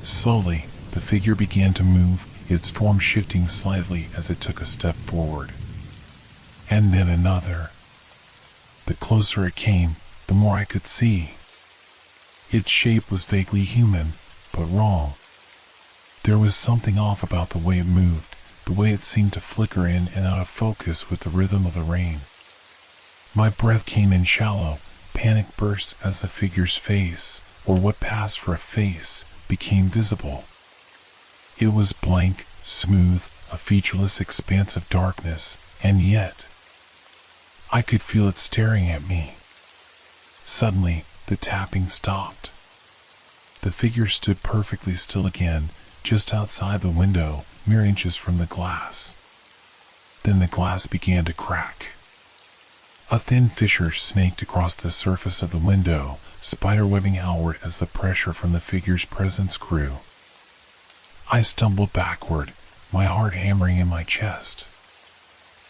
Slowly, the figure began to move, its form shifting slightly as it took a step forward. And then another. The closer it came, the more I could see. Its shape was vaguely human, but wrong. There was something off about the way it moved, the way it seemed to flicker in and out of focus with the rhythm of the rain. My breath came in shallow, panic bursts as the figure's face, or what passed for a face, became visible. It was blank, smooth, a featureless expanse of darkness, and yet, I could feel it staring at me. Suddenly, the tapping stopped. The figure stood perfectly still again, just outside the window, mere inches from the glass. Then the glass began to crack. A thin fissure snaked across the surface of the window, spiderwebbing outward as the pressure from the figure's presence grew. I stumbled backward, my heart hammering in my chest.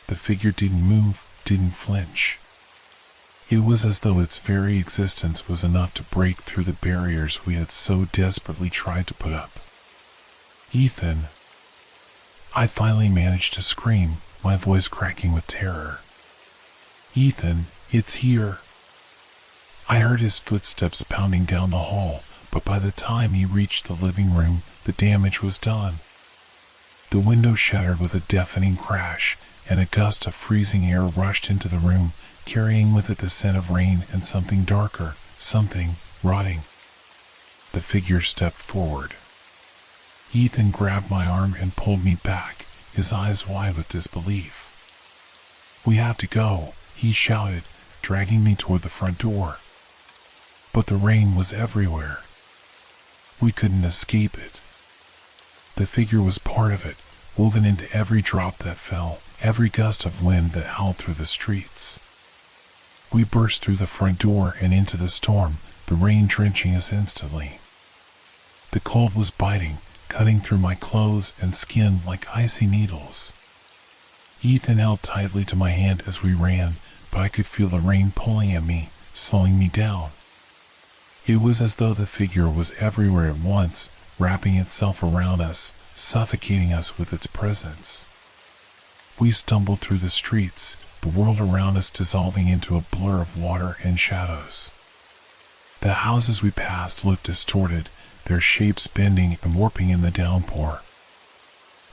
The figure didn't move, didn't flinch. It was as though its very existence was enough to break through the barriers we had so desperately tried to put up. "Ethan!" I finally managed to scream, my voice cracking with terror. "Ethan, it's here!" I heard his footsteps pounding down the hall, but by the time he reached the living room, the damage was done. The window shattered with a deafening crash, and a gust of freezing air rushed into the room, carrying with it the scent of rain and something darker, something rotting. The figure stepped forward. Ethan grabbed my arm and pulled me back, his eyes wide with disbelief. "We have to go," he shouted, dragging me toward the front door. But the rain was everywhere. We couldn't escape it. The figure was part of it, woven into every drop that fell, every gust of wind that howled through the streets. We burst through the front door and into the storm, the rain drenching us instantly. The cold was biting, cutting through my clothes and skin like icy needles. Ethan held tightly to my hand as we ran, but I could feel the rain pulling at me, slowing me down. It was as though the figure was everywhere at once, wrapping itself around us, suffocating us with its presence. We stumbled through the streets, the world around us dissolving into a blur of water and shadows. The houses we passed looked distorted, their shapes bending and warping in the downpour.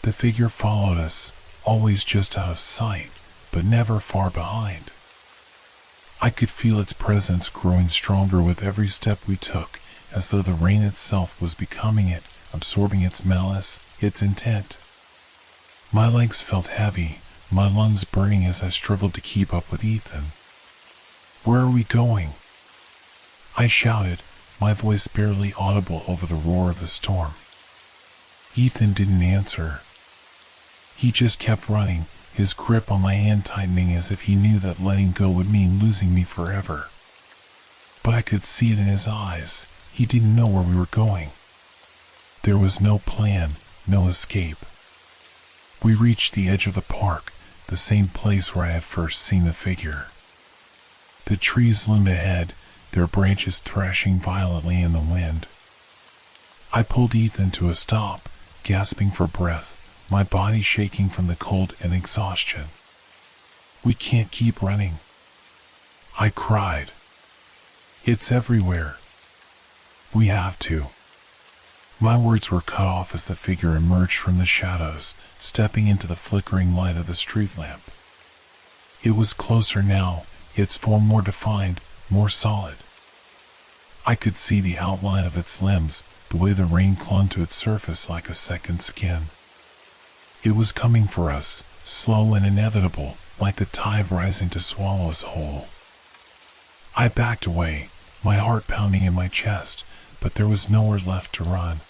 The figure followed us, always just out of sight, but never far behind. I could feel its presence growing stronger with every step we took, as though the rain itself was becoming it, absorbing its malice, its intent. My legs felt heavy, my lungs burning as I struggled to keep up with Ethan. "Where are we going?" I shouted, my voice barely audible over the roar of the storm. Ethan didn't answer. He just kept running, his grip on my hand tightening as if he knew that letting go would mean losing me forever. But I could see it in his eyes. He didn't know where we were going. There was no plan, no escape. We reached the edge of the park, the same place where I had first seen the figure. The trees loomed ahead, their branches thrashing violently in the wind. I pulled Ethan to a stop, gasping for breath, my body shaking from the cold and exhaustion. "We can't keep running," I cried. "It's everywhere. We have to." My words were cut off as the figure emerged from the shadows, stepping into the flickering light of the street lamp. It was closer now, its form more defined, more solid. I could see the outline of its limbs, the way the rain clung to its surface like a second skin. It was coming for us, slow and inevitable, like the tide rising to swallow us whole. I backed away, my heart pounding in my chest, but there was nowhere left to run.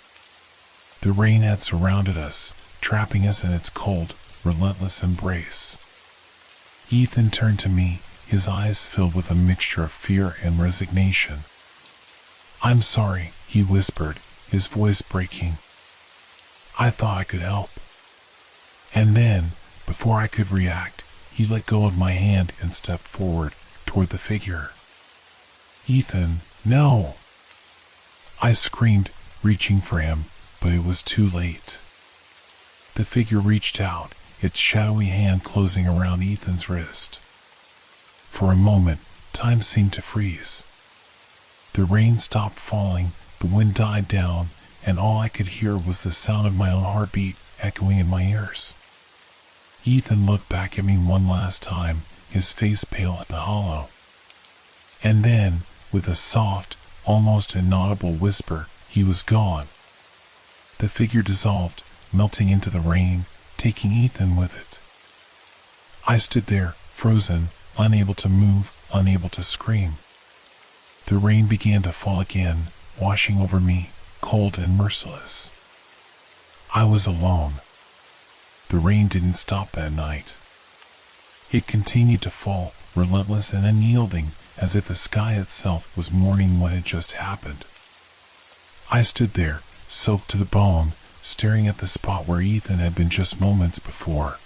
The rain had surrounded us, trapping us in its cold, relentless embrace. Ethan turned to me, his eyes filled with a mixture of fear and resignation. "I'm sorry," he whispered, his voice breaking. "I thought I could help." And then, before I could react, he let go of my hand and stepped forward, toward the figure. "Ethan, no!" I screamed, reaching for him, but it was too late. The figure reached out, its shadowy hand closing around Ethan's wrist. For a moment, time seemed to freeze. The rain stopped falling, the wind died down, and all I could hear was the sound of my own heartbeat echoing in my ears. Ethan looked back at me one last time, his face pale and hollow. And then, with a soft, almost inaudible whisper, he was gone. The figure dissolved, melting into the rain, taking Ethan with it. I stood there, frozen, unable to move, unable to scream. The rain began to fall again, washing over me, cold and merciless. I was alone. The rain didn't stop that night. It continued to fall, relentless and unyielding, as if the sky itself was mourning what had just happened. I stood there, soaked to the bone, staring at the spot where Ethan had been just moments before.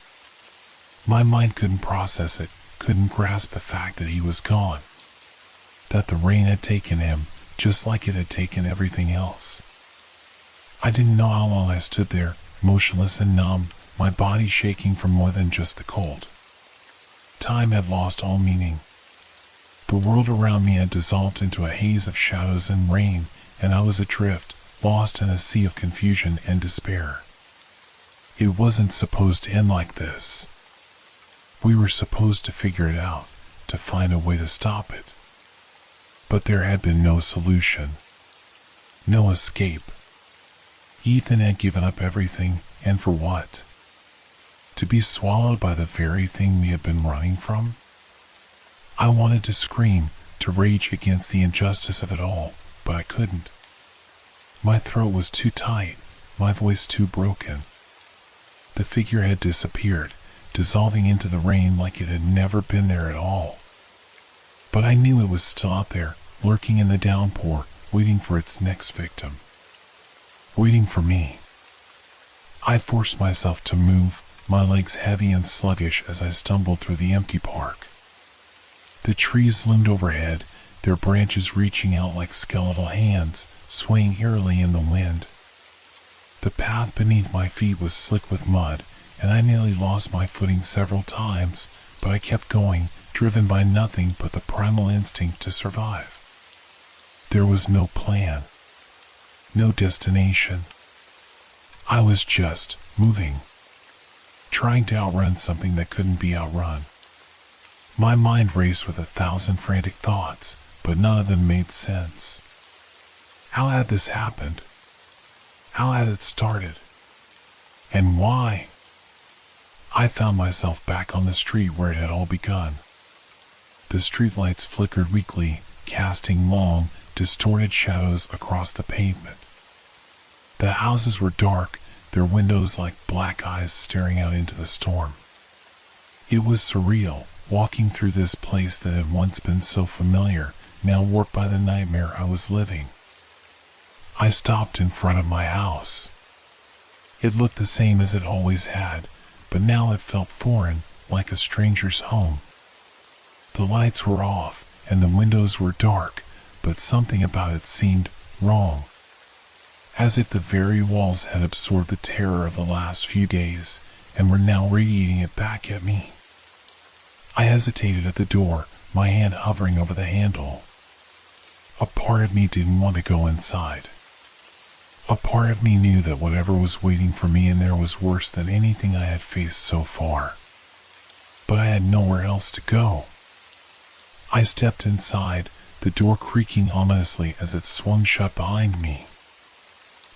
My mind couldn't process it, couldn't grasp the fact that he was gone. That the rain had taken him, just like it had taken everything else. I didn't know how long I stood there, motionless and numb, my body shaking from more than just the cold. Time had lost all meaning. The world around me had dissolved into a haze of shadows and rain, and I was adrift, lost in a sea of confusion and despair. It wasn't supposed to end like this. We were supposed to figure it out, to find a way to stop it. But there had been no solution. No escape. Ethan had given up everything, and for what? To be swallowed by the very thing we had been running from? I wanted to scream, to rage against the injustice of it all, but I couldn't. My throat was too tight, my voice too broken. The figure had disappeared, dissolving into the rain like it had never been there at all. But I knew it was still out there, lurking in the downpour, waiting for its next victim. Waiting for me. I forced myself to move, my legs heavy and sluggish as I stumbled through the empty park. The trees loomed overhead, their branches reaching out like skeletal hands, swaying eerily in the wind. The path beneath my feet was slick with mud, and I nearly lost my footing several times, but I kept going, driven by nothing but the primal instinct to survive. There was no plan, no destination. I was just moving, trying to outrun something that couldn't be outrun. My mind raced with 1,000 frantic thoughts, but none of them made sense. How had this happened? How had it started? And why? I found myself back on the street where it had all begun. The streetlights flickered weakly, casting long, distorted shadows across the pavement. The houses were dark, their windows like black eyes staring out into the storm. It was surreal, walking through this place that had once been so familiar, now warped by the nightmare I was living. I stopped in front of my house. It looked the same as it always had, but now it felt foreign, like a stranger's home. The lights were off, and the windows were dark, but something about it seemed wrong. As if the very walls had absorbed the terror of the last few days, and were now radiating it back at me. I hesitated at the door, my hand hovering over the handle. A part of me didn't want to go inside. A part of me knew that whatever was waiting for me in there was worse than anything I had faced so far. But I had nowhere else to go. I stepped inside, the door creaking ominously as it swung shut behind me.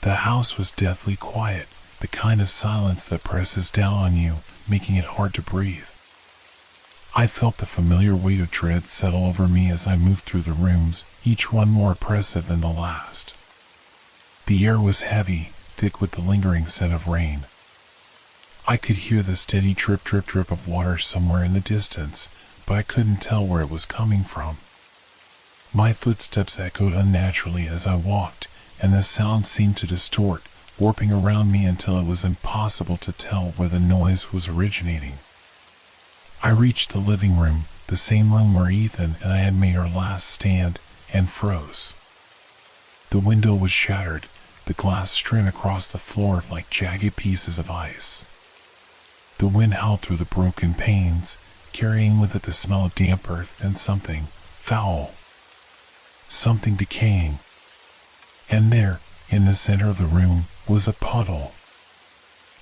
The house was deathly quiet, the kind of silence that presses down on you, making it hard to breathe. I felt the familiar weight of dread settle over me as I moved through the rooms, each one more oppressive than the last. The air was heavy, thick with the lingering scent of rain. I could hear the steady drip drip drip of water somewhere in the distance, but I couldn't tell where it was coming from. My footsteps echoed unnaturally as I walked, and the sound seemed to distort, warping around me until it was impossible to tell where the noise was originating. I reached the living room, the same room where Ethan and I had made our last stand, and froze. The window was shattered, the glass strewn across the floor like jagged pieces of ice. The wind howled through the broken panes, carrying with it the smell of damp earth and something foul, something decaying. And there, in the center of the room, was a puddle.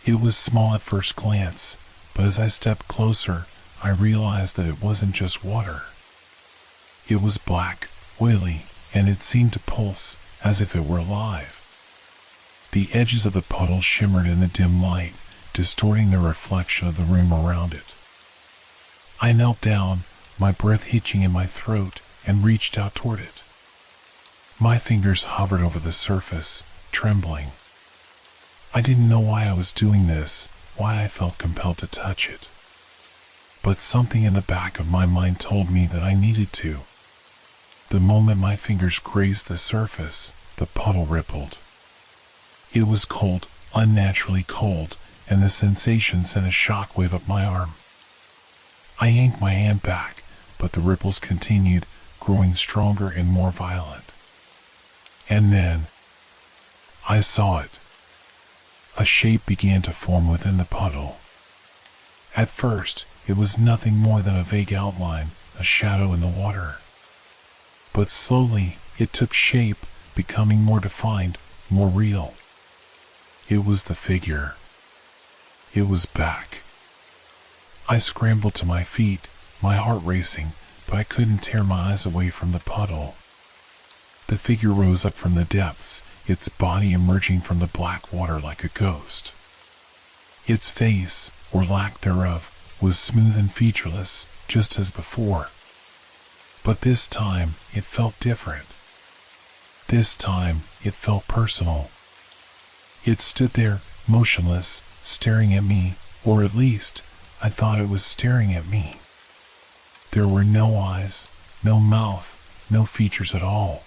It was small at first glance, but as I stepped closer, I realized that it wasn't just water. It was black, oily, and it seemed to pulse, as if it were alive. The edges of the puddle shimmered in the dim light, distorting the reflection of the room around it. I knelt down, my breath hitching in my throat, and reached out toward it. My fingers hovered over the surface, trembling. I didn't know why I was doing this, why I felt compelled to touch it. But something in the back of my mind told me that I needed to. The moment my fingers grazed the surface, the puddle rippled. It was cold, unnaturally cold, and the sensation sent a shockwave up my arm. I yanked my hand back, but the ripples continued, growing stronger and more violent. And then, I saw it. A shape began to form within the puddle. At first, it was nothing more than a vague outline, a shadow in the water. But slowly, it took shape, becoming more defined, more real. It was the figure. It was back. I scrambled to my feet, my heart racing, but I couldn't tear my eyes away from the puddle. The figure rose up from the depths, its body emerging from the black water like a ghost. Its face, or lack thereof, was smooth and featureless, just as before. But this time, it felt different. This time, it felt personal. It stood there, motionless, staring at me, or at least, I thought it was staring at me. There were no eyes, no mouth, no features at all.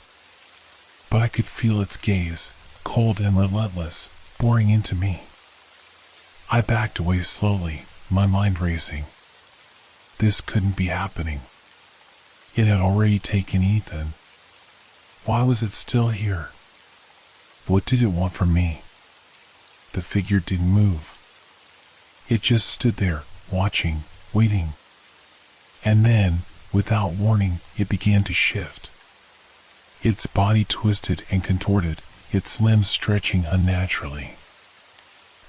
But I could feel its gaze, cold and relentless, boring into me. I backed away slowly, my mind racing. This couldn't be happening. It had already taken Ethan. Why was it still here? What did it want from me? The figure didn't move. It just stood there, watching, waiting. And then, without warning, it began to shift. Its body twisted and contorted, its limbs stretching unnaturally.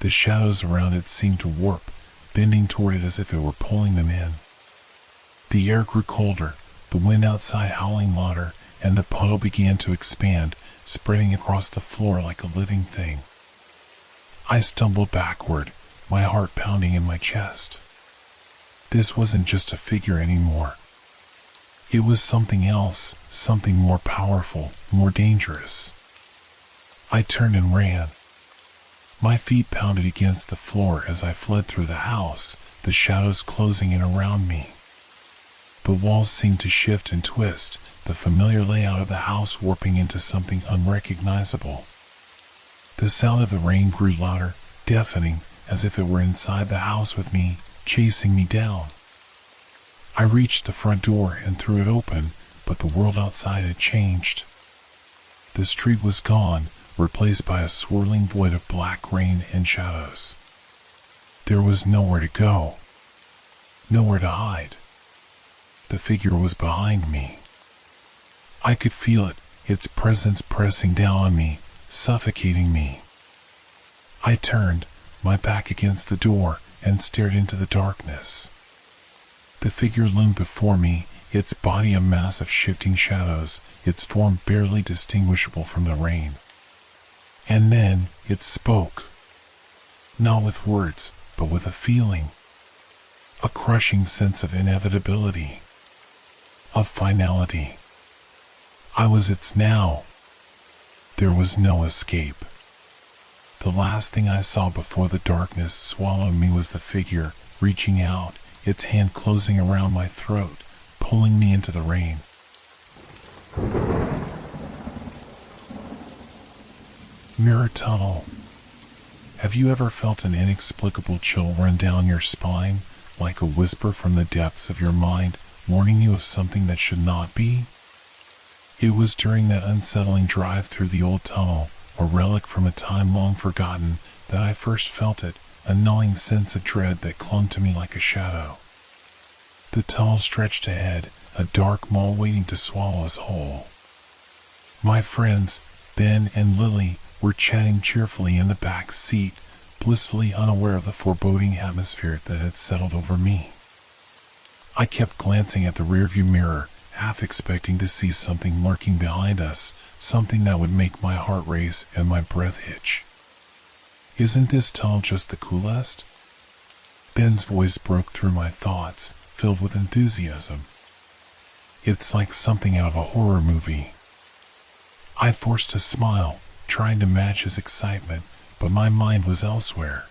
The shadows around it seemed to warp, bending toward it as if it were pulling them in. The air grew colder, the wind outside howling louder, and the puddle began to expand, spreading across the floor like a living thing. I stumbled backward, my heart pounding in my chest. This wasn't just a figure anymore. It was something else, something more powerful, more dangerous. I turned and ran. My feet pounded against the floor as I fled through the house, the shadows closing in around me. The walls seemed to shift and twist, the familiar layout of the house warping into something unrecognizable. The sound of the rain grew louder, deafening, as if it were inside the house with me, chasing me down. I reached the front door and threw it open, but the world outside had changed. The street was gone, replaced by a swirling void of black rain and shadows. There was nowhere to go, nowhere to hide. The figure was behind me. I could feel it, its presence pressing down on me, suffocating me. I turned, my back against the door, and stared into the darkness. The figure loomed before me, its body a mass of shifting shadows, its form barely distinguishable from the rain. And then it spoke. Not with words, but with a feeling. A crushing sense of inevitability. Of finality. I was its now. There was no escape. The last thing I saw before the darkness swallowed me was the figure, reaching out, its hand closing around my throat, pulling me into the rain. Mirror tunnel. Have you ever felt an inexplicable chill run down your spine, like a whisper from the depths of your mind, warning you of something that should not be? It was during that unsettling drive through the old tunnel, a relic from a time long forgotten, that I first felt it, a gnawing sense of dread that clung to me like a shadow. The tunnel stretched ahead, a dark maw waiting to swallow us whole. My friends, Ben and Lily, were chatting cheerfully in the back seat, blissfully unaware of the foreboding atmosphere that had settled over me. I kept glancing at the rearview mirror, half expecting to see something lurking behind us, something that would make my heart race and my breath hitch. Isn't this tunnel just the coolest? Ben's voice broke through my thoughts, filled with enthusiasm. It's like something out of a horror movie. I forced a smile, trying to match his excitement, but my mind was elsewhere.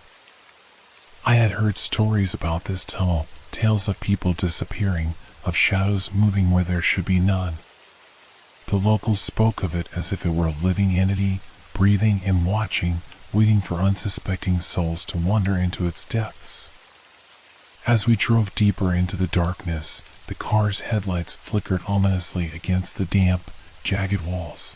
I had heard stories about this tunnel, tales of people disappearing, of shadows moving where there should be none. The locals spoke of it as if it were a living entity, breathing and watching, waiting for unsuspecting souls to wander into its depths. As we drove deeper into the darkness, the car's headlights flickered ominously against the damp, jagged walls.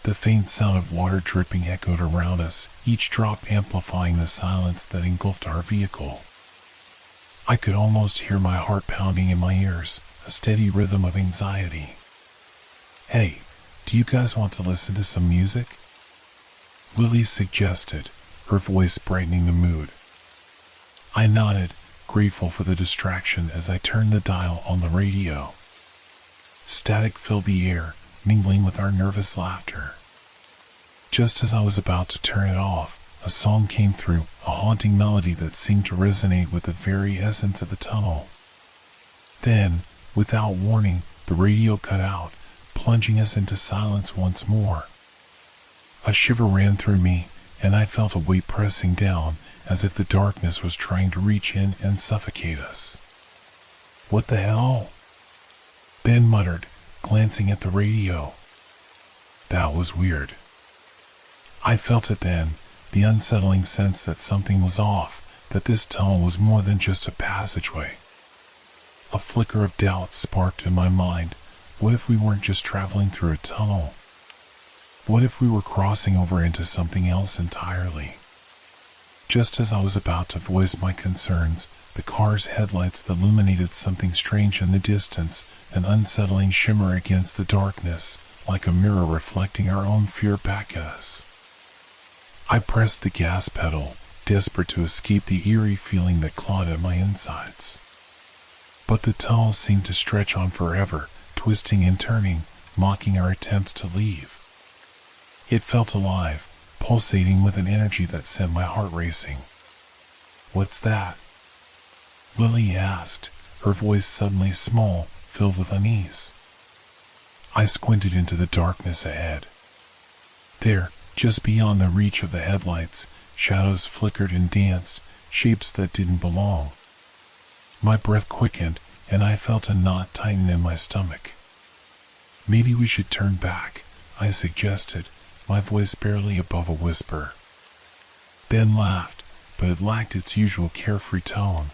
The faint sound of water dripping echoed around us, each drop amplifying the silence that engulfed our vehicle. I could almost hear my heart pounding in my ears, a steady rhythm of anxiety. Hey, do you guys want to listen to some music? Lily suggested, her voice brightening the mood. I nodded, grateful for the distraction as I turned the dial on the radio. Static filled the air, mingling with our nervous laughter. Just as I was about to turn it off, a song came through, a haunting melody that seemed to resonate with the very essence of the tunnel. Then, without warning, the radio cut out, plunging us into silence once more. A shiver ran through me, and I felt a weight pressing down, as if the darkness was trying to reach in and suffocate us. "What the hell?" Ben muttered, glancing at the radio. "That was weird." I felt it then, the unsettling sense that something was off, that this tunnel was more than just a passageway. A flicker of doubt sparked in my mind. What if we weren't just traveling through a tunnel? What if we were crossing over into something else entirely? Just as I was about to voice my concerns, the car's headlights illuminated something strange in the distance, an unsettling shimmer against the darkness, like a mirror reflecting our own fear back at us. I pressed the gas pedal, desperate to escape the eerie feeling that clawed at my insides. But the tunnel seemed to stretch on forever, twisting and turning, mocking our attempts to leave. It felt alive, pulsating with an energy that sent my heart racing. "What's that?" Lily asked, her voice suddenly small, filled with unease. I squinted into the darkness ahead. There, just beyond the reach of the headlights, shadows flickered and danced, shapes that didn't belong. My breath quickened, and I felt a knot tighten in my stomach. "Maybe we should turn back," I suggested, my voice barely above a whisper. Ben laughed, but it lacked its usual carefree tone.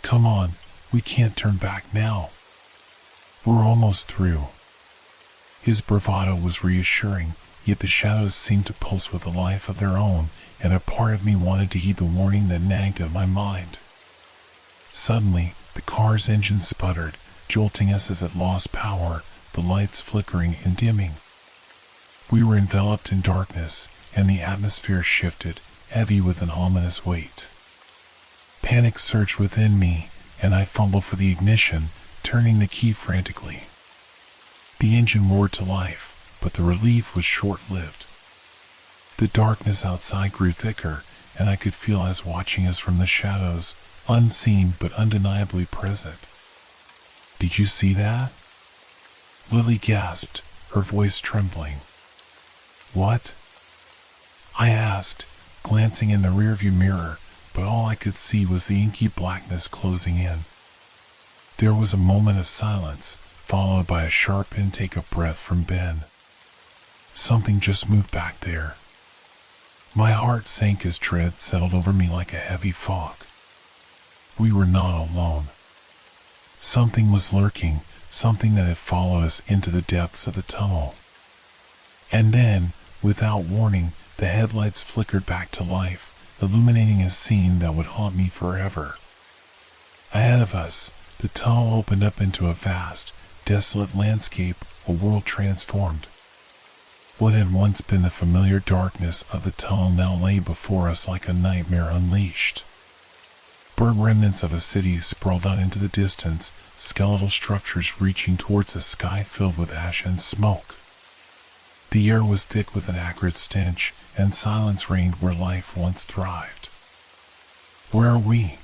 "Come on, we can't turn back now. We're almost through." His bravado was reassuring, yet the shadows seemed to pulse with a life of their own, and a part of me wanted to heed the warning that nagged at my mind. Suddenly, the car's engine sputtered, jolting us as it lost power, the lights flickering and dimming. We were enveloped in darkness, and the atmosphere shifted, heavy with an ominous weight. Panic surged within me, and I fumbled for the ignition, turning the key frantically. The engine roared to life, but the relief was short-lived. The darkness outside grew thicker, and I could feel eyes watching us from the shadows, unseen but undeniably present. "Did you see that?" Lily gasped, her voice trembling. "What?" I asked, glancing in the rearview mirror, but all I could see was the inky blackness closing in. There was a moment of silence, followed by a sharp intake of breath from Ben. Something just moved back there. My heart sank as dread settled over me like a heavy fog. We were not alone. Something was lurking, something that had followed us into the depths of the tunnel. And then, without warning, the headlights flickered back to life, illuminating a scene that would haunt me forever. Ahead of us, the tunnel opened up into a vast, desolate landscape, a world transformed. What had once been the familiar darkness of the tunnel now lay before us like a nightmare unleashed. Burnt remnants of a city sprawled out into the distance, skeletal structures reaching towards a sky filled with ash and smoke. The air was thick with an acrid stench, and silence reigned where life once thrived. "Where are we?"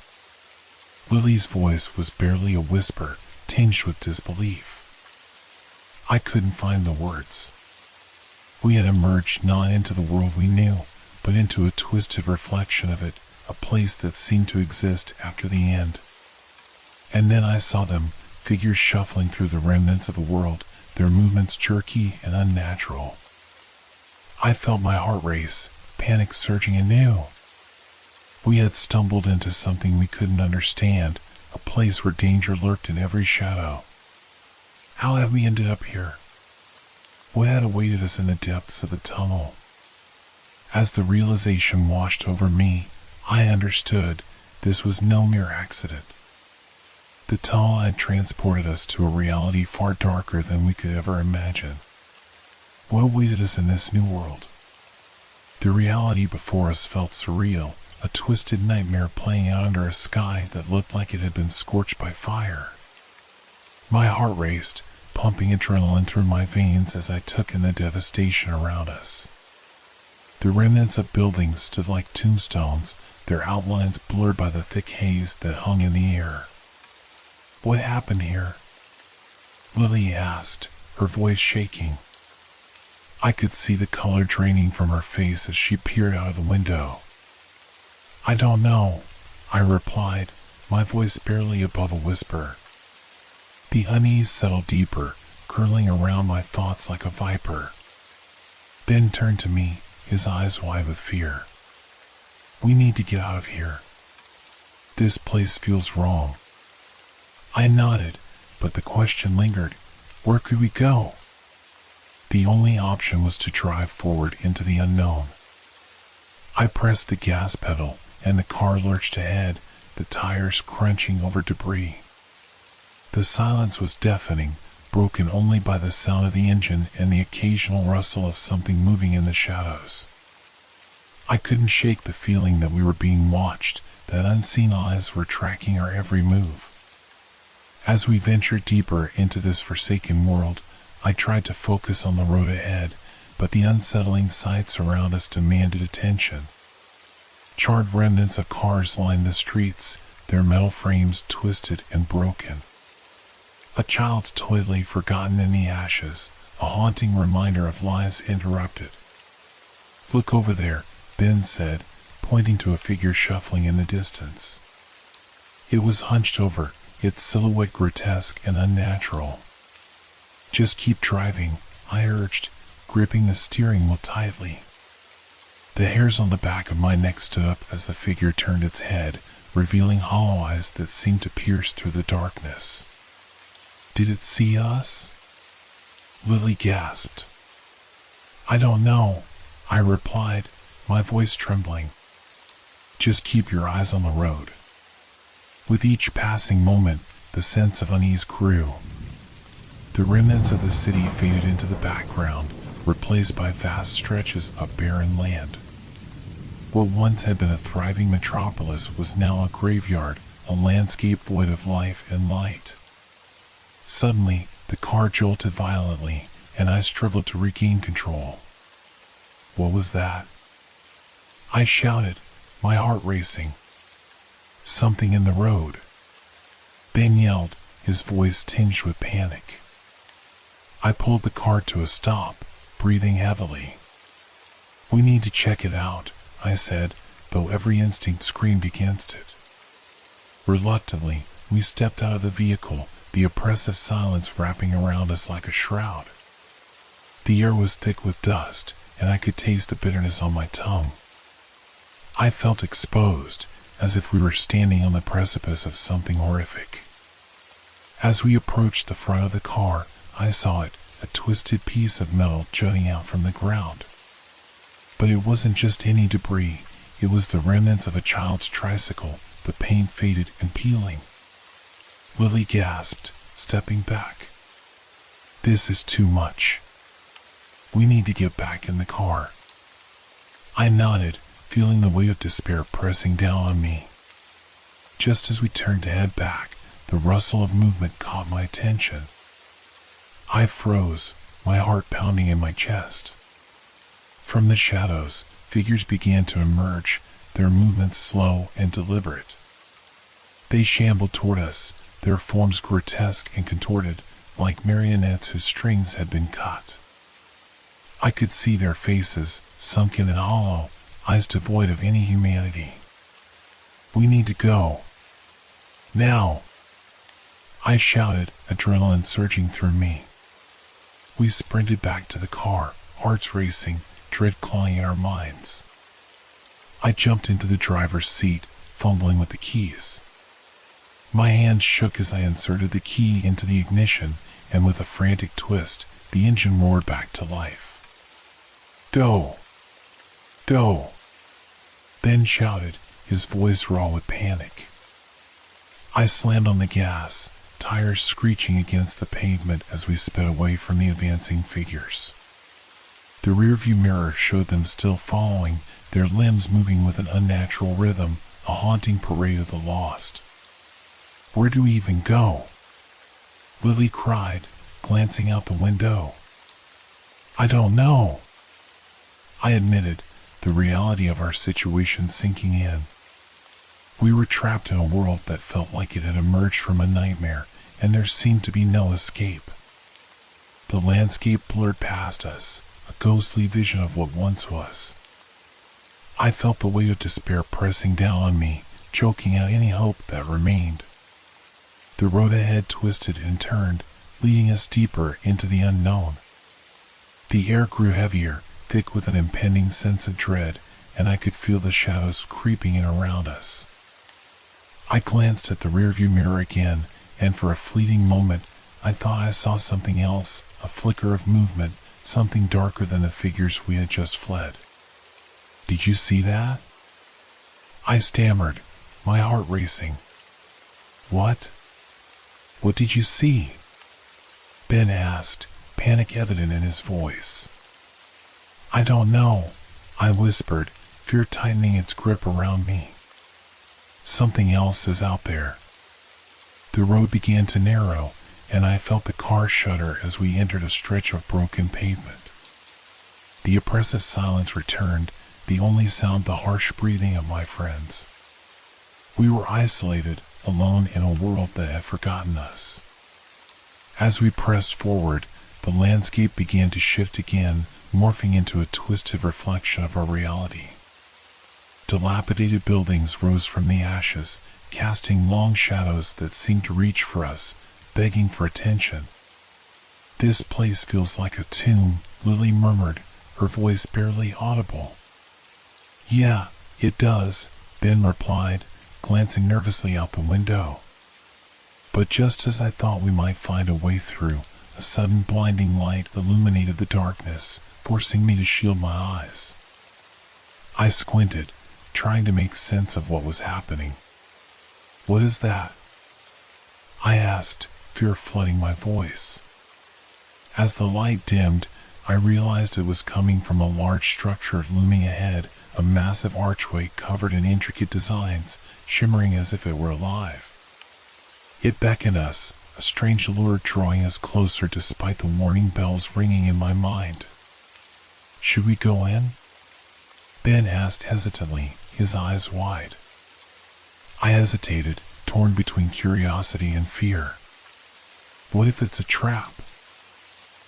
Lily's voice was barely a whisper, tinged with disbelief. I couldn't find the words. We had emerged not into the world we knew, but into a twisted reflection of it, a place that seemed to exist after the end. And then I saw them, figures shuffling through the remnants of the world, their movements jerky and unnatural. I felt my heart race, panic surging anew. We had stumbled into something we couldn't understand, a place where danger lurked in every shadow. How had we ended up here? What had awaited us in the depths of the tunnel? As the realization washed over me, I understood this was no mere accident. The tunnel had transported us to a reality far darker than we could ever imagine. What awaited us in this new world? The reality before us felt surreal, a twisted nightmare playing out under a sky that looked like it had been scorched by fire. My heart raced, pumping adrenaline through my veins as I took in the devastation around us. The remnants of buildings stood like tombstones, their outlines blurred by the thick haze that hung in the air. What happened here? Lily asked, her voice shaking. I could see the color draining from her face as she peered out of the window. I don't know, I replied, my voice barely above a whisper. The unease settled deeper, curling around my thoughts like a viper. Ben turned to me, his eyes wide with fear. We need to get out of here. This place feels wrong. I nodded, but the question lingered. Where could we go? The only option was to drive forward into the unknown. I pressed the gas pedal, and the car lurched ahead, the tires crunching over debris. The silence was deafening, broken only by the sound of the engine and the occasional rustle of something moving in the shadows. I couldn't shake the feeling that we were being watched, that unseen eyes were tracking our every move. As we ventured deeper into this forsaken world, I tried to focus on the road ahead, but the unsettling sights around us demanded attention. Charred remnants of cars lined the streets, their metal frames twisted and broken. A child's toy lay forgotten in the ashes, a haunting reminder of lives interrupted. Look over there, Ben said, pointing to a figure shuffling in the distance. It was hunched over, its silhouette grotesque and unnatural. Just keep driving, I urged, gripping the steering wheel tightly. The hairs on the back of my neck stood up as the figure turned its head, revealing hollow eyes that seemed to pierce through the darkness. Did it see us? Lily gasped. I don't know, I replied, my voice trembling. Just keep your eyes on the road. With each passing moment, the sense of unease grew. The remnants of the city faded into the background, replaced by vast stretches of barren land. What once had been a thriving metropolis was now a graveyard, a landscape void of life and light. Suddenly, the car jolted violently, and I struggled to regain control. What was that? I shouted, my heart racing. Something in the road. Ben yelled, his voice tinged with panic. I pulled the car to a stop, breathing heavily. We need to check it out, I said, though every instinct screamed against it. Reluctantly, we stepped out of the vehicle, the oppressive silence wrapping around us like a shroud. The air was thick with dust, and I could taste the bitterness on my tongue. I felt exposed, as if we were standing on the precipice of something horrific. As we approached the front of the car, I saw it, a twisted piece of metal jutting out from the ground. But it wasn't just any debris, it was the remnants of a child's tricycle, the paint faded and peeling. Lily gasped, stepping back. This is too much. We need to get back in the car. I nodded, feeling the weight of despair pressing down on me. Just as we turned to head back, the rustle of movement caught my attention. I froze, my heart pounding in my chest. From the shadows, figures began to emerge, their movements slow and deliberate. They shambled toward us, their forms grotesque and contorted, like marionettes whose strings had been cut. I could see their faces, sunken and hollow, eyes devoid of any humanity. We need to go. Now! I shouted, adrenaline surging through me. We sprinted back to the car, hearts racing, dread clawing at our minds. I jumped into the driver's seat, fumbling with the keys. My hands shook as I inserted the key into the ignition, and with a frantic twist, the engine roared back to life. Go! Go! Ben shouted, his voice raw with panic. I slammed on the gas, tires screeching against the pavement as we sped away from the advancing figures. The rearview mirror showed them still following, their limbs moving with an unnatural rhythm, a haunting parade of the lost. Where do we even go? Lily cried, glancing out the window. I don't know. I admitted, the reality of our situation sinking in. We were trapped in a world that felt like it had emerged from a nightmare, and there seemed to be no escape. The landscape blurred past us, a ghostly vision of what once was. I felt the weight of despair pressing down on me, choking out any hope that remained. The road ahead twisted and turned, leading us deeper into the unknown. The air grew heavier, thick with an impending sense of dread, and I could feel the shadows creeping in around us. I glanced at the rearview mirror again, and for a fleeting moment, I thought I saw something else, a flicker of movement, something darker than the figures we had just fled. "Did you see that?" I stammered, my heart racing. "What? What did you see?" Ben asked, panic evident in his voice. "I don't know," I whispered, fear tightening its grip around me. "Something else is out there." The road began to narrow, and I felt the car shudder as we entered a stretch of broken pavement. The oppressive silence returned, the only sound the harsh breathing of my friends. We were isolated, alone in a world that had forgotten us. As we pressed forward, the landscape began to shift again, morphing into a twisted reflection of our reality. Dilapidated buildings rose from the ashes, casting long shadows that seemed to reach for us, begging for attention. "This place feels like a tomb," Lily murmured, her voice barely audible. "Yeah, it does," Ben replied, glancing nervously out the window. But just as I thought we might find a way through, a sudden blinding light illuminated the darkness, forcing me to shield my eyes. I squinted, trying to make sense of what was happening. "What is that?" I asked, fear flooding my voice. As the light dimmed, I realized it was coming from a large structure looming ahead, a massive archway covered in intricate designs, shimmering as if it were alive. It beckoned us, a strange lure drawing us closer despite the warning bells ringing in my mind. "Should we go in?" Ben asked hesitantly, his eyes wide. I hesitated, torn between curiosity and fear. What if it's a trap?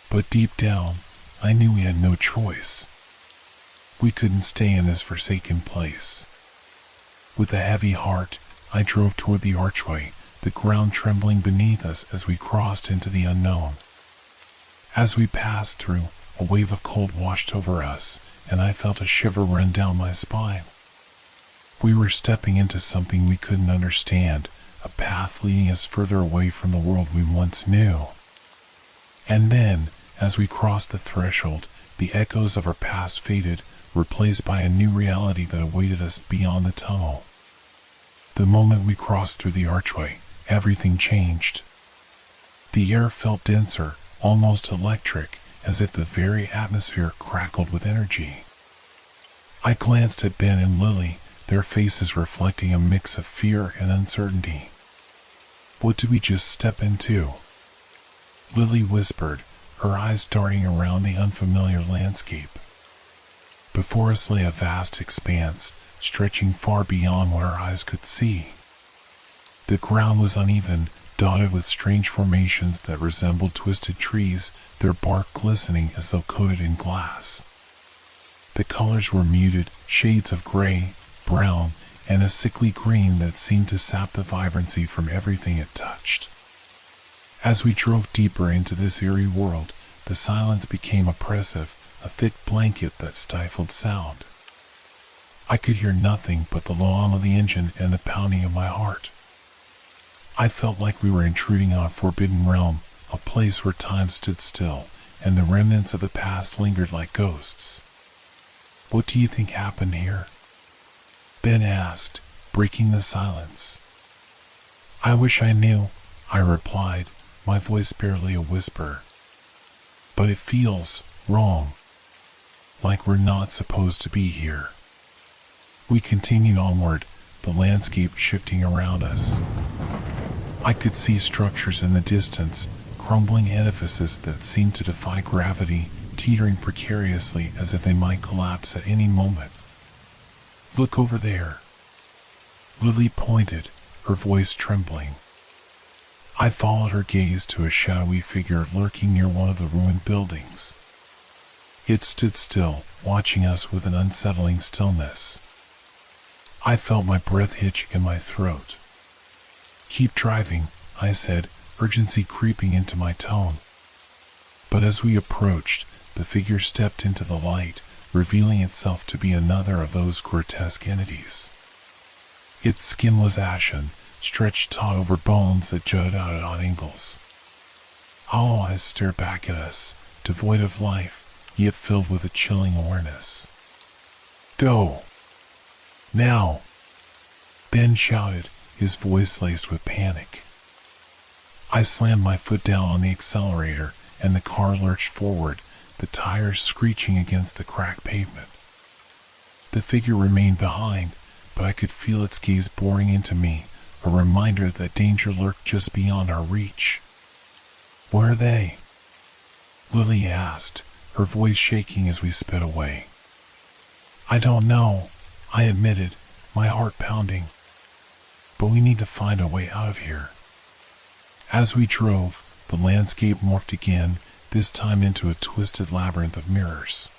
But deep down, I knew we had no choice. We couldn't stay in this forsaken place. With a heavy heart, I drove toward the archway, the ground trembling beneath us as we crossed into the unknown. As we passed through, a wave of cold washed over us, and I felt a shiver run down my spine. We were stepping into something we couldn't understand, a path leading us further away from the world we once knew. And then, as we crossed the threshold, the echoes of our past faded, replaced by a new reality that awaited us beyond the tunnel. The moment we crossed through the archway, everything changed. The air felt denser, almost electric, as if the very atmosphere crackled with energy. I glanced at Ben and Lily, their faces reflecting a mix of fear and uncertainty. "What did we just step into?" Lily whispered, her eyes darting around the unfamiliar landscape. Before us lay a vast expanse, stretching far beyond what our eyes could see. The ground was uneven, dotted with strange formations that resembled twisted trees, their bark glistening as though coated in glass. The colors were muted, shades of gray, brown, and a sickly green that seemed to sap the vibrancy from everything it touched. As we drove deeper into this eerie world, the silence became oppressive, a thick blanket that stifled sound. I could hear nothing but the low hum of the engine and the pounding of my heart. I felt like we were intruding on a forbidden realm, a place where time stood still, and the remnants of the past lingered like ghosts. "What do you think happened here?" Ben asked, breaking the silence. "I wish I knew," I replied, my voice barely a whisper. "But it feels wrong. Like we're not supposed to be here." We continued onward, the landscape shifting around us. I could see structures in the distance, crumbling edifices that seemed to defy gravity, teetering precariously as if they might collapse at any moment. "Look over there." Lily pointed, her voice trembling. I followed her gaze to a shadowy figure lurking near one of the ruined buildings. It stood still, watching us with an unsettling stillness. I felt my breath hitch in my throat. "Keep driving," I said, urgency creeping into my tone. But as we approached, the figure stepped into the light, revealing itself to be another of those grotesque entities. Its skin was ashen, stretched taut over bones that jutted out at odd angles. Hollow eyes stared back at us, devoid of life, yet filled with a chilling awareness. "Go! Now!" Ben shouted, his voice laced with panic. I slammed my foot down on the accelerator, and the car lurched forward, the tires screeching against the cracked pavement. The figure remained behind, but I could feel its gaze boring into me, a reminder that danger lurked just beyond our reach. "Where are they?" Lily asked, her voice shaking as we sped away. "I don't know," I admitted, my heart pounding. "But we need to find a way out of here." As we drove, the landscape morphed again, this time into a twisted labyrinth of mirrors.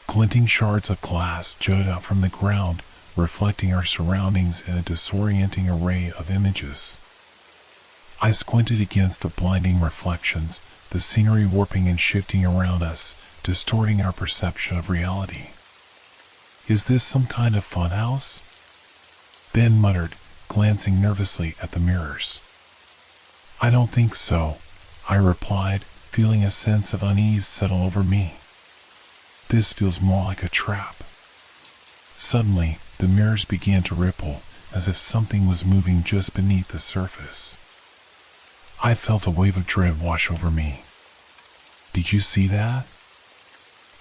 Glinting shards of glass jutted out from the ground, reflecting our surroundings in a disorienting array of images. I squinted against the blinding reflections, the scenery warping and shifting around us, distorting our perception of reality. "Is this some kind of funhouse?" Ben muttered, glancing nervously at the mirrors. "I don't think so," I replied, feeling a sense of unease settle over me. "This feels more like a trap." Suddenly, the mirrors began to ripple, as if something was moving just beneath the surface. I felt a wave of dread wash over me. "Did you see that?"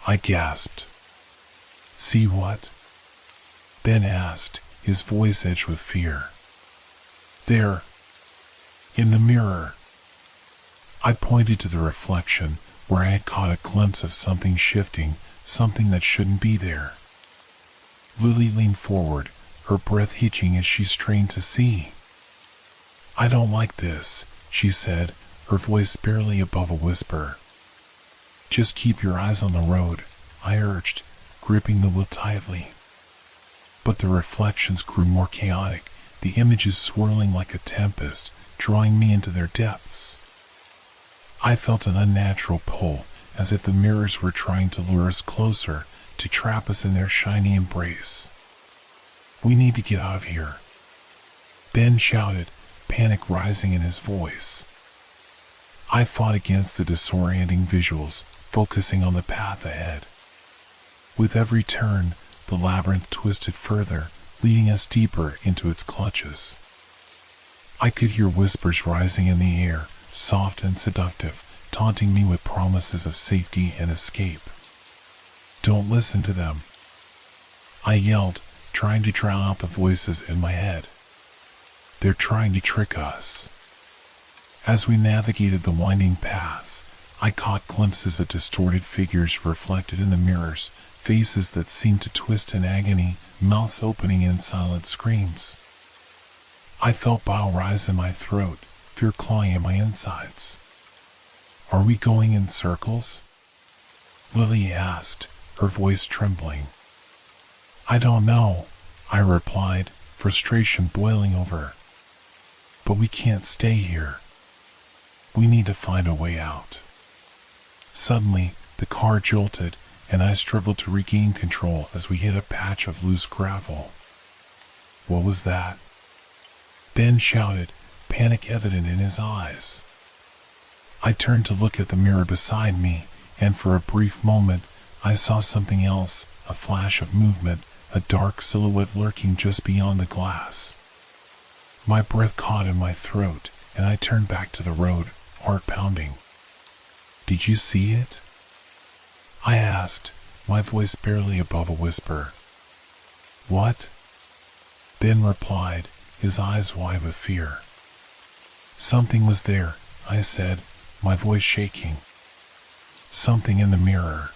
I gasped. "See what?" Ben asked, his voice edged with fear. "There. In the mirror." I pointed to the reflection, where I had caught a glimpse of something shifting, something that shouldn't be there. Lily leaned forward, her breath hitching as she strained to see. "I don't like this," she said, her voice barely above a whisper. "Just keep your eyes on the road," I urged, gripping the wheel tightly. But the reflections grew more chaotic, the images swirling like a tempest, drawing me into their depths. I felt an unnatural pull, as if the mirrors were trying to lure us closer, to trap us in their shiny embrace. "We need to get out of here," Ben shouted, panic rising in his voice. I fought against the disorienting visuals, focusing on the path ahead. With every turn, the labyrinth twisted further, leading us deeper into its clutches. I could hear whispers rising in the air, soft and seductive, taunting me with promises of safety and escape. "Don't listen to them," I yelled, trying to drown out the voices in my head. "They're trying to trick us." As we navigated the winding paths, I caught glimpses of distorted figures reflected in the mirrors, faces that seemed to twist in agony, mouths opening in silent screams. I felt bile rise in my throat, fear clawing at my insides. "Are we going in circles?" Lily asked, her voice trembling. "I don't know," I replied, frustration boiling over. "But we can't stay here. We need to find a way out." Suddenly, the car jolted, and I struggled to regain control as we hit a patch of loose gravel. "What was that?" Ben shouted, panic evident in his eyes. I turned to look at the mirror beside me, and for a brief moment, I saw something else, a flash of movement, a dark silhouette lurking just beyond the glass. My breath caught in my throat, and I turned back to the road, heart pounding. "Did you see it?" I asked, my voice barely above a whisper. "What?" Ben replied, his eyes wide with fear. "Something was there," I said, my voice shaking. "Something in the mirror."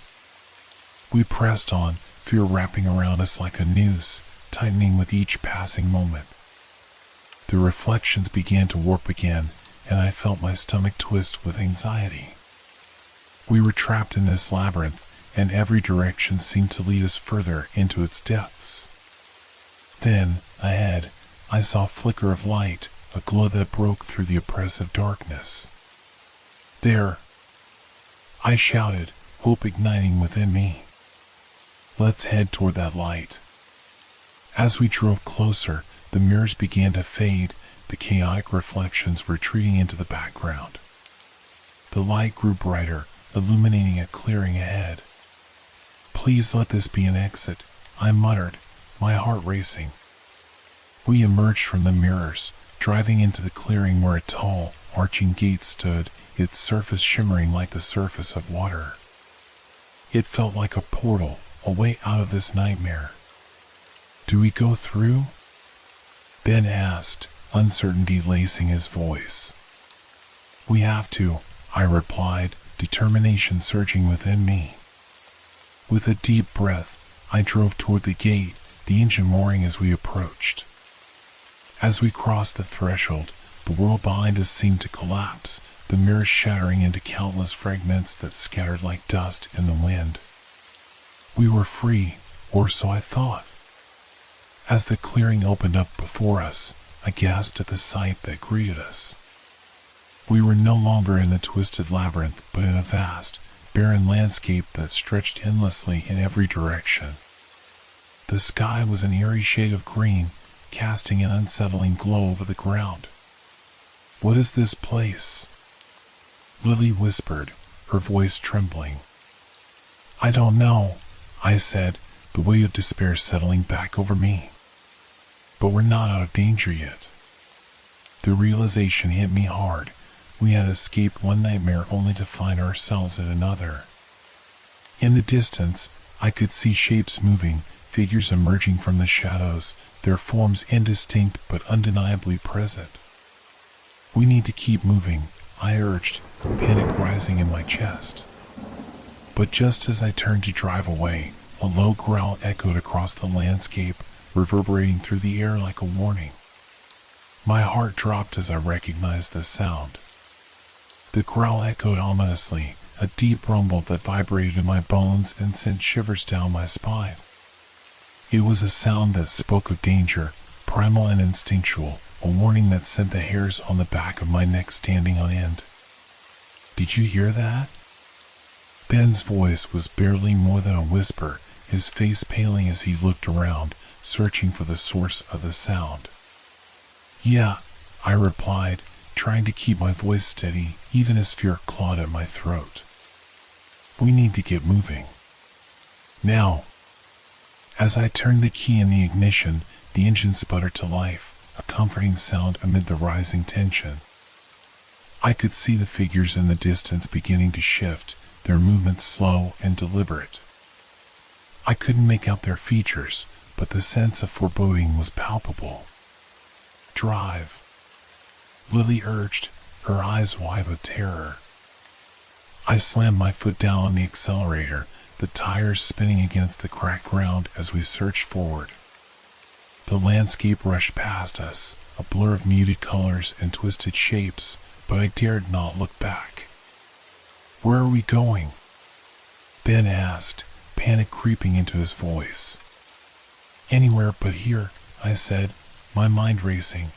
We pressed on, fear wrapping around us like a noose, tightening with each passing moment. The reflections began to warp again, and I felt my stomach twist with anxiety. We were trapped in this labyrinth, and every direction seemed to lead us further into its depths. Then, ahead, I saw a flicker of light, a glow that broke through the oppressive darkness. "There!" I shouted, hope igniting within me. "Let's head toward that light." As we drove closer, the mirrors began to fade, the chaotic reflections retreating into the background. The light grew brighter, illuminating a clearing ahead. "Please let this be an exit," I muttered, my heart racing. We emerged from the mirrors, driving into the clearing where a tall, arching gate stood, its surface shimmering like the surface of water. It felt like a portal, a way out of this nightmare. "Do we go through?" Ben asked, uncertainty lacing his voice. "We have to," I replied, determination surging within me. With a deep breath, I drove toward the gate, the engine roaring as we approached. As we crossed the threshold, the world behind us seemed to collapse, the mirrors shattering into countless fragments that scattered like dust in the wind. We were free, or so I thought. As the clearing opened up before us, I gasped at the sight that greeted us. We were no longer in the twisted labyrinth, but in a vast, barren landscape that stretched endlessly in every direction. The sky was an eerie shade of green, casting an unsettling glow over the ground. "What is this place?" Lily whispered, her voice trembling. "I don't know," I said, the weight of despair settling back over me. "But we're not out of danger yet." The realization hit me hard. We had escaped one nightmare only to find ourselves in another. In the distance, I could see shapes moving, figures emerging from the shadows, their forms indistinct but undeniably present. "We need to keep moving," I urged, panic rising in my chest. But just as I turned to drive away, a low growl echoed across the landscape, reverberating through the air like a warning. My heart dropped as I recognized the sound. The growl echoed ominously, a deep rumble that vibrated in my bones and sent shivers down my spine. It was a sound that spoke of danger, primal and instinctual, a warning that sent the hairs on the back of my neck standing on end. "Did you hear that?" Ben's voice was barely more than a whisper, his face paling as he looked around, searching for the source of the sound. "Yeah," I replied, trying to keep my voice steady, even as fear clawed at my throat. "We need to get moving. Now." As I turned the key in the ignition, the engine sputtered to life, a comforting sound amid the rising tension. I could see the figures in the distance beginning to shift, their movements slow and deliberate. I couldn't make out their features, but the sense of foreboding was palpable. "Drive," Lily urged, her eyes wide with terror. I slammed my foot down on the accelerator, the tires spinning against the cracked ground as we surged forward. The landscape rushed past us, a blur of muted colors and twisted shapes, but I dared not look back. "Where are we going?" Ben asked, panic creeping into his voice. "Anywhere but here," I said, my mind racing.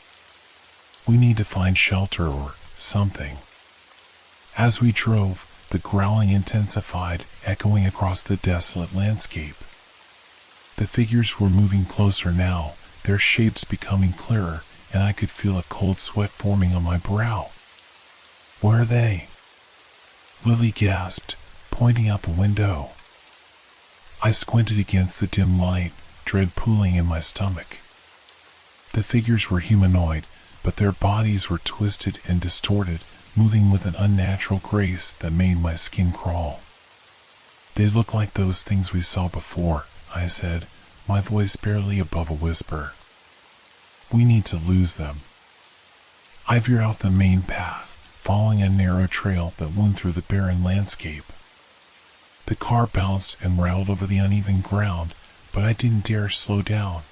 "We need to find shelter or something." As we drove, the growling intensified, echoing across the desolate landscape. The figures were moving closer now, their shapes becoming clearer, and I could feel a cold sweat forming on my brow. "Where are they?" Lily gasped, pointing out the window. I squinted against the dim light, dread pooling in my stomach. The figures were humanoid, but their bodies were twisted and distorted, moving with an unnatural grace that made my skin crawl. "They look like those things we saw before," I said, my voice barely above a whisper. "We need to lose them." I veered off the main path, following a narrow trail that wound through the barren landscape. The car bounced and rattled over the uneven ground, but I didn't dare slow down.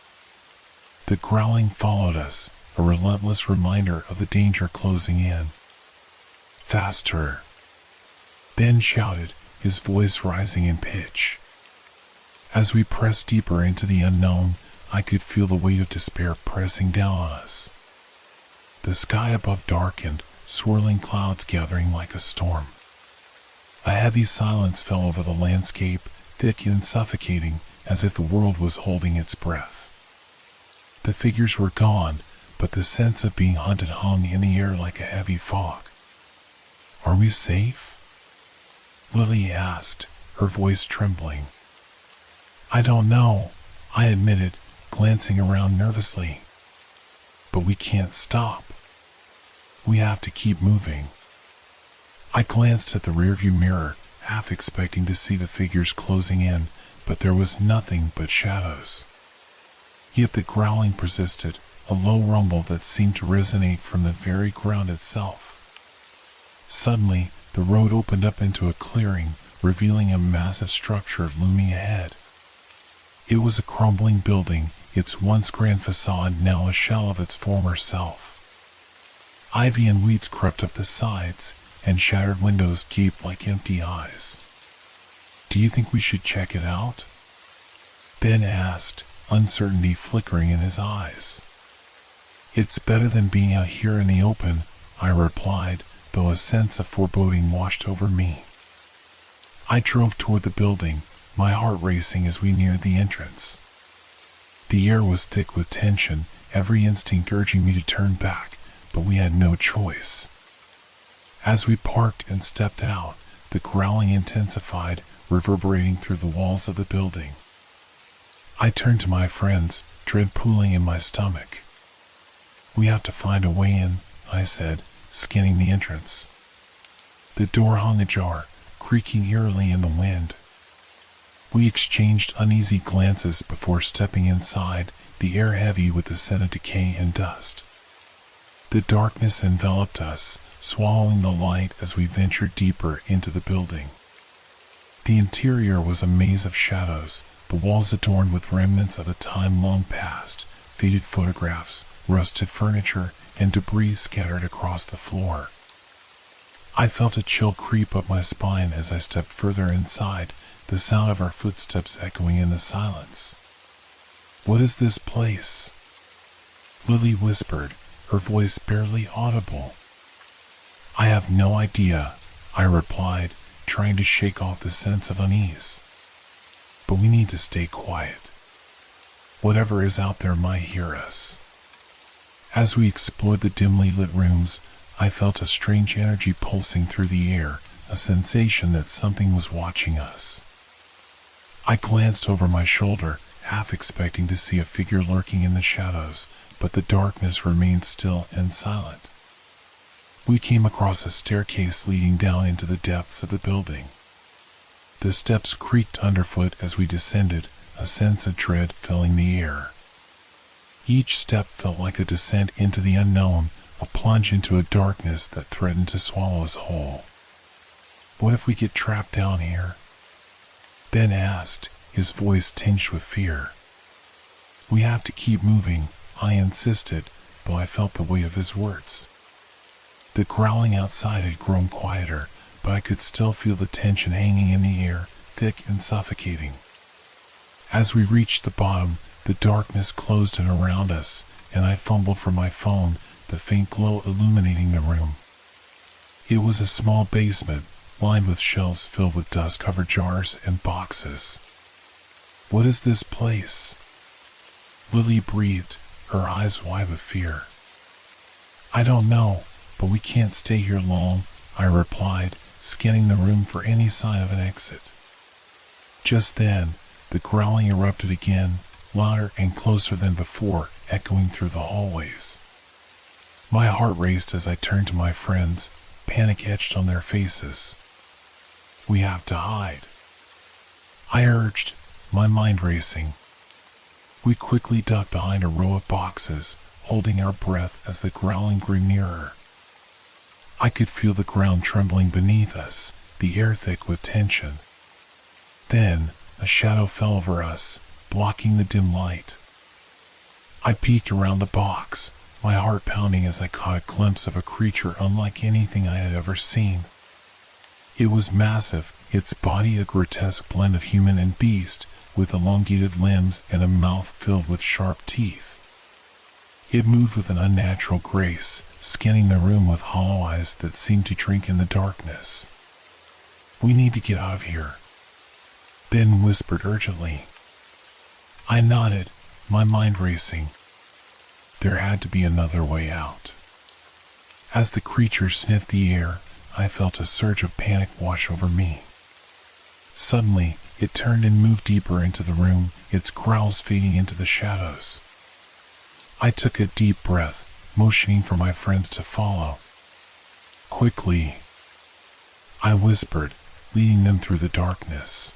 The growling followed us, a relentless reminder of the danger closing in. Faster! Ben shouted, his voice rising in pitch. As we pressed deeper into the unknown, I could feel the weight of despair pressing down on us. The sky above darkened, swirling clouds gathering like a storm. A heavy silence fell over the landscape, thick and suffocating, as if the world was holding its breath. The figures were gone, but the sense of being hunted hung in the air like a heavy fog. "Are we safe?" Lily asked, her voice trembling. "I don't know," I admitted, glancing around nervously. "But we can't stop. We have to keep moving." I glanced at the rearview mirror, half expecting to see the figures closing in, but there was nothing but shadows. Yet the growling persisted, a low rumble that seemed to resonate from the very ground itself. Suddenly, the road opened up into a clearing, revealing a massive structure looming ahead. It was a crumbling building, its once grand facade now a shell of its former self. Ivy and weeds crept up the sides, and shattered windows gaped like empty eyes. "Do you think we should check it out?" Ben asked, uncertainty flickering in his eyes. "It's better than being out here in the open," I replied, though a sense of foreboding washed over me. I drove toward the building, my heart racing as we neared the entrance. The air was thick with tension, every instinct urging me to turn back, but we had no choice. As we parked and stepped out, the growling intensified, reverberating through the walls of the building. I turned to my friends, dread pooling in my stomach. "We have to find a way in," I said, scanning the entrance. The door hung ajar, creaking eerily in the wind. We exchanged uneasy glances before stepping inside, the air heavy with the scent of decay and dust. The darkness enveloped us, swallowing the light as we ventured deeper into the building. The interior was a maze of shadows, the walls adorned with remnants of a time long past, faded photographs, rusted furniture, and debris scattered across the floor. I felt a chill creep up my spine as I stepped further inside, the sound of our footsteps echoing in the silence. "What is this place?" Lily whispered, her voice barely audible. "I have no idea," I replied, trying to shake off the sense of unease. "But we need to stay quiet. Whatever is out there might hear us." As we explored the dimly lit rooms, I felt a strange energy pulsing through the air, a sensation that something was watching us. I glanced over my shoulder, half expecting to see a figure lurking in the shadows, but the darkness remained still and silent. We came across a staircase leading down into the depths of the building. The steps creaked underfoot as we descended, a sense of dread filling the air. Each step felt like a descent into the unknown, a plunge into a darkness that threatened to swallow us whole. "What if we get trapped down here?" Ben asked, his voice tinged with fear. "We have to keep moving," I insisted, though I felt the weight of his words. The growling outside had grown quieter, but I could still feel the tension hanging in the air, thick and suffocating. As we reached the bottom, the darkness closed in around us, and I fumbled for my phone, the faint glow illuminating the room. It was a small basement, lined with shelves filled with dust-covered jars and boxes. "What is this place?" Lily breathed, her eyes wide with fear. "I don't know, but we can't stay here long," I replied, scanning the room for any sign of an exit. Just then, the growling erupted again, louder and closer than before, echoing through the hallways. My heart raced as I turned to my friends, panic etched on their faces. "We have to hide," I urged, my mind racing. We quickly ducked behind a row of boxes, holding our breath as the growling grew nearer. I could feel the ground trembling beneath us, the air thick with tension. Then, a shadow fell over us, blocking the dim light. I peeked around the box, my heart pounding as I caught a glimpse of a creature unlike anything I had ever seen. It was massive, its body a grotesque blend of human and beast, with elongated limbs and a mouth filled with sharp teeth. It moved with an unnatural grace, scanning the room with hollow eyes that seemed to drink in the darkness. "We need to get out of here," Ben whispered urgently. I nodded, my mind racing. There had to be another way out. As the creature sniffed the air, I felt a surge of panic wash over me. Suddenly, it turned and moved deeper into the room, its growls fading into the shadows. I took a deep breath, motioning for my friends to follow. "Quickly," I whispered, leading them through the darkness.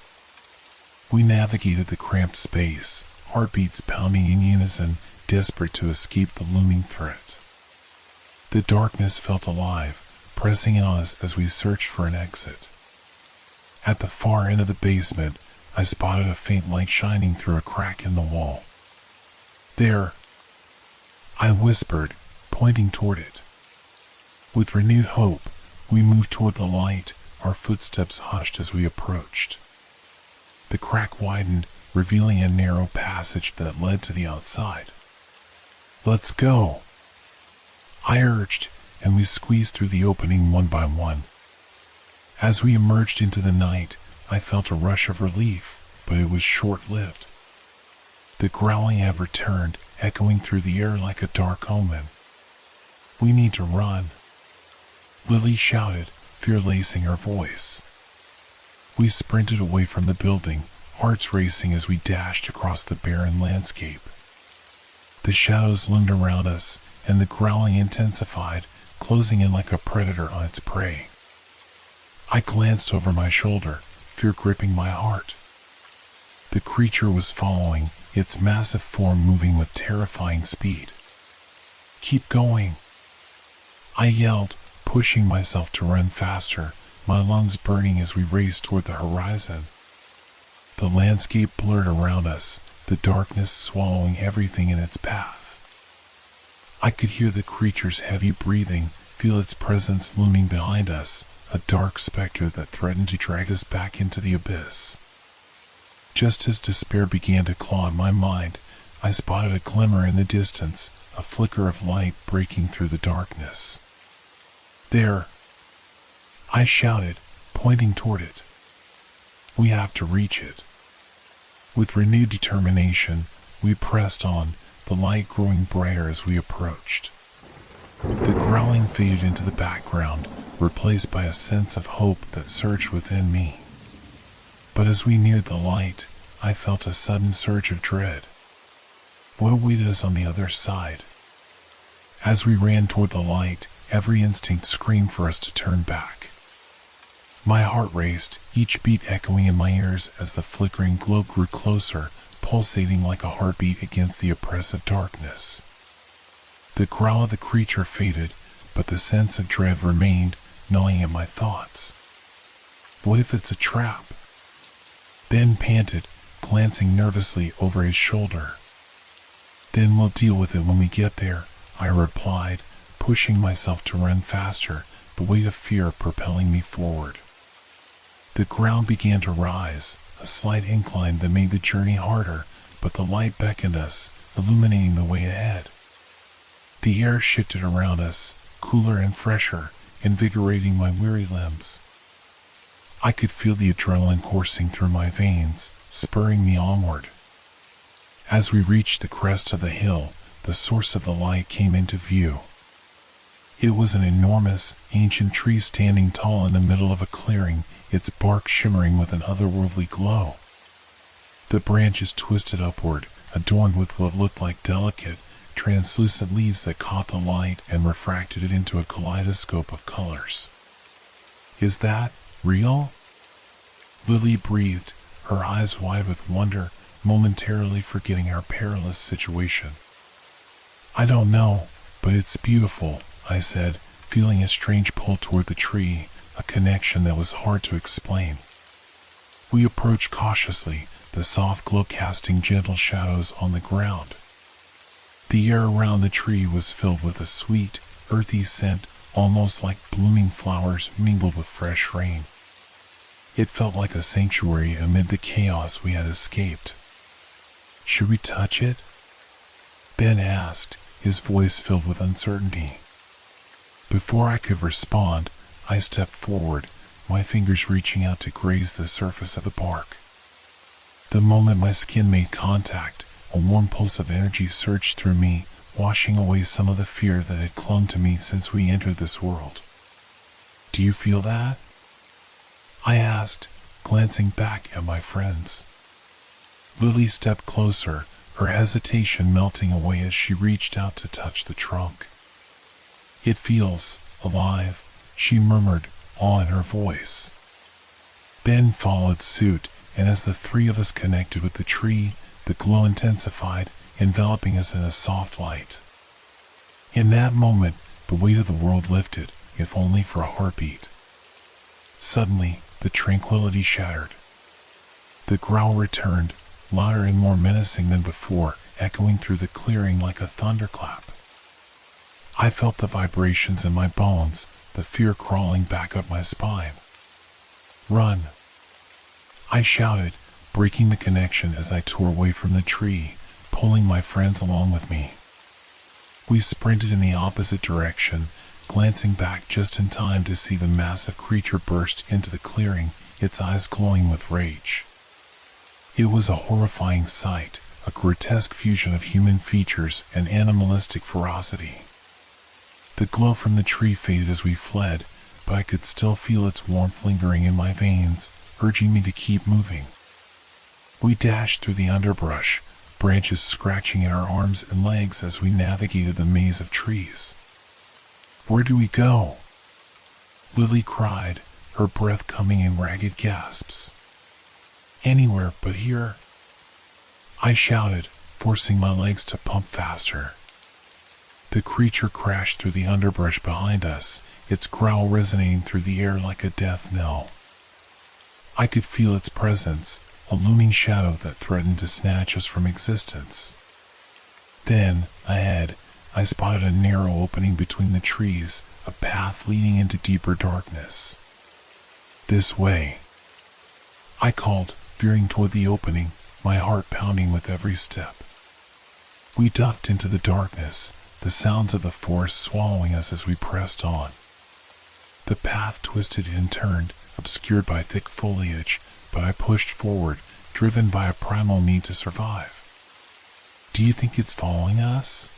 We navigated the cramped space, heartbeats pounding in unison, desperate to escape the looming threat. The darkness felt alive, pressing on us as we searched for an exit. At the far end of the basement, I spotted a faint light shining through a crack in the wall. "There," I whispered, pointing toward it. With renewed hope, we moved toward the light, our footsteps hushed as we approached. The crack widened, revealing a narrow passage that led to the outside. "Let's go," I urged, and we squeezed through the opening one by one. As we emerged into the night, I felt a rush of relief, but it was short-lived. The growling had returned, echoing through the air like a dark omen. "We need to run," Lily shouted, fear lacing her voice. We sprinted away from the building, hearts racing as we dashed across the barren landscape. The shadows loomed around us, and the growling intensified, closing in like a predator on its prey. I glanced over my shoulder, fear gripping my heart. The creature was following, its massive form moving with terrifying speed. "Keep going," I yelled, pushing myself to run faster, my lungs burning as we raced toward the horizon. The landscape blurred around us, the darkness swallowing everything in its path. I could hear the creature's heavy breathing, feel its presence looming behind us, a dark specter that threatened to drag us back into the abyss. Just as despair began to claw at my mind, I spotted a glimmer in the distance, a flicker of light breaking through the darkness. "There," I shouted, pointing toward it. "We have to reach it." With renewed determination, we pressed on, the light growing brighter as we approached. The growling faded into the background, replaced by a sense of hope that surged within me. But as we neared the light, I felt a sudden surge of dread. What awaited us on the other side? As we ran toward the light, every instinct screamed for us to turn back. My heart raced, each beat echoing in my ears as the flickering glow grew closer, pulsating like a heartbeat against the oppressive darkness. The growl of the creature faded, but the sense of dread remained, gnawing at my thoughts. What if it's a trap? Ben panted, glancing nervously over his shoulder. "Then we'll deal with it when we get there," I replied, pushing myself to run faster, the weight of fear propelling me forward. The ground began to rise, a slight incline that made the journey harder, but the light beckoned us, illuminating the way ahead. The air shifted around us, cooler and fresher, invigorating my weary limbs. I could feel the adrenaline coursing through my veins, spurring me onward. As we reached the crest of the hill, the source of the light came into view. It was an enormous, ancient tree standing tall in the middle of a clearing, its bark shimmering with an otherworldly glow. The branches twisted upward, adorned with what looked like delicate, translucent leaves that caught the light and refracted it into a kaleidoscope of colors. "Is that real?" Lily breathed, her eyes wide with wonder, momentarily forgetting our perilous situation. "I don't know, but it's beautiful," I said, feeling a strange pull toward the tree, a connection that was hard to explain. We approached cautiously, the soft glow casting gentle shadows on the ground. The air around the tree was filled with a sweet, earthy scent, almost like blooming flowers mingled with fresh rain. It felt like a sanctuary amid the chaos we had escaped. "Should we touch it?" Ben asked, his voice filled with uncertainty. Before I could respond, I stepped forward, my fingers reaching out to graze the surface of the bark. The moment my skin made contact, a warm pulse of energy surged through me, washing away some of the fear that had clung to me since we entered this world. "Do you feel that?" I asked, glancing back at my friends. Lily stepped closer, her hesitation melting away as she reached out to touch the trunk. "It feels alive," she murmured, awe in her voice. Ben followed suit, and as the three of us connected with the tree, the glow intensified, enveloping us in a soft light. In that moment, the weight of the world lifted, if only for a heartbeat. Suddenly, the tranquility shattered. The growl returned, louder and more menacing than before, echoing through the clearing like a thunderclap. I felt the vibrations in my bones, the fear crawling back up my spine. "Run!" I shouted, breaking the connection as I tore away from the tree, pulling my friends along with me. We sprinted in the opposite direction, glancing back just in time to see the massive creature burst into the clearing, its eyes glowing with rage. It was a horrifying sight, a grotesque fusion of human features and animalistic ferocity. The glow from the tree faded as we fled, but I could still feel its warmth lingering in my veins, urging me to keep moving. We dashed through the underbrush, branches scratching at our arms and legs as we navigated the maze of trees. "Where do we go?" Lily cried, her breath coming in ragged gasps. "Anywhere but here," I shouted, forcing my legs to pump faster. The creature crashed through the underbrush behind us, its growl resonating through the air like a death knell. I could feel its presence, a looming shadow that threatened to snatch us from existence. Then, ahead, I spotted a narrow opening between the trees, a path leading into deeper darkness. "This way," I called, veering toward the opening, my heart pounding with every step. We ducked into the darkness, the sounds of the forest swallowing us as we pressed on. The path twisted and turned, obscured by thick foliage, but I pushed forward, driven by a primal need to survive. "Do you think it's following us?"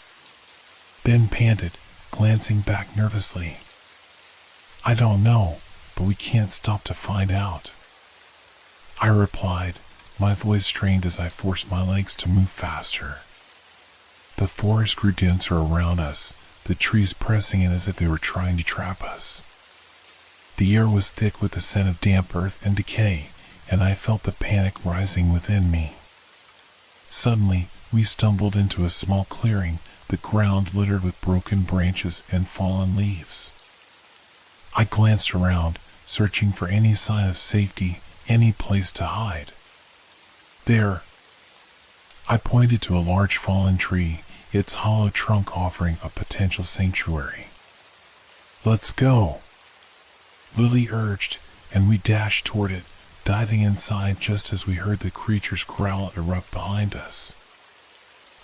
Ben panted, glancing back nervously. "I don't know, but we can't stop to find out," I replied, my voice strained as I forced my legs to move faster. The forest grew denser around us, the trees pressing in as if they were trying to trap us. The air was thick with the scent of damp earth and decay, and I felt the panic rising within me. Suddenly, we stumbled into a small clearing, the ground littered with broken branches and fallen leaves. I glanced around, searching for any sign of safety, any place to hide. "There!" I pointed to a large fallen tree, its hollow trunk offering a potential sanctuary. "Let's go," Lily urged, and we dashed toward it, diving inside just as we heard the creature's growl erupt behind us.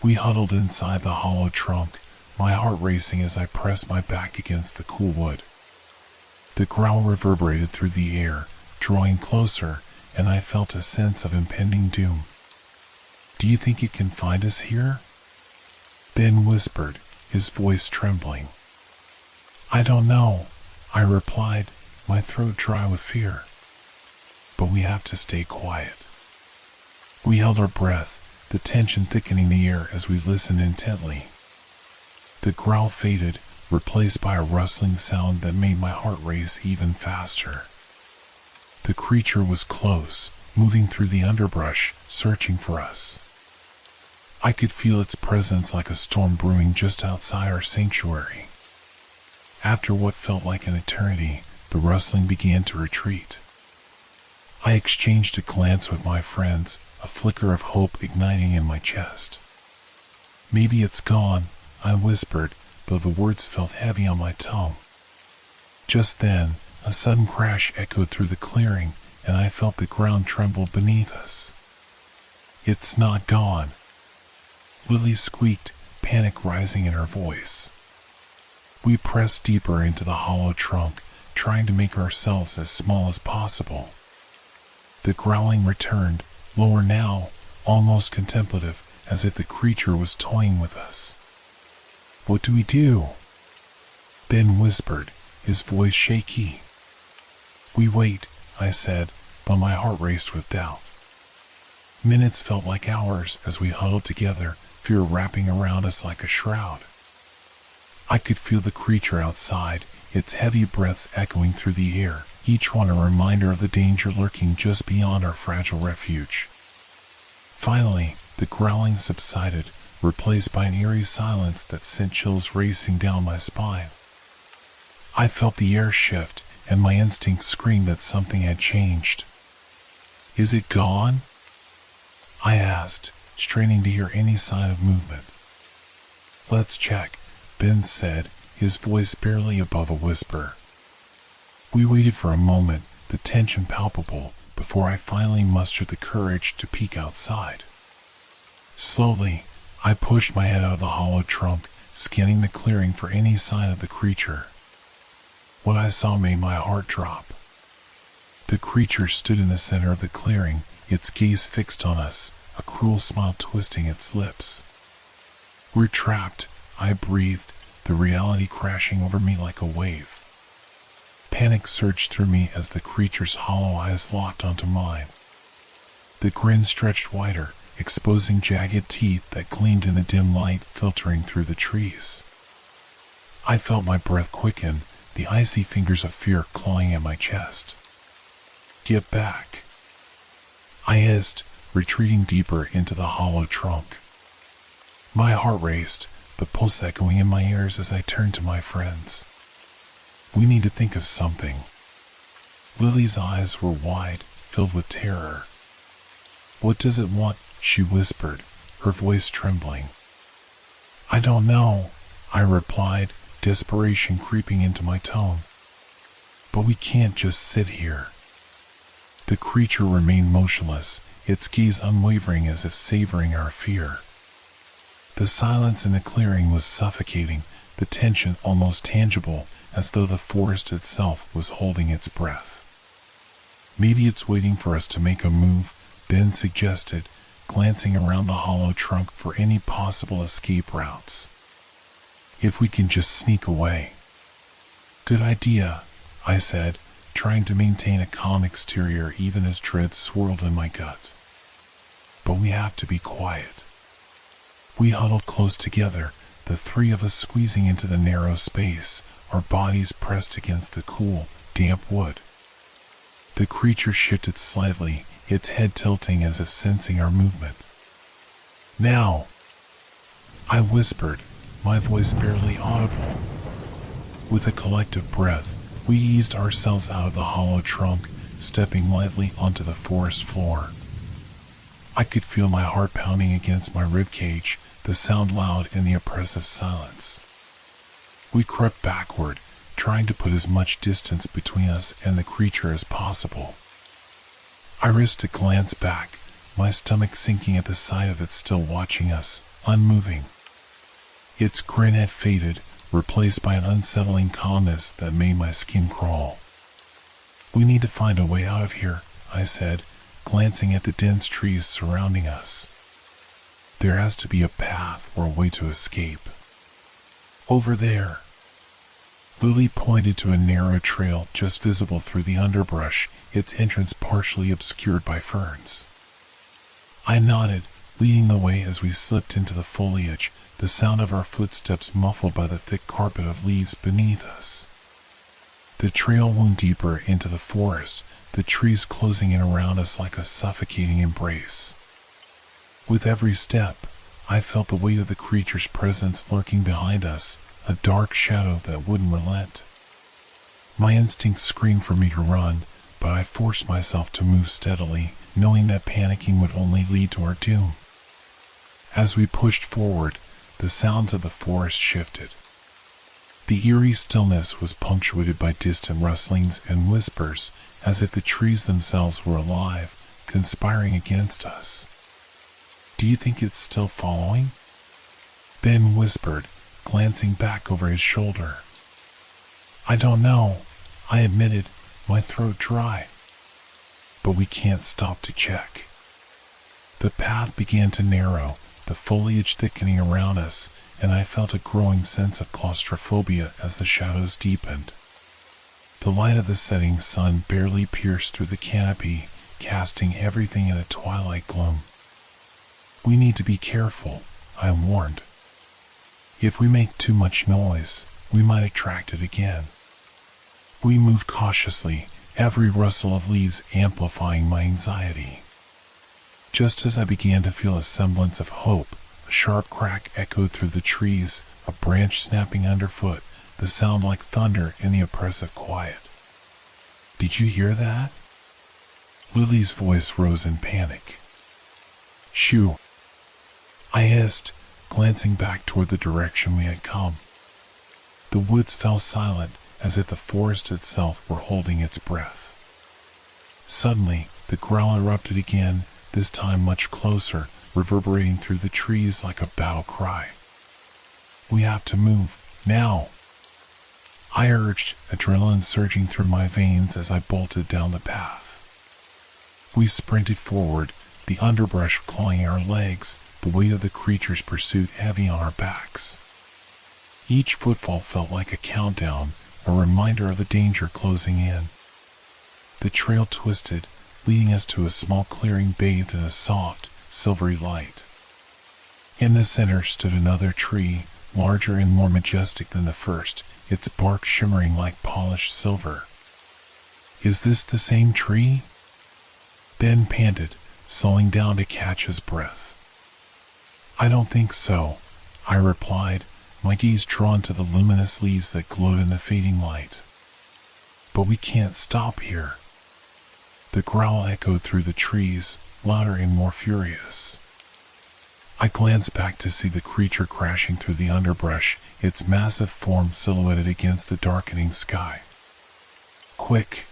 We huddled inside the hollow trunk, my heart racing as I pressed my back against the cool wood. The growl reverberated through the air, drawing closer, and I felt a sense of impending doom. "Do you think it can find us here?" Ben whispered, his voice trembling. "I don't know," I replied, my throat dry with fear. "But we have to stay quiet." We held our breath, the tension thickening the air as we listened intently. The growl faded, replaced by a rustling sound that made my heart race even faster. The creature was close, moving through the underbrush, searching for us. I could feel its presence like a storm brewing just outside our sanctuary. After what felt like an eternity, the rustling began to retreat. I exchanged a glance with my friends, a flicker of hope igniting in my chest. Maybe it's gone, I whispered, though the words felt heavy on my tongue. Just then, a sudden crash echoed through the clearing, and I felt the ground tremble beneath us. It's not gone, Lily squeaked, panic rising in her voice. We pressed deeper into the hollow trunk, trying to make ourselves as small as possible. The growling returned, lower now, almost contemplative, as if the creature was toying with us. What do we do? Ben whispered, his voice shaky. We wait, I said, but my heart raced with doubt. Minutes felt like hours as we huddled together, fear wrapping around us like a shroud. I could feel the creature outside, its heavy breaths echoing through the air, each one a reminder of the danger lurking just beyond our fragile refuge. Finally, the growling subsided, replaced by an eerie silence that sent chills racing down my spine. I felt the air shift, and my instincts screamed that something had changed. Is it gone? I asked, straining to hear any sign of movement. Let's check, Ben said, his voice barely above a whisper. We waited for a moment, the tension palpable, before I finally mustered the courage to peek outside. Slowly, I pushed my head out of the hollow trunk, scanning the clearing for any sign of the creature. What I saw made my heart drop. The creature stood in the center of the clearing, its gaze fixed on us, a cruel smile twisting its lips. We're trapped, I breathed, the reality crashing over me like a wave. Panic surged through me as the creature's hollow eyes locked onto mine. The grin stretched wider, exposing jagged teeth that gleamed in the dim light filtering through the trees. I felt my breath quicken, the icy fingers of fear clawing at my chest. Get back, I hissed, retreating deeper into the hollow trunk. My heart raced, the pulse echoing in my ears as I turned to my friends. We need to think of something. Lily's eyes were wide, filled with terror. What does it want? She whispered, her voice trembling. I don't know, I replied, desperation creeping into my tone. But we can't just sit here. The creature remained motionless, its gaze unwavering as if savoring our fear. The silence in the clearing was suffocating, the tension almost tangible, as though the forest itself was holding its breath. Maybe it's waiting for us to make a move, Ben suggested, glancing around the hollow trunk for any possible escape routes. If we can just sneak away. Good idea, I said, trying to maintain a calm exterior even as dread swirled in my gut. But we have to be quiet. We huddled close together, the three of us squeezing into the narrow space, our bodies pressed against the cool, damp wood. The creature shifted slightly, its head tilting as if sensing our movement. Now, I whispered, my voice barely audible. With a collective breath, we eased ourselves out of the hollow trunk, stepping lightly onto the forest floor. I could feel my heart pounding against my ribcage, the sound loud in the oppressive silence. We crept backward, trying to put as much distance between us and the creature as possible. I risked a glance back, my stomach sinking at the sight of it still watching us, unmoving. Its grin had faded, replaced by an unsettling calmness that made my skin crawl. We need to find a way out of here, I said, glancing at the dense trees surrounding us. There has to be a path or a way to escape. Over there. Lily pointed to a narrow trail just visible through the underbrush, its entrance partially obscured by ferns. I nodded, leading the way as we slipped into the foliage, the sound of our footsteps muffled by the thick carpet of leaves beneath us. The trail wound deeper into the forest, the trees closing in around us like a suffocating embrace. With every step, I felt the weight of the creature's presence lurking behind us, a dark shadow that wouldn't relent. My instincts screamed for me to run, but I forced myself to move steadily, knowing that panicking would only lead to our doom. As we pushed forward, the sounds of the forest shifted. The eerie stillness was punctuated by distant rustlings and whispers, as if the trees themselves were alive, conspiring against us. "Do you think it's still following?" Ben whispered, glancing back over his shoulder. "I don't know," I admitted, my throat dry. "But we can't stop to check." The path began to narrow, the foliage thickening around us, and I felt a growing sense of claustrophobia as the shadows deepened. The light of the setting sun barely pierced through the canopy, casting everything in a twilight gloom. "We need to be careful," I warned. "If we make too much noise, we might attract it again." We moved cautiously, every rustle of leaves amplifying my anxiety. Just as I began to feel a semblance of hope, a sharp crack echoed through the trees, a branch snapping underfoot, the sound like thunder in the oppressive quiet. "Did you hear that?" Lily's voice rose in panic. "Shoo!" I hissed, glancing back toward the direction we had come. The woods fell silent, as if the forest itself were holding its breath. Suddenly, the growl erupted again, this time much closer, reverberating through the trees like a battle cry. "We have to move, now!" I urged, adrenaline surging through my veins as I bolted down the path. We sprinted forward, the underbrush clawing our legs, the weight of the creature's pursuit heavy on our backs. Each footfall felt like a countdown, a reminder of the danger closing in. The trail twisted, leading us to a small clearing bathed in a soft, silvery light. In the center stood another tree, larger and more majestic than the first, its bark shimmering like polished silver. "Is this the same tree?" Ben panted, slowing down to catch his breath. "I don't think so," I replied, my gaze drawn to the luminous leaves that glowed in the fading light. "But we can't stop here." The growl echoed through the trees, louder and more furious. I glanced back to see the creature crashing through the underbrush, its massive form silhouetted against the darkening sky. "Quick!"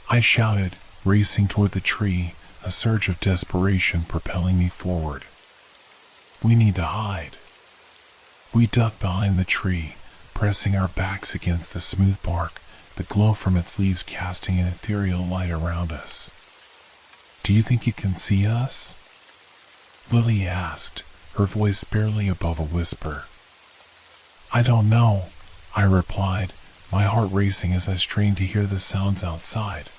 I shouted, racing toward the tree, a surge of desperation propelling me forward. "We need to hide." We ducked behind the tree, pressing our backs against the smooth bark, the glow from its leaves casting an ethereal light around us. "Do you think it can see us?" Lily asked, her voice barely above a whisper. "I don't know," I replied, my heart racing as I strained to hear the sounds outside.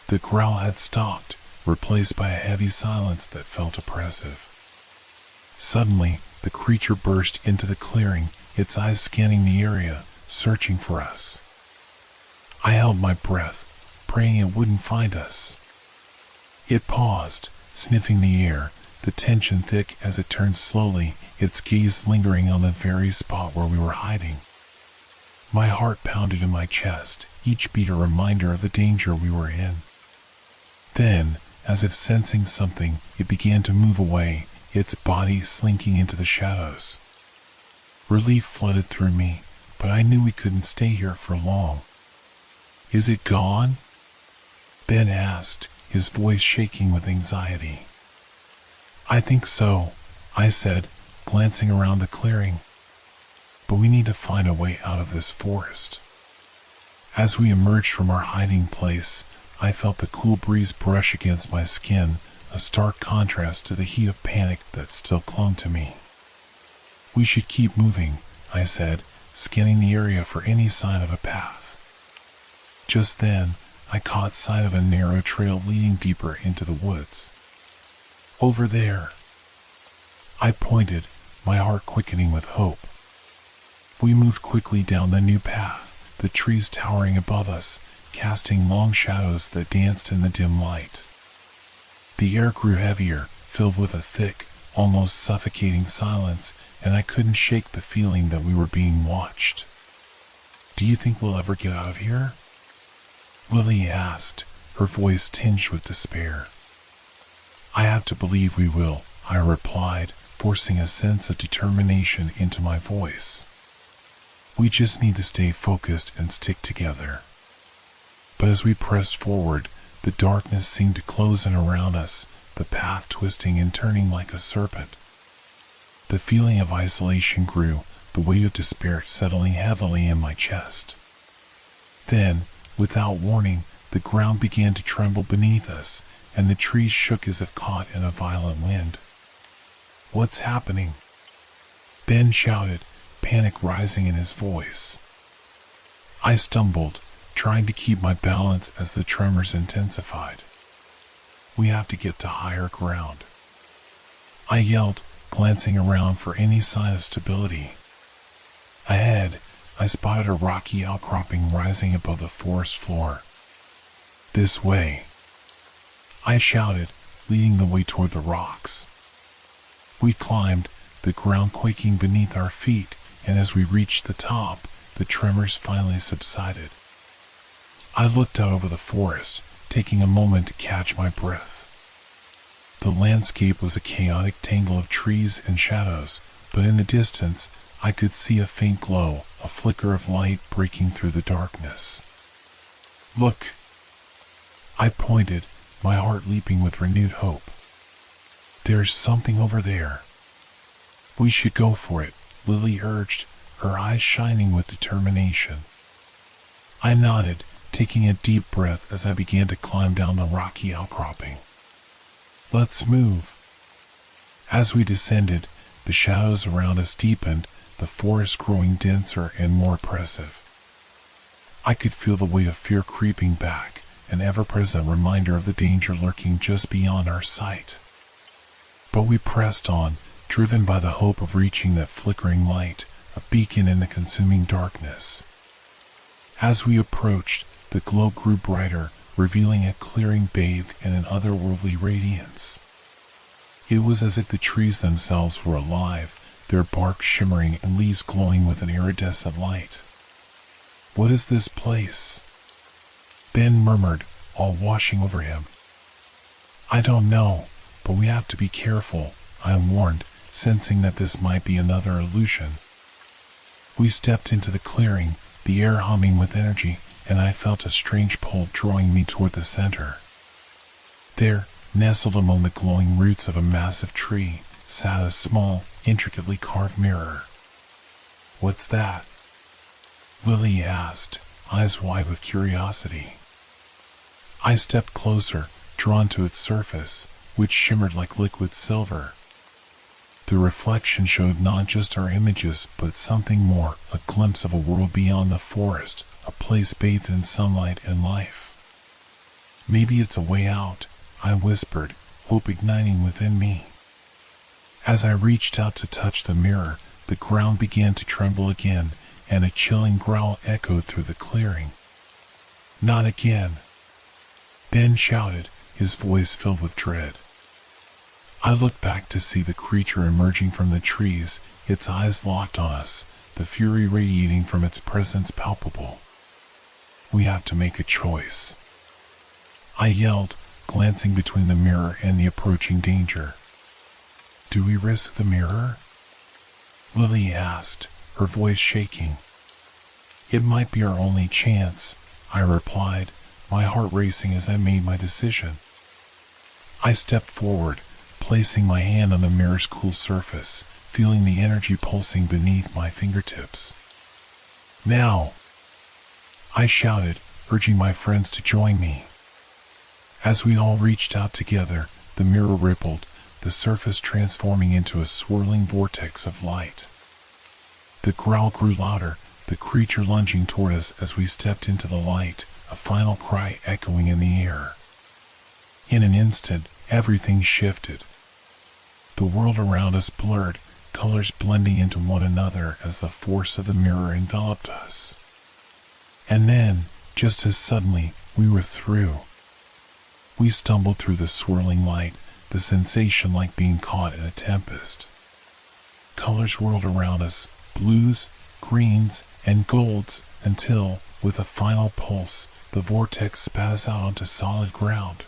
The growl had stopped, replaced by a heavy silence that felt oppressive. Suddenly, the creature burst into the clearing, its eyes scanning the area, searching for us. I held my breath, praying it wouldn't find us. It paused, sniffing the air, the tension thick as it turned slowly, its gaze lingering on the very spot where we were hiding. My heart pounded in my chest, each beat a reminder of the danger we were in. Then, as if sensing something, it began to move away, its body slinking into the shadows. Relief flooded through me, but I knew we couldn't stay here for long. "Is it gone?" Ben asked, his voice shaking with anxiety. "I think so," I said, glancing around the clearing. "But we need to find a way out of this forest." As we emerged from our hiding place, I felt the cool breeze brush against my skin, a stark contrast to the heat of panic that still clung to me. "We should keep moving," I said, scanning the area for any sign of a path. Just then, I caught sight of a narrow trail leading deeper into the woods. "Over there." I pointed, my heart quickening with hope. We moved quickly down the new path, the trees towering above us, casting long shadows that danced in the dim light. The air grew heavier, filled with a thick, almost suffocating silence, and I couldn't shake the feeling that we were being watched. "Do you think we'll ever get out of here?" Lily asked, her voice tinged with despair. "I have to believe we will," I replied, forcing a sense of determination into my voice. We just need to stay focused and stick together. But as we pressed forward, the darkness seemed to close in around us, the path twisting and turning like a serpent. The feeling of isolation grew, the weight of despair settling heavily in my chest. Then, without warning, the ground began to tremble beneath us, and the trees shook as if caught in a violent wind. "What's happening?" Ben shouted, panic rising in his voice. I stumbled, trying to keep my balance as the tremors intensified. "We have to get to higher ground," I yelled, glancing around for any sign of stability. Ahead, I spotted a rocky outcropping rising above the forest floor. "This way," I shouted, leading the way toward the rocks. We climbed, the ground quaking beneath our feet, and as we reached the top, the tremors finally subsided. I looked out over the forest, taking a moment to catch my breath. The landscape was a chaotic tangle of trees and shadows, but in the distance, I could see a faint glow, a flicker of light breaking through the darkness. "Look!" I pointed, my heart leaping with renewed hope. "There's something over there." "We should go for it," Lily urged, her eyes shining with determination. I nodded, taking a deep breath as I began to climb down the rocky outcropping. "Let's move." As we descended, the shadows around us deepened, the forest growing denser and more oppressive. I could feel the weight of fear creeping back, an ever-present reminder of the danger lurking just beyond our sight. But we pressed on, driven by the hope of reaching that flickering light, a beacon in the consuming darkness. As we approached, the glow grew brighter, revealing a clearing bathed in an otherworldly radiance. It was as if the trees themselves were alive, their bark shimmering and leaves glowing with an iridescent light. "What is this place?" Ben murmured, all washing over him. "I don't know, but we have to be careful," I warned, sensing that this might be another illusion. We stepped into the clearing, the air humming with energy, and I felt a strange pull drawing me toward the center. There, nestled among the glowing roots of a massive tree, sat a small, intricately carved mirror. "What's that?" Lily asked, eyes wide with curiosity. I stepped closer, drawn to its surface, which shimmered like liquid silver. The reflection showed not just our images, but something more, a glimpse of a world beyond the forest, a place bathed in sunlight and life. "Maybe it's a way out," I whispered, hope igniting within me. As I reached out to touch the mirror, the ground began to tremble again, and a chilling growl echoed through the clearing. "Not again!" Ben shouted, his voice filled with dread. I looked back to see the creature emerging from the trees, its eyes locked on us, the fury radiating from its presence palpable. "We have to make a choice," I yelled, glancing between the mirror and the approaching danger. "Do we risk the mirror?" Lily asked, her voice shaking. "It might be our only chance," I replied, my heart racing as I made my decision. I stepped forward, placing my hand on the mirror's cool surface, feeling the energy pulsing beneath my fingertips. "Now!" I shouted, urging my friends to join me. As we all reached out together, the mirror rippled, the surface transforming into a swirling vortex of light. The growl grew louder, the creature lunging toward us as we stepped into the light, a final cry echoing in the air. In an instant, everything shifted. The world around us blurred, colors blending into one another as the force of the mirror enveloped us. And then, just as suddenly, we were through. We stumbled through the swirling light, the sensation like being caught in a tempest. Colors whirled around us, blues, greens, and golds, until, with a final pulse, the vortex spat us out onto solid ground.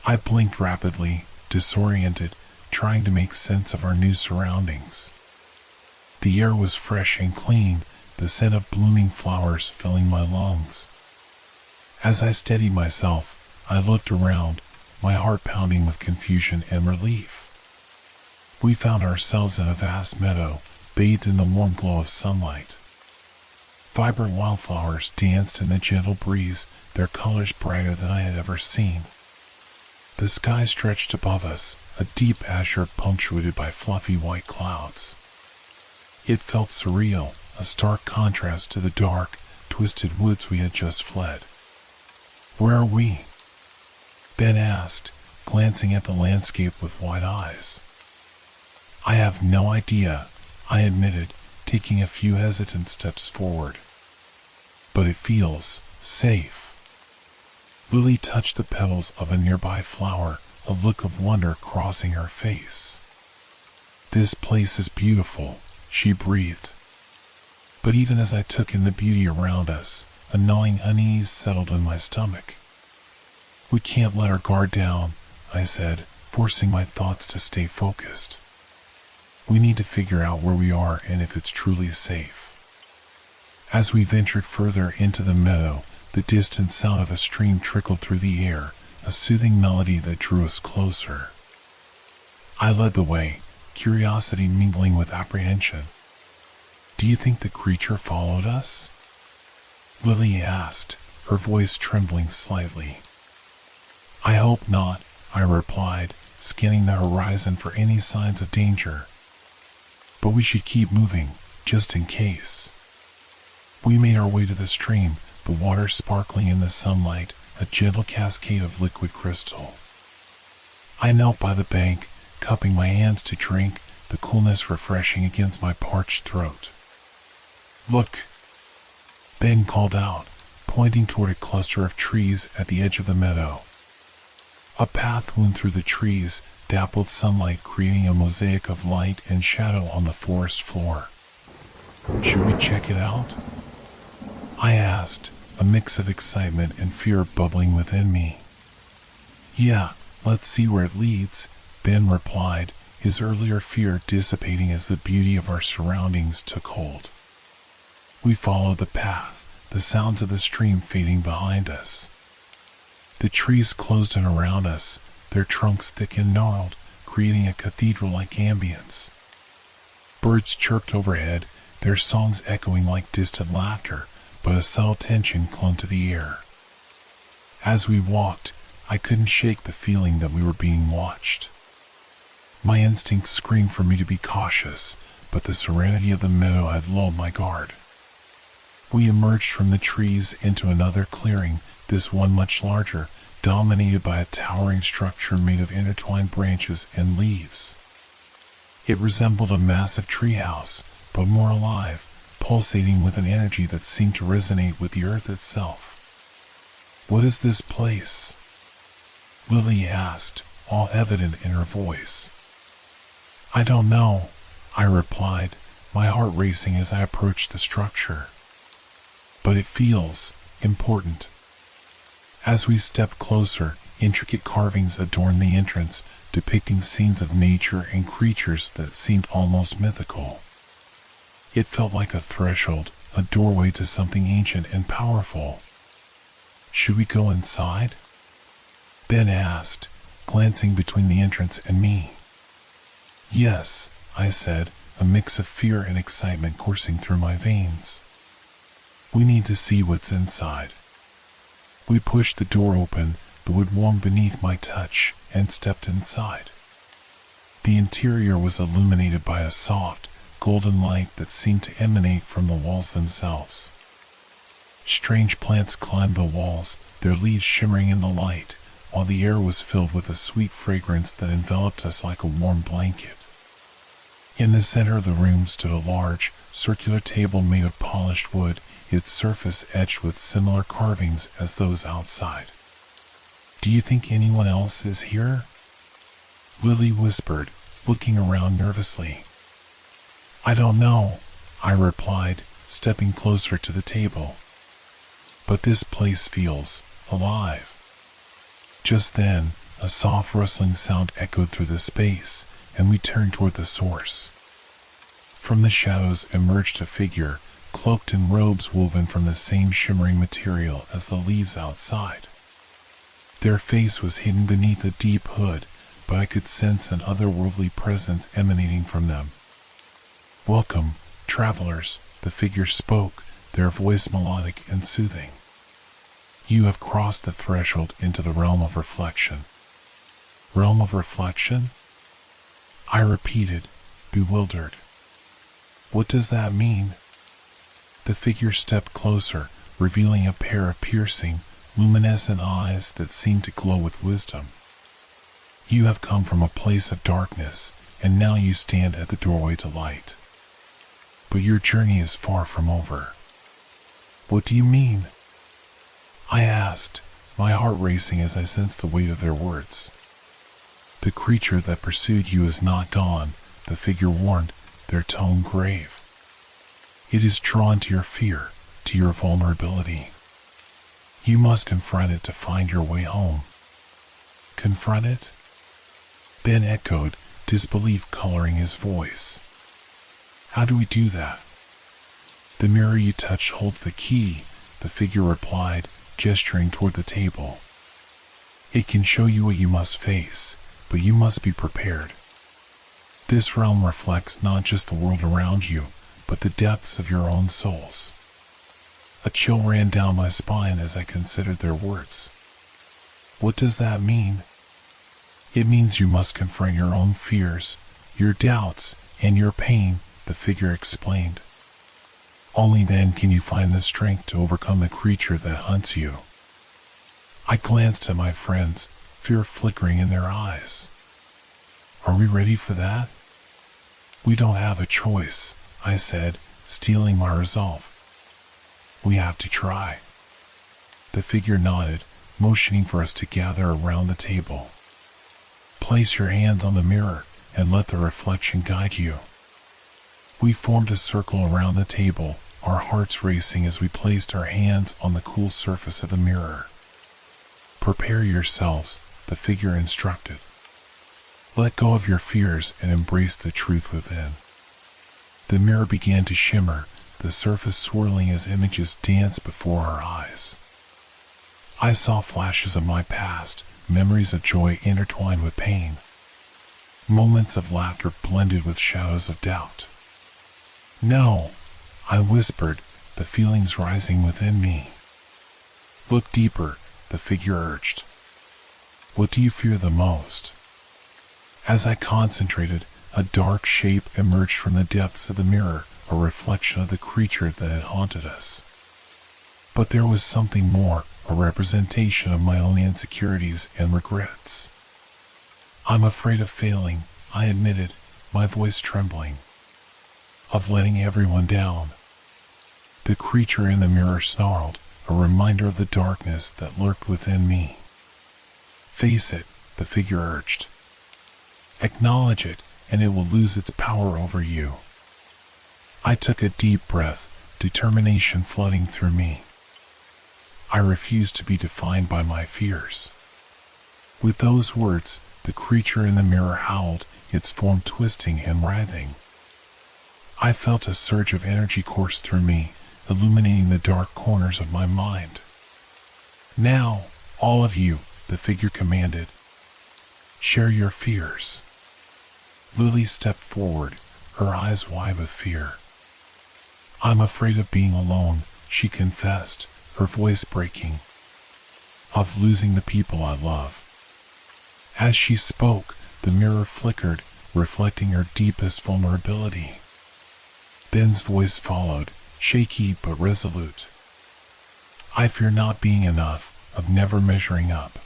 I blinked rapidly, disoriented, trying to make sense of our new surroundings. The air was fresh and clean, the scent of blooming flowers filling my lungs. As I steadied myself, I looked around, my heart pounding with confusion and relief. We found ourselves in a vast meadow, bathed in the warm glow of sunlight. Vibrant wildflowers danced in the gentle breeze, their colors brighter than I had ever seen. The sky stretched above us, a deep azure punctuated by fluffy white clouds. It felt surreal, a stark contrast to the dark, twisted woods we had just fled. "Where are we?" Ben asked, glancing at the landscape with wide eyes. "I have no idea," I admitted, taking a few hesitant steps forward. "But it feels safe." Lily touched the petals of a nearby flower, a look of wonder crossing her face. "This place is beautiful," she breathed. But even as I took in the beauty around us, a gnawing unease settled in my stomach. "We can't let our guard down," I said, forcing my thoughts to stay focused. "We need to figure out where we are and if it's truly safe." As we ventured further into the meadow, the distant sound of a stream trickled through the air, a soothing melody that drew us closer. I led the way, curiosity mingling with apprehension. "Do you think the creature followed us?" Lily asked, her voice trembling slightly. "I hope not," I replied, scanning the horizon for any signs of danger. "But we should keep moving, just in case." We made our way to the stream, the water sparkling in the sunlight, a gentle cascade of liquid crystal. I knelt by the bank, cupping my hands to drink, the coolness refreshing against my parched throat. "Look!" Ben called out, pointing toward a cluster of trees at the edge of the meadow. A path wound through the trees, dappled sunlight creating a mosaic of light and shadow on the forest floor. "Should we check it out?" I asked, a mix of excitement and fear bubbling within me. "Yeah, let's see where it leads," Ben replied, his earlier fear dissipating as the beauty of our surroundings took hold. We followed the path, the sounds of the stream fading behind us. The trees closed in around us, their trunks thick and gnarled, creating a cathedral-like ambience. Birds chirped overhead, their songs echoing like distant laughter, but a subtle tension clung to the air. As we walked, I couldn't shake the feeling that we were being watched. My instincts screamed for me to be cautious, but the serenity of the meadow had lulled my guard. We emerged from the trees into another clearing, this one much larger, dominated by a towering structure made of intertwined branches and leaves. It resembled a massive treehouse, but more alive, pulsating with an energy that seemed to resonate with the earth itself. "What is this place?" Lily asked, all evident in her voice. "I don't know," I replied, my heart racing as I approached the structure. "But it feels important." As we stepped closer, intricate carvings adorned the entrance, depicting scenes of nature and creatures that seemed almost mythical. It felt like a threshold, a doorway to something ancient and powerful. "Should we go inside?" Ben asked, glancing between the entrance and me. "Yes," I said, a mix of fear and excitement coursing through my veins. "We need to see what's inside." We pushed the door open, the wood warm beneath my touch, and stepped inside. The interior was illuminated by a soft, golden light that seemed to emanate from the walls themselves. Strange plants climbed the walls, their leaves shimmering in the light, while the air was filled with a sweet fragrance that enveloped us like a warm blanket. In the center of the room stood a large, circular table made of polished wood, its surface etched with similar carvings as those outside. "Do you think anyone else is here?" Lily whispered, looking around nervously. "I don't know," I replied, stepping closer to the table. "But this place feels alive." Just then, a soft rustling sound echoed through the space, and we turned toward the source. From the shadows emerged a figure, cloaked in robes woven from the same shimmering material as the leaves outside. Their face was hidden beneath a deep hood, but I could sense an otherworldly presence emanating from them. "Welcome, travelers," the figure spoke, their voice melodic and soothing. "You have crossed the threshold into the realm of reflection." "Realm of reflection?" I repeated, bewildered. "What does that mean?" The figure stepped closer, revealing a pair of piercing, luminescent eyes that seemed to glow with wisdom. "You have come from a place of darkness, and now you stand at the doorway to light. But your journey is far from over." "What do you mean?" I asked, my heart racing as I sensed the weight of their words. "The creature that pursued you is not gone," the figure warned, their tone grave. "It is drawn to your fear, to your vulnerability. You must confront it to find your way home." "Confront it?" Ben echoed, disbelief coloring his voice. "How do we do that?" "The mirror you touch holds the key," the figure replied, gesturing toward the table. "It can show you what you must face, but you must be prepared. This realm reflects not just the world around you, but the depths of your own souls." A chill ran down my spine as I considered their words. "What does that mean?" "It means you must confront your own fears, your doubts, and your pain," the figure explained. "Only then can you find the strength to overcome the creature that hunts you." I glanced at my friends, fear flickering in their eyes. "Are we ready for that?" "We don't have a choice," I said, steeling my resolve. "We have to try." The figure nodded, motioning for us to gather around the table. "Place your hands on the mirror and let the reflection guide you." We formed a circle around the table, our hearts racing as we placed our hands on the cool surface of the mirror. "Prepare yourselves," the figure instructed. "Let go of your fears and embrace the truth within." The mirror began to shimmer, the surface swirling as images danced before our eyes. I saw flashes of my past, memories of joy intertwined with pain. Moments of laughter blended with shadows of doubt. "No," I whispered, the feelings rising within me. "Look deeper," the figure urged. "What do you fear the most?" As I concentrated, a dark shape emerged from the depths of the mirror, a reflection of the creature that had haunted us. But there was something more, a representation of my own insecurities and regrets. "I'm afraid of failing," I admitted, my voice trembling. "Of letting everyone down." The creature in the mirror snarled, a reminder of the darkness that lurked within me. "Face it," the figure urged. "Acknowledge it, and it will lose its power over you." I took a deep breath, determination flooding through me. I refused to be defined by my fears. With those words, the creature in the mirror howled, its form twisting and writhing. I felt a surge of energy course through me, illuminating the dark corners of my mind. "Now, all of you," the figure commanded. "Share your fears." Lily stepped forward, her eyes wide with fear. "I'm afraid of being alone," she confessed, her voice breaking. "Of losing the people I love." As she spoke, the mirror flickered, reflecting her deepest vulnerability. Ben's voice followed, shaky but resolute. "I fear not being enough, of never measuring up."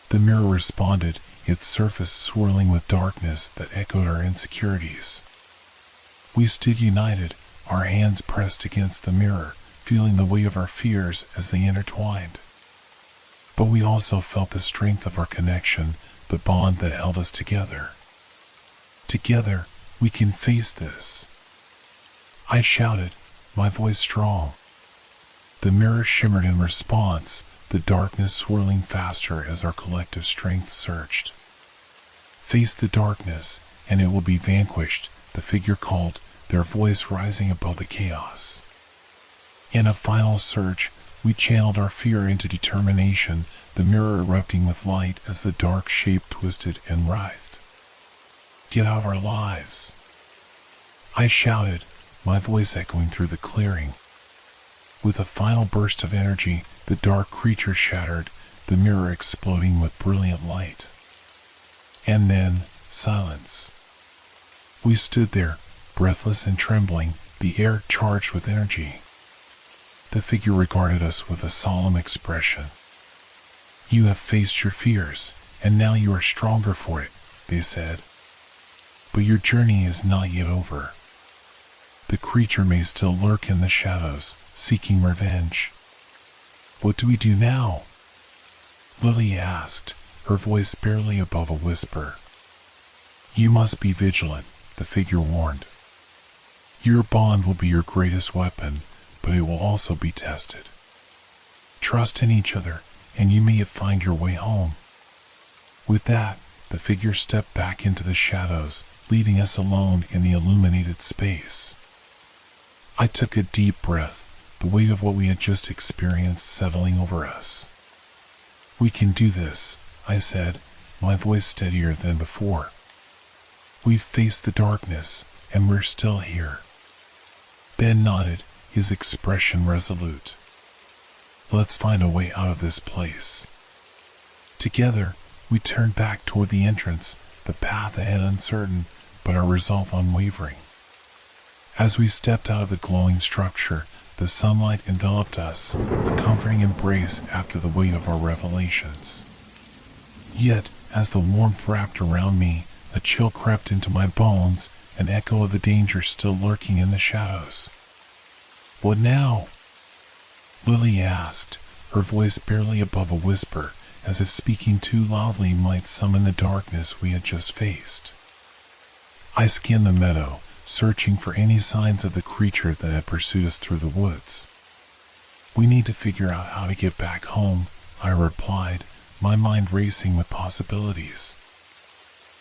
The mirror responded, its surface swirling with darkness that echoed our insecurities. We stood united, our hands pressed against the mirror, feeling the weight of our fears as they intertwined. But we also felt the strength of our connection, the bond that held us together. "Together, we can face this," I shouted, my voice strong. The mirror shimmered in response, the darkness swirling faster as our collective strength surged. Face the darkness, and it will be vanquished, the figure called, their voice rising above the chaos. In a final surge, we channeled our fear into determination, the mirror erupting with light as the dark shape twisted and writhed. Get out of our lives! I shouted, my voice echoing through the clearing. With a final burst of energy, the dark creature shattered, the mirror exploding with brilliant light. And then, silence. We stood there, breathless and trembling, the air charged with energy. The figure regarded us with a solemn expression. You have faced your fears, and now you are stronger for it, they said. But your journey is not yet over. The creature may still lurk in the shadows, seeking revenge. What do we do now? Lily asked, her voice barely above a whisper. You must be vigilant, the figure warned. Your bond will be your greatest weapon, but it will also be tested. Trust in each other, and you may yet find your way home. With that, the figure stepped back into the shadows, leaving us alone in the illuminated space. I took a deep breath, the weight of what we had just experienced settling over us. We can do this, I said, my voice steadier than before. We've faced the darkness, and we're still here. Ben nodded, his expression resolute. Let's find a way out of this place. Together, we turned back toward the entrance, the path ahead uncertain, but our resolve unwavering. As we stepped out of the glowing structure, the sunlight enveloped us, a comforting embrace after the weight of our revelations. Yet, as the warmth wrapped around me, a chill crept into my bones, an echo of the danger still lurking in the shadows. What now? Lily asked, her voice barely above a whisper, as if speaking too loudly might summon the darkness we had just faced. I scanned the meadow, searching for any signs of the creature that had pursued us through the woods. We need to figure out how to get back home, I replied, my mind racing with possibilities.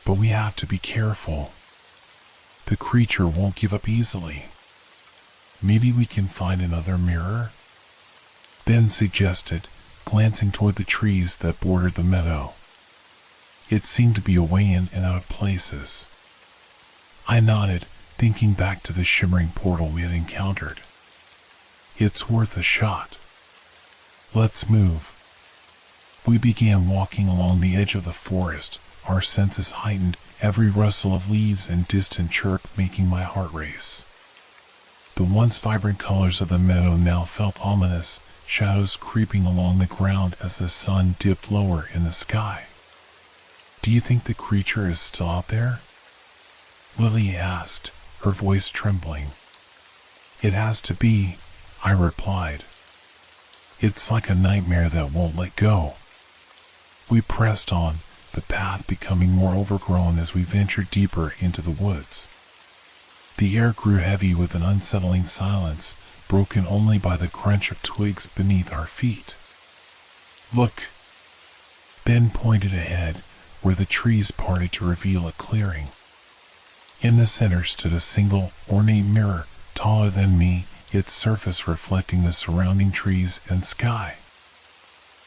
But we have to be careful. The creature won't give up easily. Maybe we can find another mirror? Ben suggested, glancing toward the trees that bordered the meadow. It seemed to be a way in and out of places. I nodded, thinking back to the shimmering portal we had encountered. It's worth a shot. Let's move. We began walking along the edge of the forest, our senses heightened, every rustle of leaves and distant chirp making my heart race. The once vibrant colors of the meadow now felt ominous, shadows creeping along the ground as the sun dipped lower in the sky. Do you think the creature is still out there? Lily asked, her voice trembling. It has to be, I replied. It's like a nightmare that won't let go. We pressed on, the path becoming more overgrown as we ventured deeper into the woods. The air grew heavy with an unsettling silence, broken only by the crunch of twigs beneath our feet. Look! Ben pointed ahead, where the trees parted to reveal a clearing. In the center stood a single, ornate mirror, taller than me, its surface reflecting the surrounding trees and sky.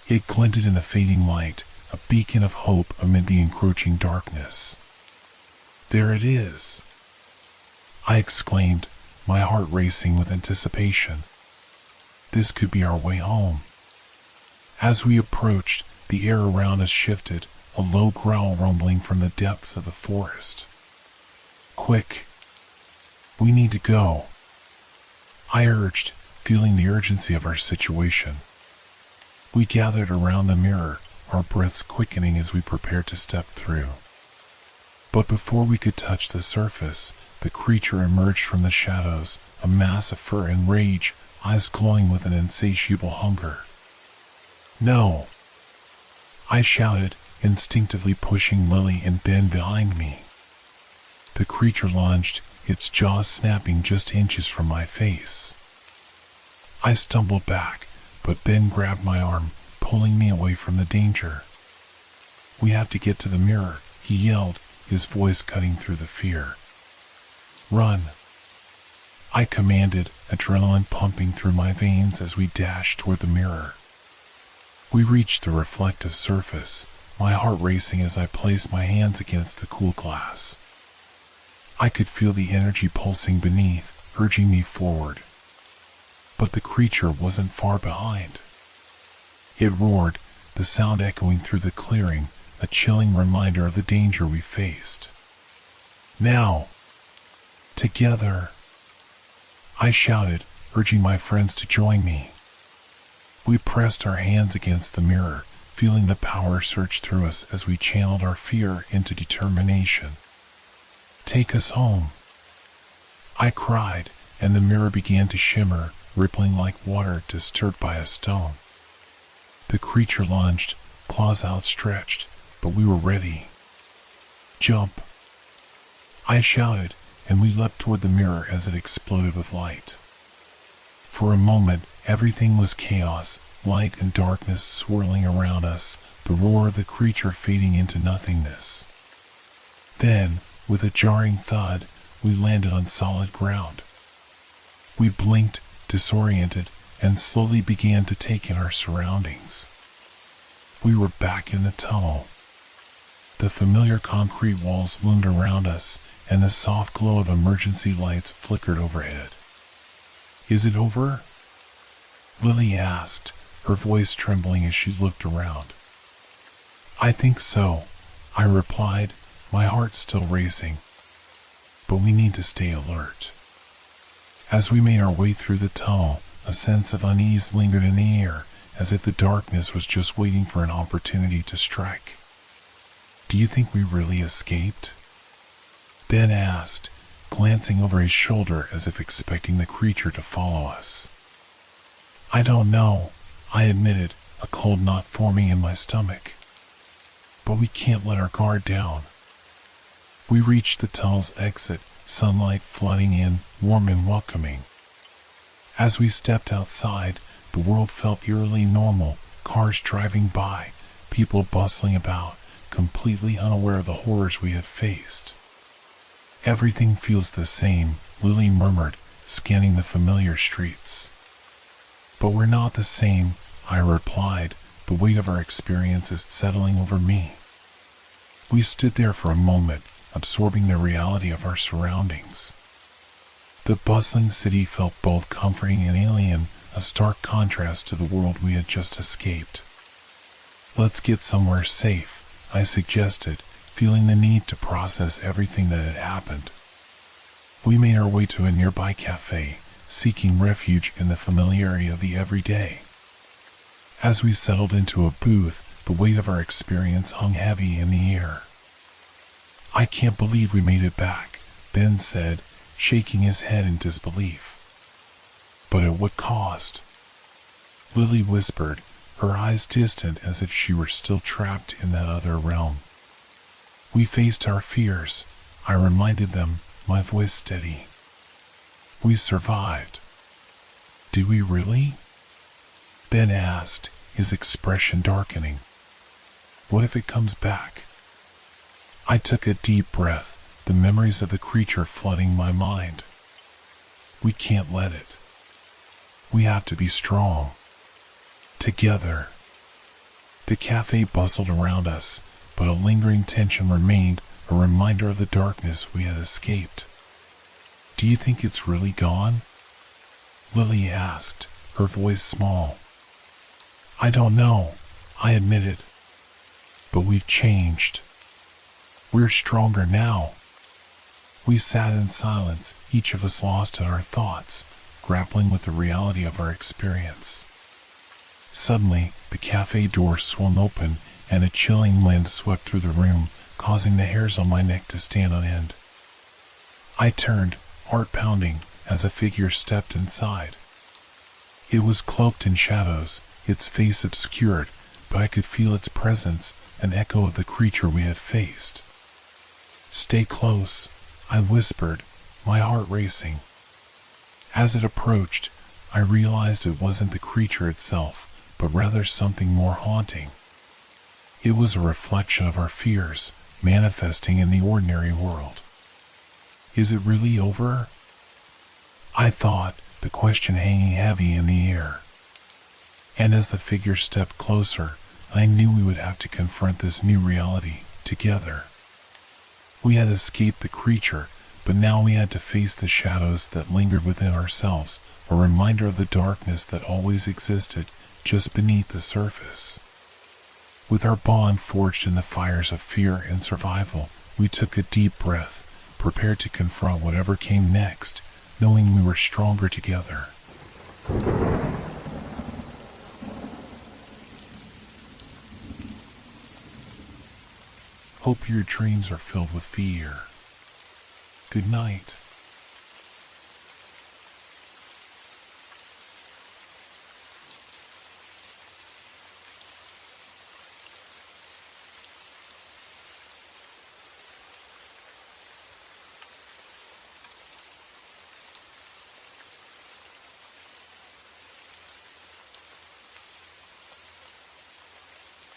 It glinted in the fading light, a beacon of hope amid the encroaching darkness. There it is! I exclaimed, my heart racing with anticipation. This could be our way home. As we approached, the air around us shifted, a low growl rumbling from the depths of the forest. Quick! We need to go, I urged, feeling the urgency of our situation. We gathered around the mirror, our breaths quickening as we prepared to step through. But before we could touch the surface, the creature emerged from the shadows, a mass of fur and rage, eyes glowing with an insatiable hunger. No! I shouted, instinctively pushing Lily and Ben behind me. The creature lunged, its jaws snapping just inches from my face. I stumbled back, but Ben grabbed my arm, pulling me away from the danger. We have to get to the mirror, he yelled, his voice cutting through the fear. "Run," I commanded, adrenaline pumping through my veins as we dashed toward the mirror. We reached the reflective surface, my heart racing as I placed my hands against the cool glass. I could feel the energy pulsing beneath, urging me forward. But the creature wasn't far behind. It roared, the sound echoing through the clearing, a chilling reminder of the danger we faced. "Now! Together!" I shouted, urging my friends to join me. We pressed our hands against the mirror, feeling the power surge through us as we channeled our fear into determination. "Take us home," I cried, and the mirror began to shimmer, rippling like water disturbed by a stone. The creature lunged, claws outstretched, but we were ready. "Jump!" I shouted, and we leapt toward the mirror as it exploded with light. For a moment, everything was chaos, light and darkness swirling around us, the roar of the creature fading into nothingness. Then, with a jarring thud, we landed on solid ground. We blinked, disoriented, and slowly began to take in our surroundings. We were back in the tunnel. The familiar concrete walls loomed around us, and the soft glow of emergency lights flickered overhead. "Is it over?" Lily asked, her voice trembling as she looked around. "I think so," I replied, my heart still racing. "But we need to stay alert." As we made our way through the tunnel, a sense of unease lingered in the air, as if the darkness was just waiting for an opportunity to strike. "Do you think we really escaped?" Ben asked, glancing over his shoulder as if expecting the creature to follow us. "I don't know," I admitted, a cold knot forming in my stomach. "But we can't let our guard down." We reached the tunnel's exit, sunlight flooding in, warm and welcoming. As we stepped outside, the world felt eerily normal, cars driving by, people bustling about, completely unaware of the horrors we had faced. "Everything feels the same," Lily murmured, scanning the familiar streets. "But we're not the same," I replied, the weight of our experiences settling over me. We stood there for a moment, absorbing the reality of our surroundings. The bustling city felt both comforting and alien, a stark contrast to the world we had just escaped. "Let's get somewhere safe," I suggested, feeling the need to process everything that had happened. We made our way to a nearby cafe, seeking refuge in the familiarity of the everyday. As we settled into a booth, the weight of our experience hung heavy in the air. "I can't believe we made it back," Ben said, shaking his head in disbelief. "But at what cost?" Lily whispered, her eyes distant as if she were still trapped in that other realm. "We faced our fears," I reminded them, my voice steady. "We survived." "Did we really?" Ben asked, his expression darkening. "What if it comes back?" I took a deep breath, the memories of the creature flooding my mind. "We can't let it. We have to be strong. Together." The cafe bustled around us, but a lingering tension remained, a reminder of the darkness we had escaped. "Do you think it's really gone?" Lily asked, her voice small. "I don't know," I admitted. "But we've changed. We're stronger now." We sat in silence, each of us lost in our thoughts, grappling with the reality of our experience. Suddenly, the cafe door swung open, and a chilling wind swept through the room, causing the hairs on my neck to stand on end. I turned, heart pounding, as a figure stepped inside. It was cloaked in shadows, its face obscured, but I could feel its presence, an echo of the creature we had faced. "Stay close," I whispered, my heart racing. As it approached, I realized it wasn't the creature itself, but rather something more haunting. It was a reflection of our fears, manifesting in the ordinary world. Is it really over? I thought, the question hanging heavy in the air. And as the figure stepped closer, I knew we would have to confront this new reality together. We had escaped the creature, but now we had to face the shadows that lingered within ourselves, a reminder of the darkness that always existed just beneath the surface. With our bond forged in the fires of fear and survival, we took a deep breath, prepared to confront whatever came next, knowing we were stronger together. Hope your dreams are filled with fear. Good night.